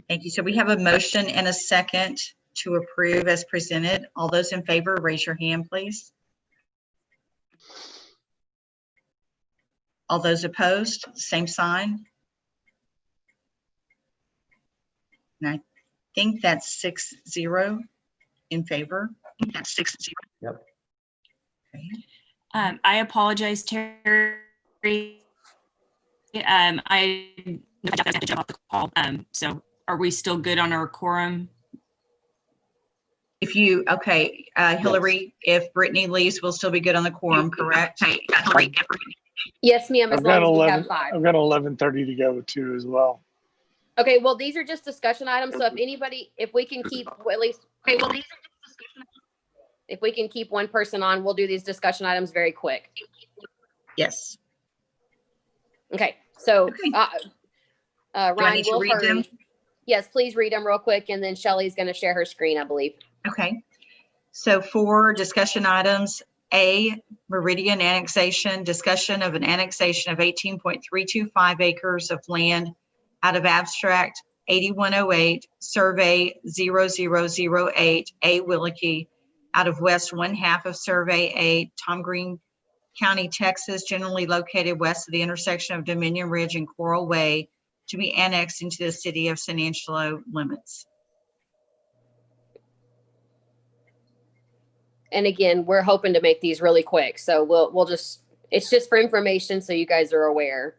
Thank you. So we have a motion and a second to approve as presented. All those in favor, raise your hand, please. All those opposed, same sign. And I think that's 6-0 in favor. That's 6-0. Yep. Okay. I apologize, Terry. I had to jump off the call. So are we still good on our quorum? If you, okay, Hillary, if Brittany leaves, we'll still be good on the quorum, correct? Yes, ma'am, as I've got long as we 11. have 5. I've got 11:30 to go too as well. Okay, well, these are just discussion items. So if anybody, if we can keep at least, okay, well, these are just discussion items. If we can keep one person on, we'll do these discussion items very quick. Yes. Okay, so Do I Ryan, need to we'll read hurry. them? Yes, please read them real quick, and then Shelley's going to share her screen, I believe. Okay. So for discussion items, A, Meridian annexation, discussion of an annexation of 18.325 acres of land out of abstract 8108, survey 0008, A, Willicke, out of west 1/2 of survey 8, Tom Green County, Texas, generally located west of the intersection of Dominion Ridge and Coral Way, to be annexed into the city of San Angelo limits. And again, we're hoping to make these really quick. So we'll just, it's just for information so you guys are aware.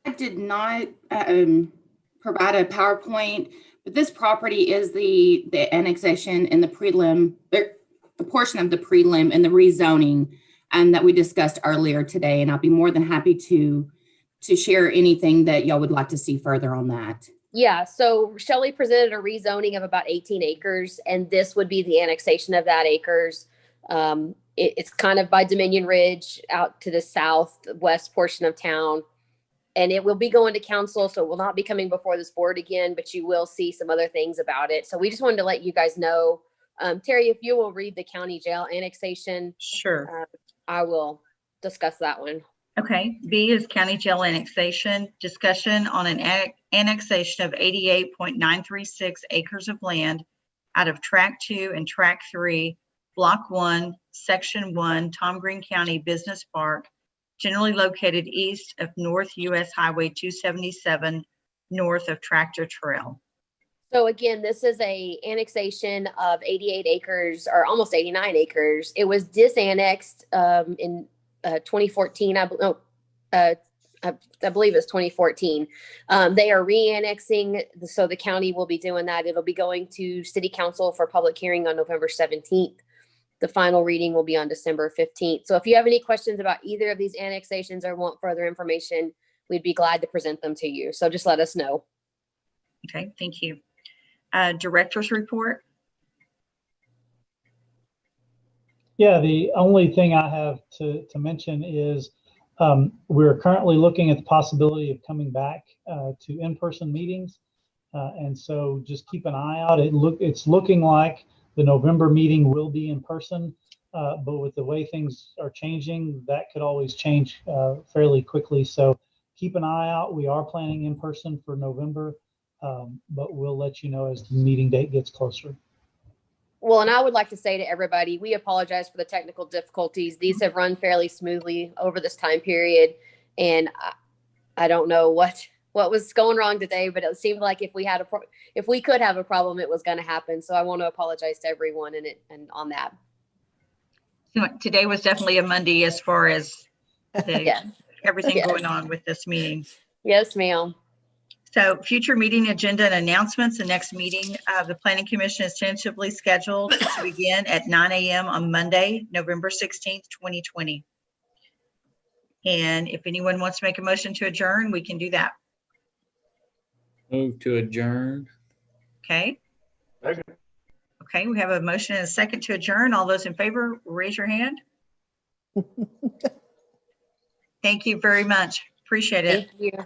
I did not provide a PowerPoint, but this property is the annexation and the prelim, the portion of the prelim and the rezoning that we discussed earlier today. And I'll be more than happy to share anything that y'all would like to see further on that. Yeah, so Shelley presented a rezoning of about 18 acres, and this would be the annexation of that acres. It's kind of by Dominion Ridge out to the southwest portion of town. And it will be going to council, so it will not be coming before this board again, but you will see some other things about it. So we just wanted to let you guys know. Terry, if you will read the county jail annexation. Sure. I will discuss that one. Okay, B is county jail annexation, discussion on an annexation of 88.936 acres of land out of Tract 2 and Tract 3, Block 1, Section 1, Tom Green County Business Park, generally located east of North US Highway 277, north of Tractor Trail. So again, this is a annexation of 88 acres or almost 89 acres. It was disannexed in 2014. I believe it's 2014. They are re-annexing, so the county will be doing that. It'll be going to city council for public hearing on November 17th. The final reading will be on December 15th. So if you have any questions about either of these annexations or want further information, we'd be glad to present them to you. So just let us know. Okay, thank you. Director's report. Yeah, the only thing I have to mention is we're currently looking at the possibility of coming back to in-person meetings. And so just keep an eye out. It's looking like the November meeting will be in person, but with the way things are changing, that could always change fairly quickly. So keep an eye out. We are planning in person for November, but we'll let you know as the meeting date gets closer. Well, and I would like to say to everybody, we apologize for the technical difficulties. These have run fairly smoothly over this time period. And I don't know what was going wrong today, but it seemed like if we could have a problem, it was going to happen. So I want to apologize to everyone and on that. Today was definitely a Monday as far as Yes. everything Yes. going on with this meeting. Yes, ma'am. So future meeting agenda and announcements. The next meeting of the Planning Commission is tentatively scheduled to begin at 9 a.m. on Monday, November 16th, 2020. And if anyone wants to make a motion to adjourn, we can do that. Move to adjourn. Okay. Okay, we have a motion and a second to adjourn. All those in favor, raise your hand. Thank you very much. Appreciate it. Thank you.